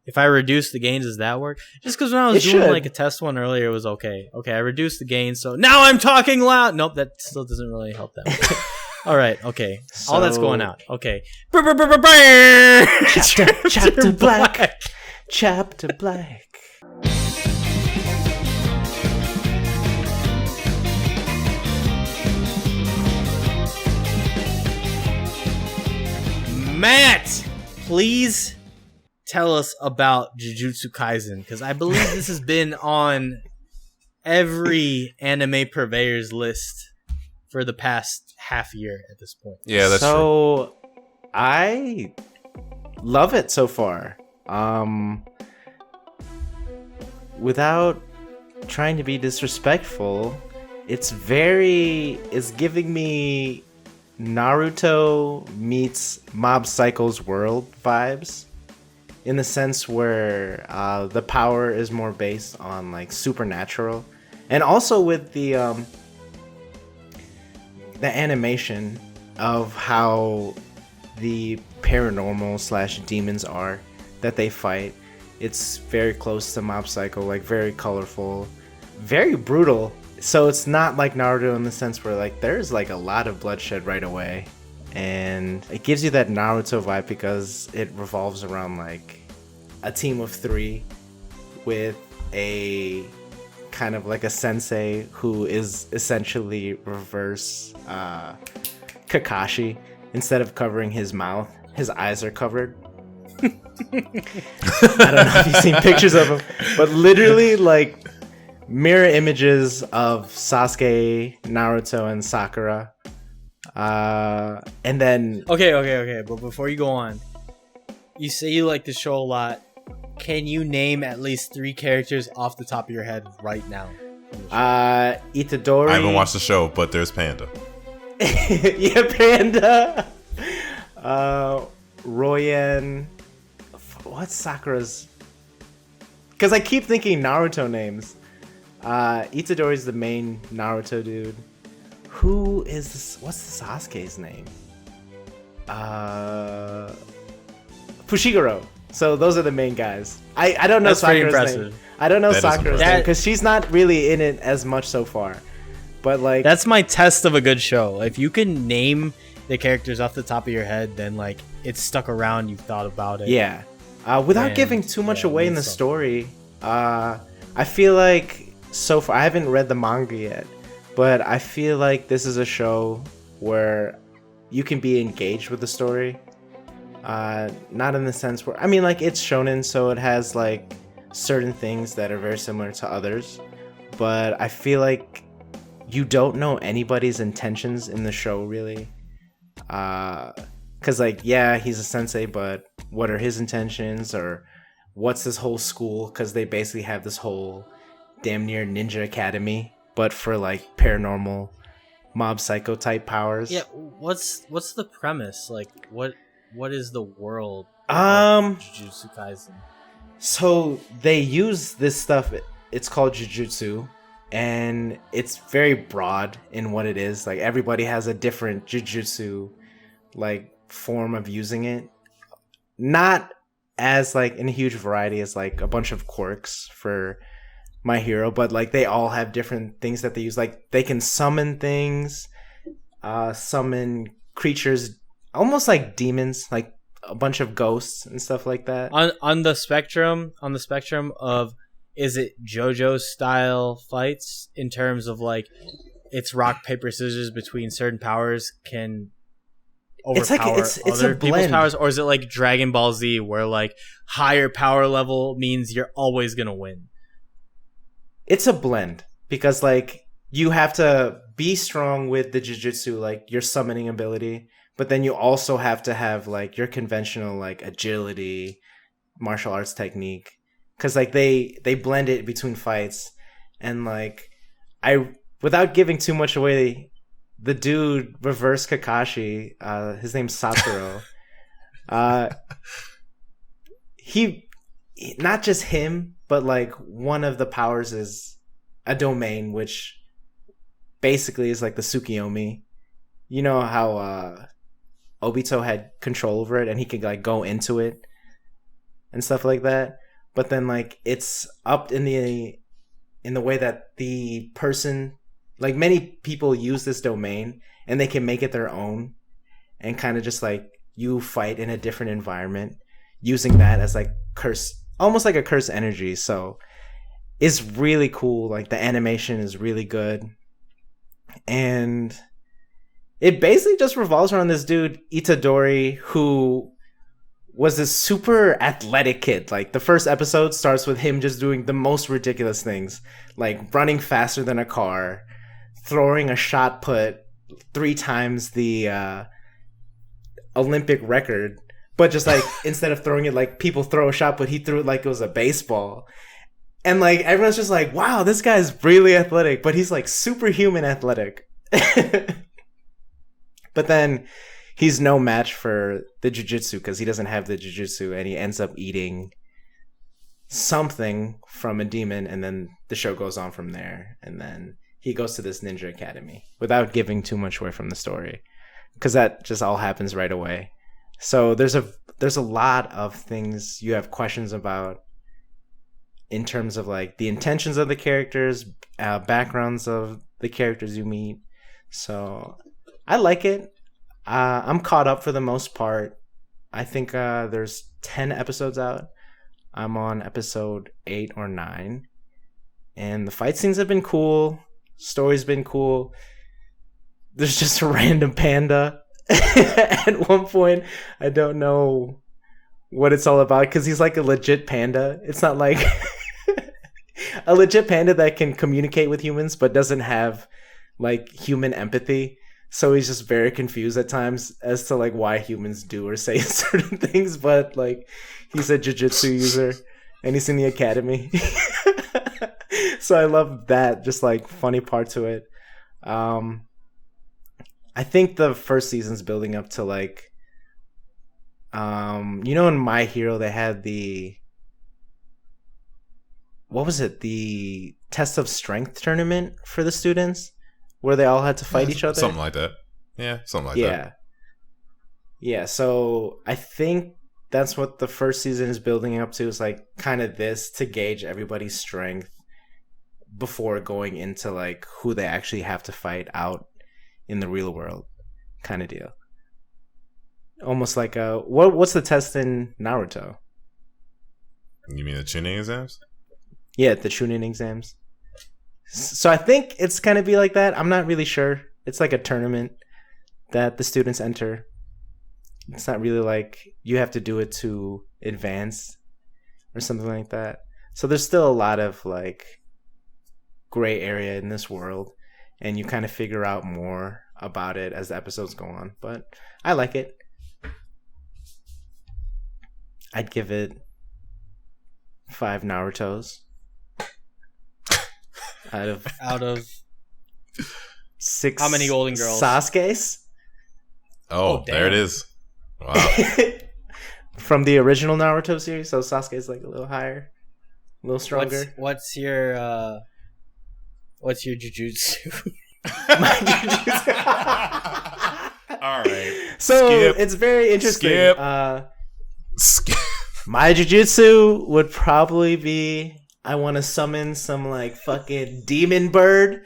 If I reduce the gain, does that work? Just because when I was doing like a test one earlier, it was okay. Okay, I reduced the gain, so now I'm talking loud. Nope, that still doesn't really help that much. All right, okay. All that's going out. Okay. Chapter Black. Chapter Black. Matt, please tell us about Jujutsu Kaisen, because I believe this has been on every anime purveyor's list for the past half year at this point. Yeah, that's true. So I love it so far. Without trying to be disrespectful, it's giving me Naruto meets Mob Psycho's World vibes, in the sense where the power is more based on like supernatural, and also with the animation of how the paranormal / demons are that they fight. It's very close to Mob Psycho, like very colorful, very brutal. So it's not like Naruto in the sense where like there's like a lot of bloodshed right away, and it gives you that Naruto vibe because it revolves around like a team of 3 with a kind of like a sensei who is essentially reverse Kakashi. Instead of covering his mouth, his eyes are covered. I don't know if you've seen pictures of him, but literally like mirror images of Sasuke, Naruto, and Sakura. And then Okay. But before you go on, you say you like the show a lot. Can you name at least 3 characters off the top of your head right now? Itadori. I haven't watched the show, but there's Panda. Yeah, Panda. Royen. What's Sakura's? Because I keep thinking Naruto names. Itadori's the main Naruto dude. Who is this? What's the Sasuke's name? Fushiguro. So those are the main guys. I don't know That's Sakura's pretty name. I don't know Sakura's name impressive. because she's not really in it as much so far. But like that's my test of a good show. If you can name the characters off the top of your head, then like it's stuck around. You've thought about it. Yeah. Without giving too much away in the story, I feel like so far I haven't read the manga yet, but I feel like this is a show where you can be engaged with the story. Not in the sense where like it's shonen, so it has like certain things that are very similar to others, but I feel like you don't know anybody's intentions in the show really. Because like, yeah, he's a sensei, but what are his intentions, or what's his whole school? Because they basically have this whole damn near ninja academy, but for like paranormal mob psycho type powers. Yeah, what's the premise? Like, what is the world of Jujutsu Kaisen? So they use this stuff. It's called jujutsu, and it's very broad in what it is. Like everybody has a different jujutsu like form of using it. Not as like in a huge variety as like a bunch of quirks for My Hero, but like they all have different things that they use. Like they can summon things, summon creatures, almost like demons, like a bunch of ghosts and stuff like that. On the spectrum of, is it JoJo style fights in terms of like it's rock paper scissors between certain powers can overpower it's other a people's blend. powers, or is it like Dragon Ball Z where like higher power level means you're always gonna win? It's a blend because like you have to be strong with the jujutsu, like your summoning ability, but then you also have to have like your conventional like agility, martial arts technique, because like they blend it between fights. And like without giving too much away, the dude reverse Kakashi, his name's Satoru. He not just him, but like one of the powers is a domain, which basically is like the Tsukiyomi. You know how Obito had control over it and he could like go into it and stuff like that. But then like it's up in the way that the person, like many people use this domain and they can make it their own, and kind of just like you fight in a different environment using that as like curse, almost like a curse energy. So it's really cool. Like the animation is really good, and it basically just revolves around this dude Itadori, who was this super athletic kid. Like the first episode starts with him just doing the most ridiculous things, like running faster than a car, throwing a shot put 3 times the Olympic record. But just like instead of throwing it like people throw a shot put, he threw it like it was a baseball. And like everyone's just like, wow, this guy's really athletic, but he's like superhuman athletic. But then he's no match for the jujutsu because he doesn't have the jujutsu, and he ends up eating something from a demon, and then the show goes on from there. And then he goes to this ninja academy without giving too much away from the story, because that just all happens right away. So there's a lot of things you have questions about in terms of like the intentions of the characters, backgrounds of the characters you meet. So I like it. I'm caught up for the most part. I think there's 10 episodes out. I'm on episode 8 or 9. And the fight scenes have been cool. Story's been cool. There's just a random panda at one point. I don't know what it's all about because he's like a legit panda. It's not like a legit panda that can communicate with humans but doesn't have like human empathy. So he's just very confused at times as to like why humans do or say certain things. But like he's a jiu-jitsu user and he's in the academy. So I love that, just like funny part to it. I think the first season's building up to like, you know, in My Hero they had the, what was it? The test of strength tournament for the students where they all had to fight each other. Something like that. Yeah, something like that. Yeah. So I think that's what the first season is building up to, is like kind of this to gauge everybody's strength before going into like who they actually have to fight out in the real world kind of deal. Almost like what's the test in Naruto? You mean the Chunin exams? Yeah, the Chunin exams. So I think it's going to be like that. I'm not really sure. It's like a tournament that the students enter. It's not really like you have to do it to advance or something like that. So there's still a lot of like gray area in this world, and you kind of figure out more about it as the episodes go on, but I like it. I'd give it 5 Narutos out of 6. How many Golden Girls? Sasuke's. Oh, there it is. Wow. From the original Naruto series, so Sasuke's like a little higher, a little stronger. What's your jujutsu? My jujutsu. All right. So Skip. it's very interesting. Skip. My jujutsu would probably be, I want to summon some like fucking demon bird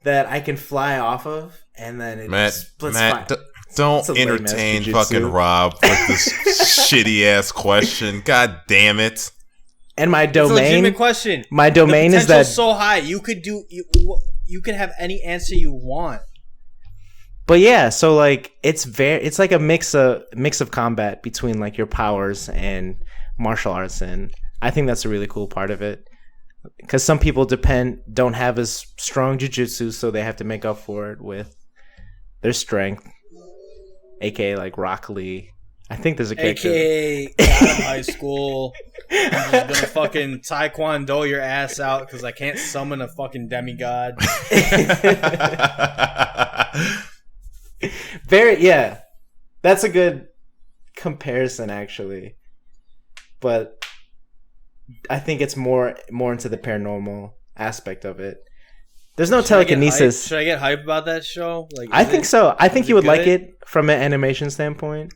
that I can fly off of, and then it splits fire. Don't entertain fucking Rob with this shitty ass question. God damn it! And my domain, it's a legitimate question. My domain the is that so high. You could have any answer you want. But yeah, so like it's like a mix of combat between like your powers and martial arts, and I think that's a really cool part of it. Because some people don't have as strong jujutsu, so they have to make up for it with their strength, aka like Rock Lee. I think there's a character. AKA out of high school. I'm just gonna fucking taekwondo your ass out because I can't summon a fucking demigod. Yeah. That's a good comparison actually. But I think it's more into the paranormal aspect of it. There's no telekinesis. Should I get hype about that show? Like, I think so. I think you would like it from an animation standpoint.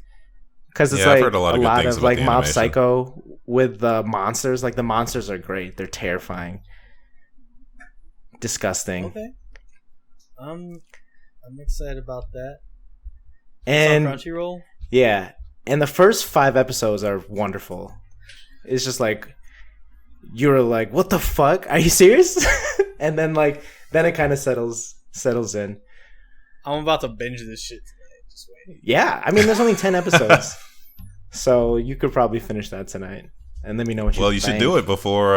Because it's like I've heard a lot of like Mob Psycho with the monsters. Like the monsters are great. They're terrifying. Disgusting. Okay. I'm excited about that. And it's on Crunchyroll? Yeah. And the first 5 episodes are wonderful. It's just like you're like, what the fuck? Are you serious? And then it kind of settles in. I'm about to binge this shit today. Just wait. Yeah, I mean, there's only 10 episodes, so you could probably finish that tonight, and let me know what you. Well, you should do it before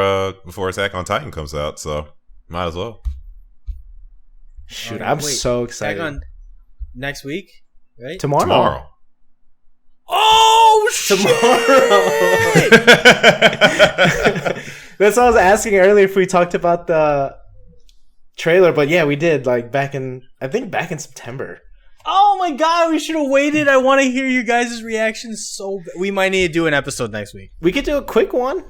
Attack on Titan comes out, so might as well. Shoot, I'm so excited. Attack on next week, right? Tomorrow. Oh, tomorrow. That's what I was asking earlier if we talked about the trailer, but yeah, we did. Like back in September. Oh my god, we should have waited. I want to hear you guys' reactions so bad. We might need to do an episode next week. We could do a quick one.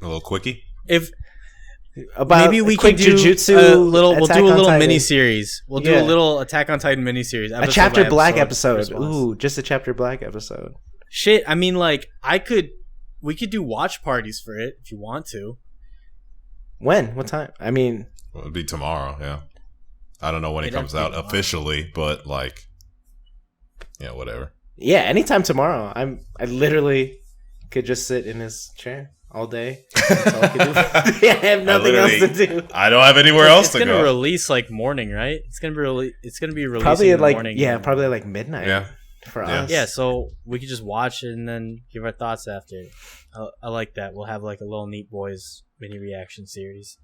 A little quickie. Maybe we could do jujutsu. We'll do a little mini series. We'll do a little Attack on Titan mini series. A chapter black episode. Ooh, just a chapter black episode. Shit, I mean, like we could do watch parties for it if you want to. When? What time? I mean, it'll be tomorrow. Yeah. I don't know when it comes out officially, but whatever. Yeah, anytime tomorrow. I literally could just sit in his chair all day. That's all I could do. I have nothing else to do. I don't have anywhere else to go. It's gonna release morning, right? It's gonna be released probably in the morning. Yeah, probably midnight. Yeah. For us. Yeah, so we could just watch it and then give our thoughts after. I like that. We'll have a little Neat Boys mini reaction series.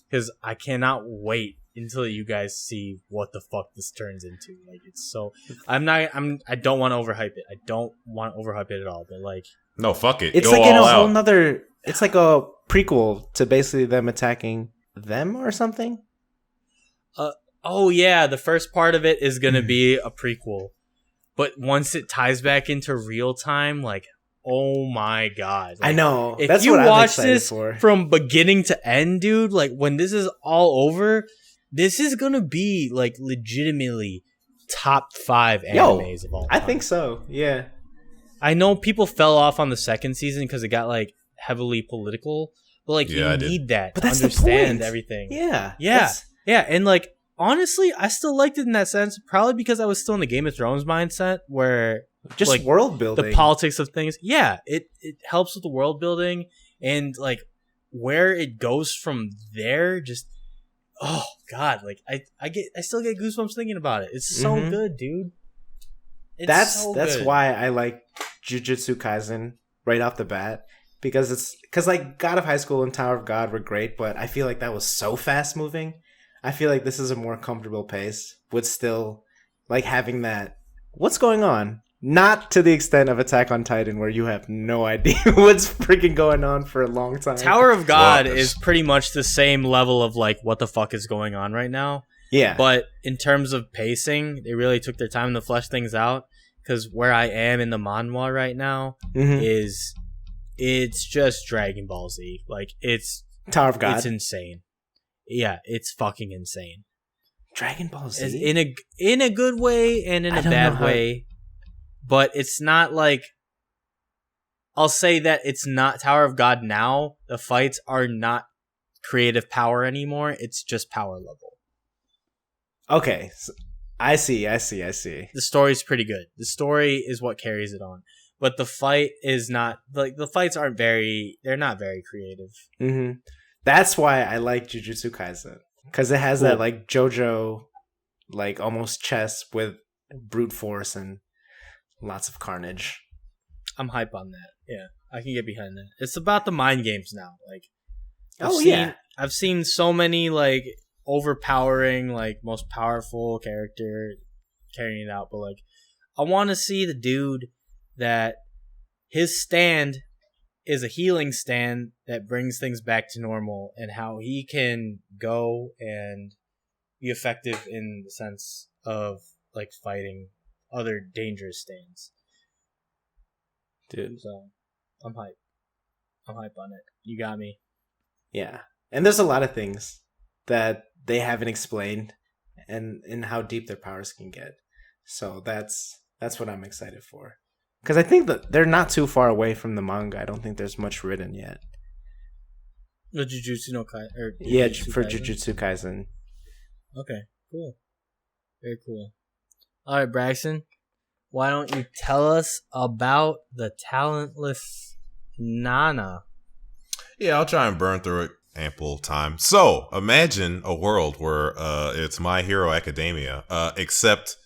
Because I cannot wait until you guys see what the fuck this turns into. It's so I don't want to overhype it. I don't want to overhype it at all. But no, fuck it. It's Go in a whole nother. It's like a prequel to basically them attacking them or something. Oh yeah, the first part of it is gonna be a prequel, but once it ties back into real time, oh my god! I know. If That's you what I'm watch excited this for. From beginning to end, dude, when this is all over, this is gonna be legitimately top 5 animes of all time. I think so. Yeah. I know people fell off on the second season because it got heavily political, but you need that to understand everything. Yeah. Yeah. And honestly, I still liked it in that sense, probably because I was still in the Game of Thrones mindset where just world building, the politics of things. Yeah, it helps with the world building and where it goes from there. Just oh god, I still get goosebumps thinking about it. It's so good, dude. That's why I like Jujutsu Kaisen right off the bat, because God of High School and Tower of God were great, but I feel like that was so fast moving. I feel like this is a more comfortable pace with still like having that. What's going on? Not to the extent of Attack on Titan, where you have no idea what's freaking going on for a long time. Tower of God is pretty much the same level of like what the fuck is going on right now. Yeah. But in terms of pacing, they really took their time to flesh things out. Because where I am in the manhwa right now is it's just Dragon Ball Z. Like it's Tower of God. It's insane. Yeah, it's fucking insane. Dragon Ball Z in a good way and in a bad way. But it's not like I'll say that it's not Tower of God now. The fights are not creative power anymore. It's just power level. Okay. So I see. The story's pretty good. The story is what carries it on. But the fight is not like the fights aren't they're not very creative. Mm-hmm. That's why I like Jujutsu Kaisen. Because it has that like JoJo like almost chess with brute force and lots of carnage. I'm hype on that. Yeah, I can get behind that. It's about the mind games now. Like, I've seen so many like overpowering, like most powerful character carrying it out, but like, I want to see the dude that his stand is a healing stand that brings things back to normal, and how he can go and be effective in the sense of like fighting other dangerous stands. Dude. So, I'm hype. I'm hype on it. You got me. Yeah. And there's a lot of things that they haven't explained and how deep their powers can get. So that's what I'm excited for. Because I think that they're not too far away from the manga. I don't think there's much written yet. The Jujutsu no Kaisen? Yeah, for Jujutsu Kaisen. Okay, cool. Very cool. All right, Braxton. Why don't you tell us about the talentless Nana? Yeah, I'll try and burn through it ample time. So, imagine a world where it's My Hero Academia, except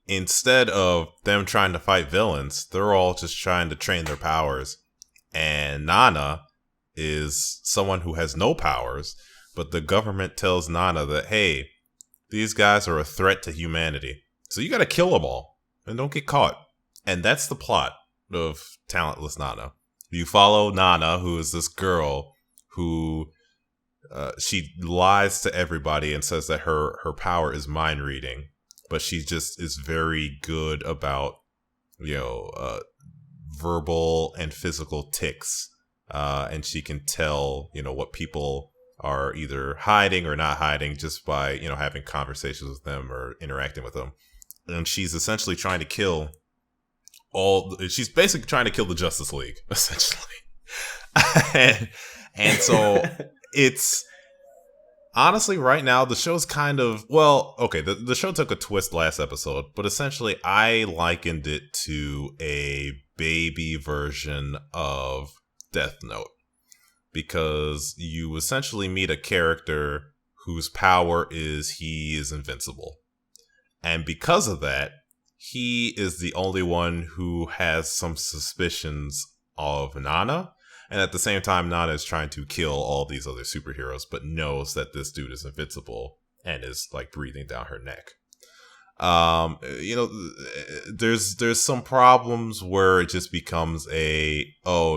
instead of them trying to fight villains, they're all just trying to train their powers. And Nana is someone who has no powers, but the government tells Nana that, hey, these guys are a threat to humanity. So you gotta kill them all and don't get caught. And that's the plot of Talentless Nana. You follow Nana, who is this girl who she lies to everybody and says that her power is mind reading, but she just is very good about, verbal and physical tics. And she can tell, what people are either hiding or not hiding just by, having conversations with them or interacting with them. And she's essentially trying to kill she's basically trying to kill the Justice League, essentially. and so it's honestly right now the show's kind of, the show took a twist last episode, but essentially I likened it to a baby version of Death Note, because you essentially meet a character whose power is he is invincible. And because of that, he is the only one who has some suspicions of Nana. And at the same time, Nana is trying to kill all these other superheroes, but knows that this dude is invincible and is like breathing down her neck. There's some problems where it just becomes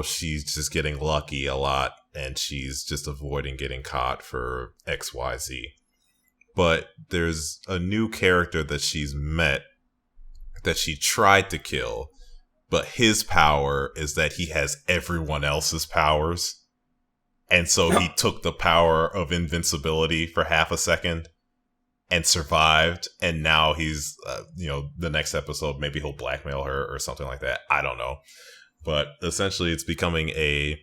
she's just getting lucky a lot and she's just avoiding getting caught for XYZ. But there's a new character that she's met that she tried to kill, but his power is that he has everyone else's powers. And so he took the power of invincibility for half a second and survived. And now he's, the next episode, maybe he'll blackmail her or something like that. I don't know. But essentially it's becoming a,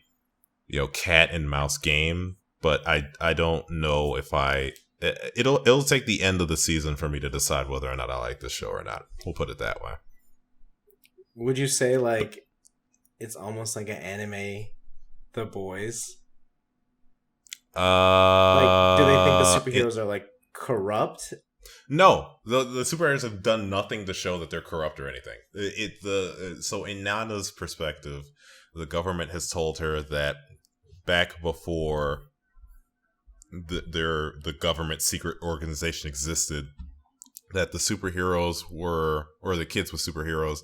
cat and mouse game. But I don't know if it'll take the end of the season for me to decide whether or not I like this show or not. We'll put it that way. Would you say like it's almost like an anime, The Boys? Like, do they think the superheroes are like corrupt? No, the superheroes have done nothing to show that they're corrupt or anything. So in Nana's perspective, the government has told her that back before the government secret organization existed, that the superheroes were, or the kids with superheroes,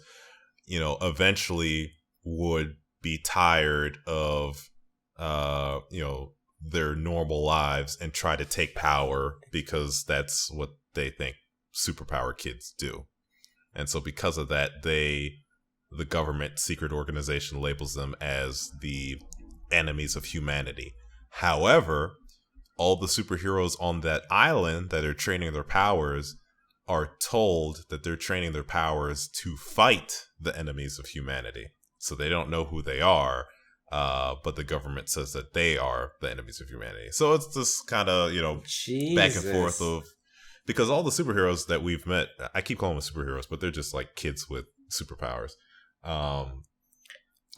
eventually would be tired of, their normal lives and try to take power because that's what they think superpower kids do. And so because of that, the government secret organization labels them as the enemies of humanity. However, all the superheroes on that island that are training their powers are told that they're training their powers to fight the enemies of humanity. So they don't know who they are, but the government says that they are the enemies of humanity. So it's this kind of, back and forth of, because all the superheroes that we've met, I keep calling them superheroes, but they're just like kids with superpowers.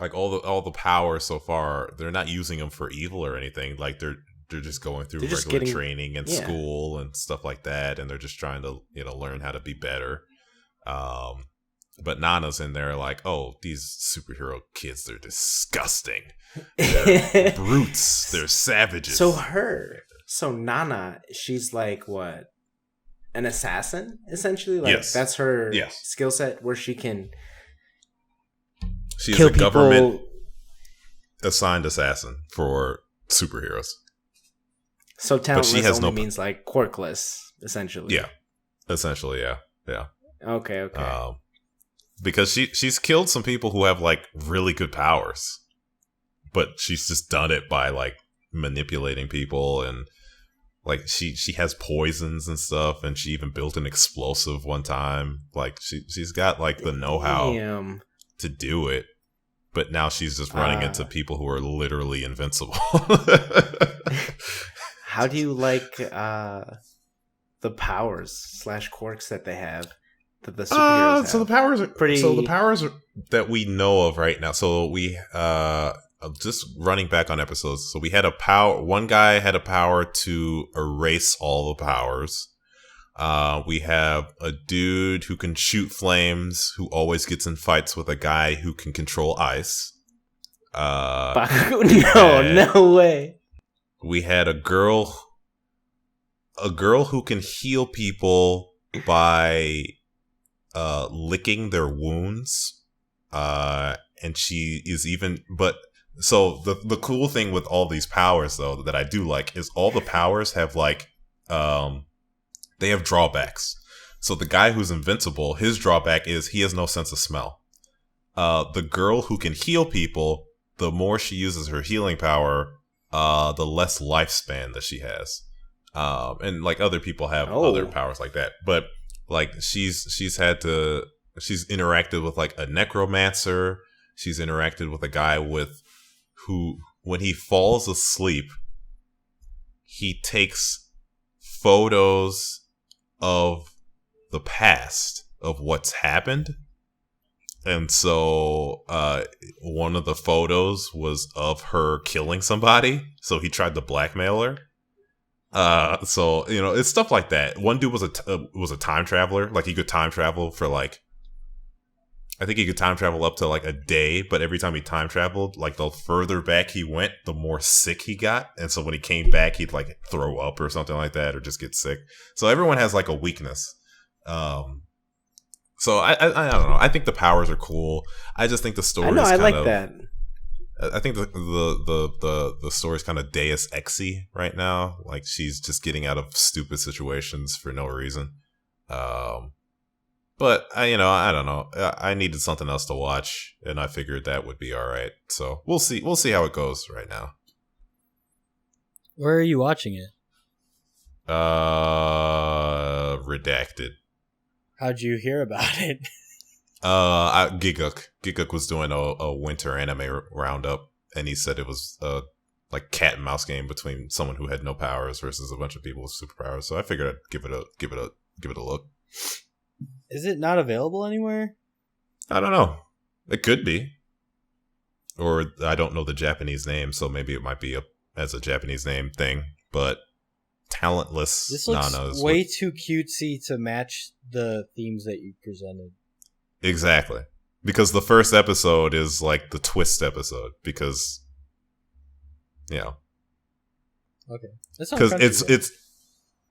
Like all the powers so far, they're not using them for evil or anything. Like they're just going through regular training and school and stuff like that, and they're just trying to learn how to be better. But Nana's in there like, oh, these superhero kids, they're disgusting. They're brutes. They're savages. So Nana, she's like what? An assassin, essentially? Like yes. That's her skill set where she can She's a government assigned assassin for superheroes. So talentless only means like quirkless, essentially. Yeah. Essentially, yeah. Okay. Because she's killed some people who have like really good powers, but she's just done it by like manipulating people, and like she has poisons and stuff, and she even built an explosive one time. Like she's got like the know-how to do it, but now she's just running into people who are literally invincible. How do you like the powers / quirks that they have? That the superheroes have? So the powers are pretty. So the powers that we know of right now. So we just running back on episodes. So we had a power. One guy had a power to erase all the powers. We have a dude who can shoot flames, who always gets in fights with a guy who can control ice. No way. We had a girl who can heal people by licking their wounds. And she is so the cool thing with all these powers though that I do like is all the powers have like they have drawbacks. So the guy who's invincible, his drawback is he has no sense of smell. The girl who can heal people, the more she uses her healing power, the less lifespan that she has. And like other people have other powers like that, but like she's interacted with like a necromancer. She's interacted with a guy who, when he falls asleep, he takes photos of the past of what's happened. And so one of the photos was of her killing somebody. So he tried to blackmail her. So it's stuff like that. One dude was a time traveler. Like he could time travel for like, I think he could time travel up to like a day, but every time he time traveled, like the further back he went, the more sick he got. And so when he came back, he'd like throw up or something like that, or just get sick. So everyone has like a weakness. So I don't know. I think the powers are cool. I just think the story. I like that. I think the story is kind of Deus Ex-y right now. Like she's just getting out of stupid situations for no reason. But I don't know. I needed something else to watch, and I figured that would be all right. So we'll see. We'll see how it goes right now. Where are you watching it? Redacted. How'd you hear about it? Giguk was doing a winter anime roundup, and he said it was like cat and mouse game between someone who had no powers versus a bunch of people with superpowers. So I figured I'd give it a look. Is it not available anywhere? I don't know. It could be, or I don't know the Japanese name, so maybe it might be as a Japanese name thing. But talentless this looks Nana is way too cutesy to match the themes that you presented. Exactly. Because the first episode is like the twist episode because Okay. That's on Because Crunchyroll. it's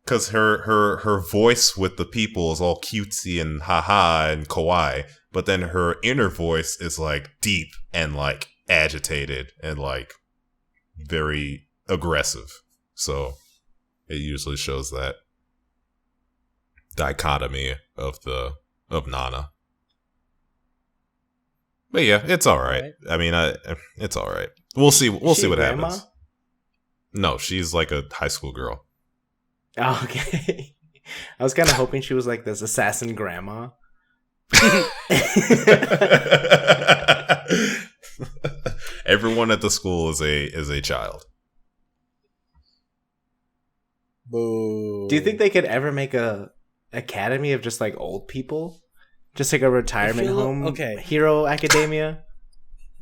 because her voice with the people is all cutesy and haha and kawaii, but then her inner voice is like deep and like agitated and like very aggressive. So it usually shows that dichotomy of Nana. But yeah, it's all right. I mean, it's all right. We'll see. We'll see what happens. No, she's like a high school girl. Oh, okay. I was kind of hoping she was like this assassin grandma. Everyone at the school is a child. Boo. Do you think they could ever make a academy of just like old people? Just like a retirement home? Okay. Hero Academia?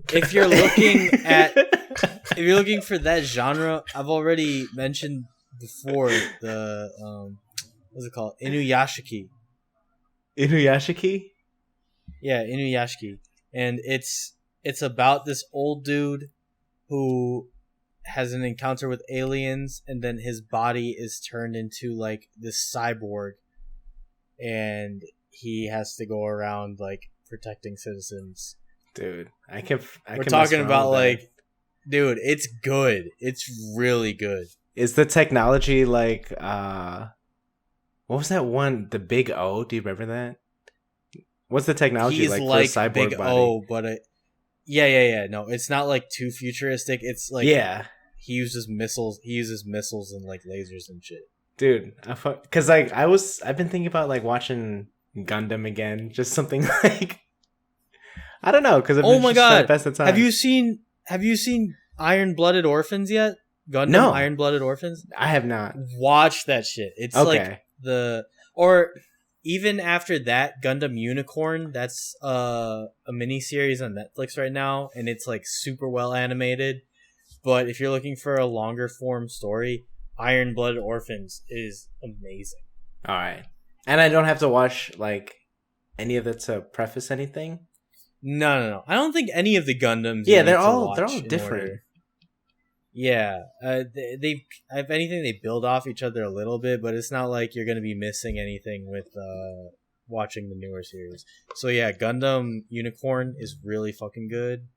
If you're looking for that genre, I've already mentioned before the what's it called? Inuyashiki. Inuyashiki? Yeah, Inuyashiki. And it's about this old dude who has an encounter with aliens, and then his body is turned into like this cyborg, and he has to go around like protecting citizens. Dude, we're talking about like, dude, it's good. It's really good. Is the technology like what was that one? The Big O? Do you remember that? What's the technology He's like like for a cyborg Big body? O, but yeah. No, it's not like too futuristic. It's like he uses missiles. He uses missiles and like lasers and shit. Dude, because like I've been thinking about like watching Gundam again, just something like I don't know, because oh my god, best of time. Have you seen Iron Blooded Orphans yet? Gundam No. Iron Blooded Orphans. I have not. Watch that shit. It's like or even after that, Gundam Unicorn. That's a mini series on Netflix right now, and it's like super well animated. But if you're looking for a longer form story, Iron Blooded Orphans is amazing. All right, and I don't have to watch like any of it to preface anything. No. I don't think any of the Gundams. Yeah, they're all different. Order. Yeah, they if anything they build off each other a little bit, but it's not like you're gonna be missing anything with watching the newer series. So yeah, Gundam Unicorn is really fucking good,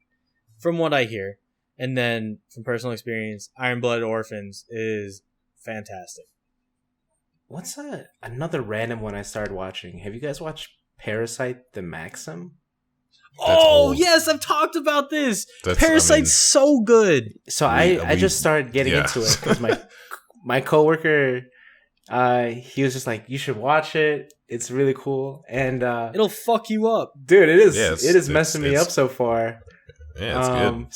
from what I hear, and then from personal experience, Iron Blooded Orphans is fantastic. What's another random one I started watching? Have you guys watched Parasite the Maxim? Yes, I've talked about this. Parasite's so good. So I just started getting into it because my coworker, he was just like, "You should watch it. It's really cool." And it'll fuck you up, dude. It is. Yeah, it is messing me up so far. Yeah, it's good.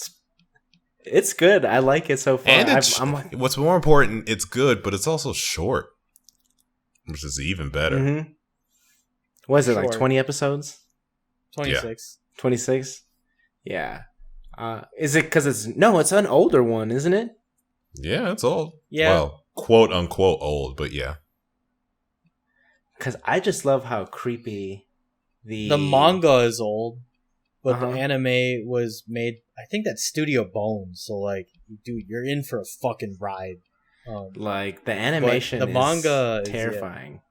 It's good. I like it so far. And what's more important, it's good, but it's also short, which is even better. Mm-hmm. What is it, like 20 episodes? 26. 26? Yeah. Is it because it's an older one, isn't it? Yeah, it's old. Yeah. Well, quote unquote old, but yeah. Because I just love how creepy the manga is old, but the anime was made. I think that's Studio Bones. So like, dude, you're in for a fucking ride. Like the animation, the manga is terrifying.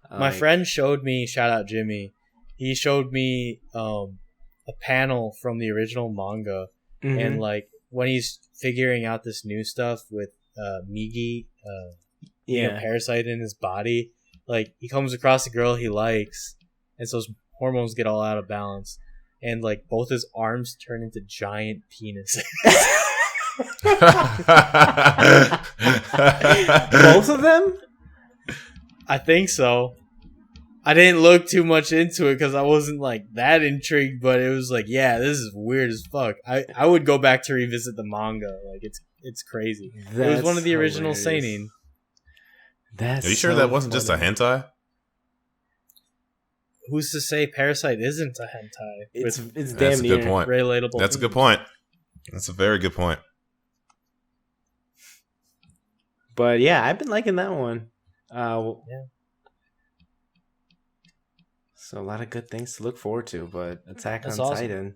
My friend showed me. Shout out Jimmy. He showed me a panel from the original manga, and like when he's figuring out this new stuff with Migi, Parasite in his body, like he comes across a girl he likes, and so his hormones get all out of balance, and like both his arms turn into giant penises. Both of them? I think so. I didn't look too much into it because I wasn't like that intrigued, but it was like, yeah, this is weird as fuck. I would go back to revisit the manga. Like it's crazy. It was one of the original seinen. Are you sure that wasn't just a hentai? Who's to say Parasite isn't a hentai? It's damn near relatable. That's a good point. That's a very good point. But yeah, I've been liking that one. Yeah. So a lot of good things to look forward to, but Attack on Titan.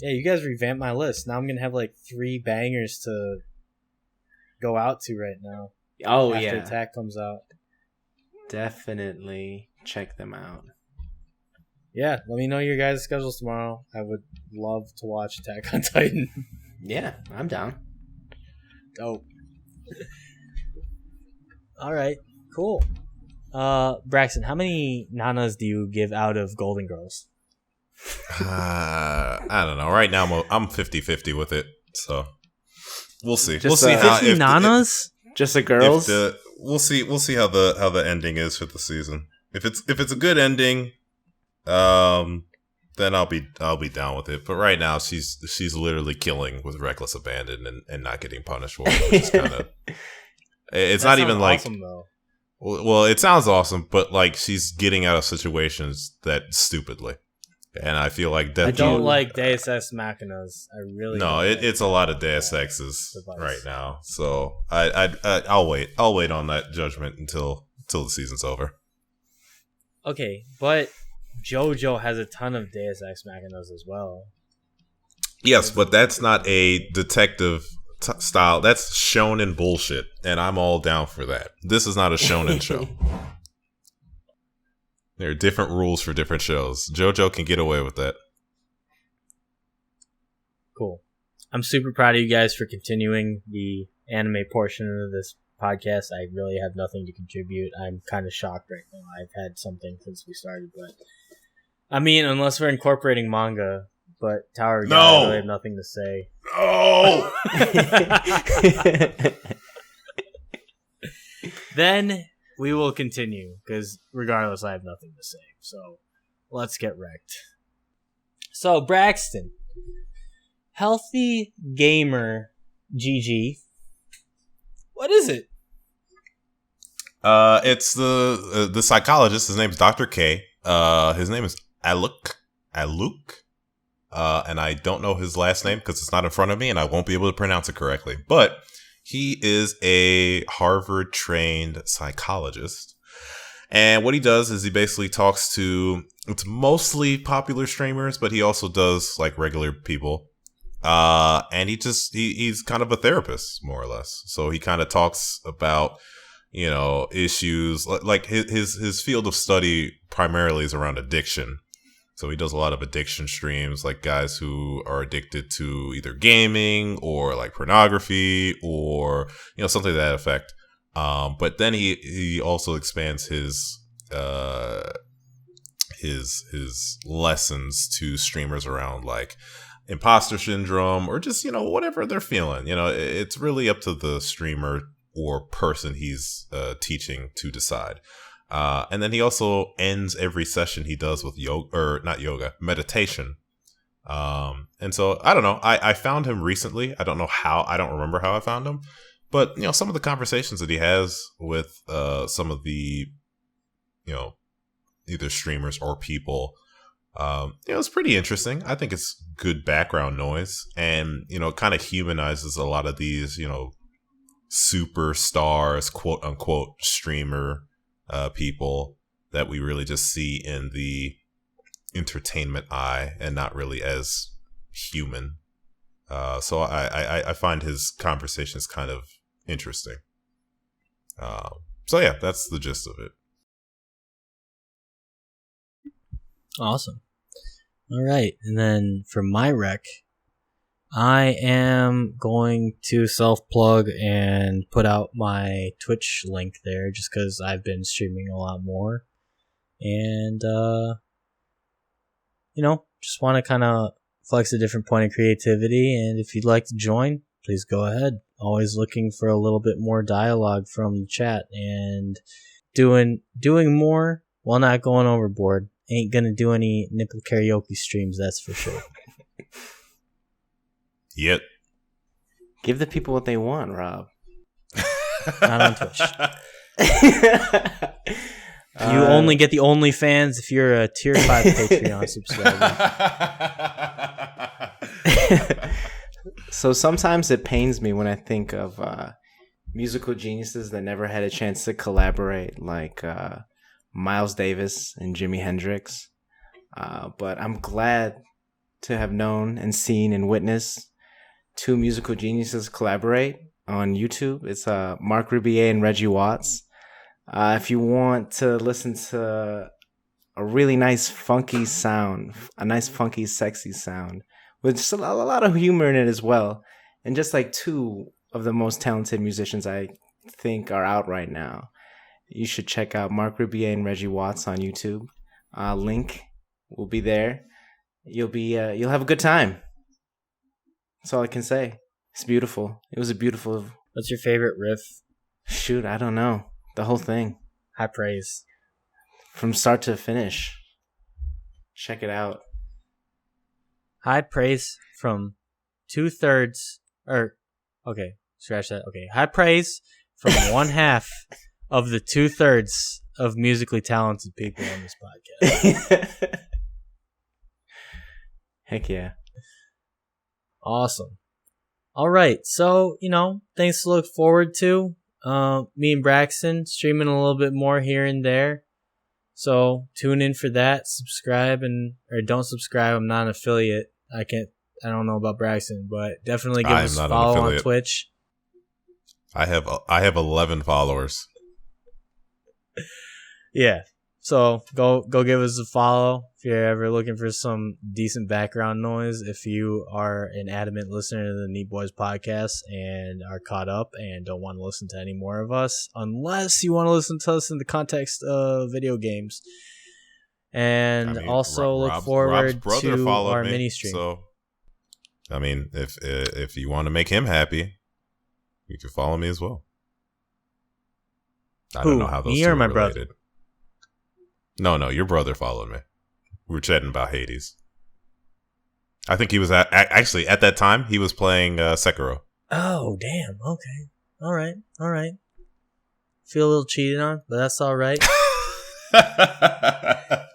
Yeah, you guys revamped my list. Now I'm gonna have like 3 bangers to go out to right now. Oh, after yeah. Attack comes out. Definitely check them out. Yeah, let me know your guys' schedules tomorrow. I would love to watch Attack on Titan. Yeah, I'm down. Dope. All right, cool. Braxton, how many nanas do you give out of Golden Girls? I don't know. Right now, I'm 50-50 with it. So we'll see. Just, we'll see how 50 nanas. Just the girls. We'll see how the ending is for the season. If it's a good ending, then I'll be down with it. But right now, she's literally killing with reckless abandon and not getting punished for it. Which is kind of it's That not sounds even like awesome, though. Well, it sounds awesome, but like she's getting out of situations that stupidly, and I feel like that. I don't like Deus Ex Machinas. I really no. don't It's a lot of Deus Exes right now, so I'll wait. I'll wait on that judgment until the season's over. Okay, but JoJo has a ton of Deus Ex Machinas as well. Yes, but that's not a detective style. That's shonen bullshit, and I'm all down for that. This is not a shonen show. There are different rules for different shows. JoJo can get away with that. Cool. I'm super proud of you guys for continuing the anime portion of this podcast. I really have nothing to contribute. I'm kind of shocked right now. I've had something since we started, but I mean, unless we're incorporating manga, but Tower of God, I really have nothing to say. No! Then we will continue, because regardless, I have nothing to say. So let's get wrecked. So, Braxton, Healthy Gamer GG. What is it? It's the psychologist. His name is Dr. K. His name is Aluk. And I don't know his last name because it's not in front of me and I won't be able to pronounce it correctly. But he is a Harvard-trained psychologist. And what he does is he basically talks to, it's mostly popular streamers, but he also does like regular people. And he's kind of a therapist, more or less. So he kind of talks about, you know, issues like his field of study primarily is around addiction. So he does a lot of addiction streams, like guys who are addicted to either gaming or like pornography or, you know, something to that effect. But then he also expands his lessons to streamers around like imposter syndrome or just, you know, whatever they're feeling. You know, it's really up to the streamer or person he's teaching to decide. And then he also ends every session he does with meditation. And so I don't know. I found him recently. I don't know how. I don't remember how I found him. But, you know, some of the conversations that he has with some of the, you know, either streamers or people, you know, it's pretty interesting. I think it's good background noise. And, you know, it kind of humanizes a lot of these, you know, superstars, quote unquote, streamer people that we really just see in the entertainment eye and not really as human. So I find his conversations kind of interesting. So yeah, that's the gist of it. Awesome. All right. And then for my rec, I am going to self-plug and put out my Twitch link there just because I've been streaming a lot more. And, you know, just want to kind of flex a different point of creativity. And if you'd like to join, please go ahead. Always looking for a little bit more dialogue from the chat and doing more while not going overboard. Ain't gonna do any nipple karaoke streams, that's for sure. Yep. Give the people what they want, Rob. Not on Twitch. You only get the OnlyFans if you're a tier 5 Patreon subscriber. So sometimes it pains me when I think of musical geniuses that never had a chance to collaborate, like Miles Davis and Jimi Hendrix. But I'm glad to have known and seen and witnessed two musical geniuses collaborate. on YouTube. It's Mark Rubier and Reggie Watts. If you want to listen to a really nice funky sound, a nice funky sexy sound with just a lot of humor in it as well, and just like two of the most talented musicians I think are out right now, you should check out Mark Rubier and Reggie Watts on YouTube. Link will be there. You'll have a good time. That's all I can say. It's beautiful. It was a beautiful. What's your favorite riff? Shoot, I don't know. The whole thing. High praise. From start to finish. Check it out. High praise from 2/3 okay, scratch that. Okay. High praise from 1/2 of the 2/3 of musically talented people on this podcast. Heck yeah. Awesome. All right. So, things to look forward to. Me and Braxton streaming a little bit more here and there. So tune in for that. Subscribe or don't subscribe. I'm not an affiliate. I don't know about Braxton, but definitely give us a follow on Twitch. I have 11 followers. Yeah. So go give us a follow if you're ever looking for some decent background noise. If you are an adamant listener to the Neat Boys podcast and are caught up and don't want to listen to any more of us, unless you want to listen to us in the context of video games. And also look forward to our mini stream. So, if you want to make him happy, you can follow me as well. I don't know how those me two or are my related. brother? No, your brother followed me. We were chatting about Hades. I think he was actually at that time he was playing Sekiro. Oh, damn. Okay. All right. Feel a little cheated on, but that's all right.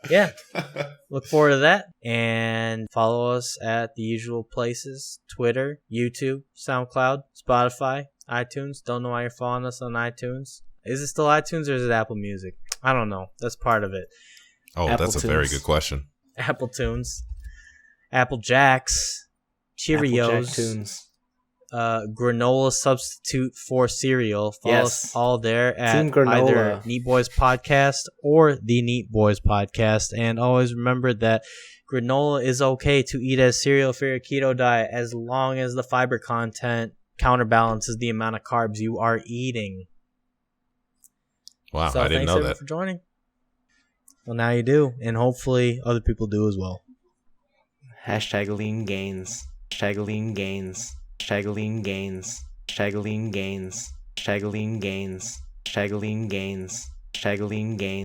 Yeah. Look forward to that. And follow us at the usual places: Twitter, YouTube, SoundCloud, Spotify, iTunes. Don't know why you're following us on iTunes. Is it still iTunes or is it Apple Music? I don't know. That's part of it. Oh, Apple that's a Tunes. very good question. Apple Tunes, Apple Jacks, Cheerios, Applejack tunes. granola substitute for cereal. Follow us all there at Team granola. either Neat Boys Podcast or the Neat Boys Podcast. And always remember that granola is okay to eat as cereal for your keto diet as long as the fiber content counterbalances the amount of carbs you are eating. Wow, So I didn't know thanks that. for joining. Well, now you do, and hopefully other people do as well. Hashtag lean gains. Hashtag lean gains. Hashtag lean gains. Hashtag lean gains. Hashtag lean gains. Hashtag lean gains. Hashtag lean gains.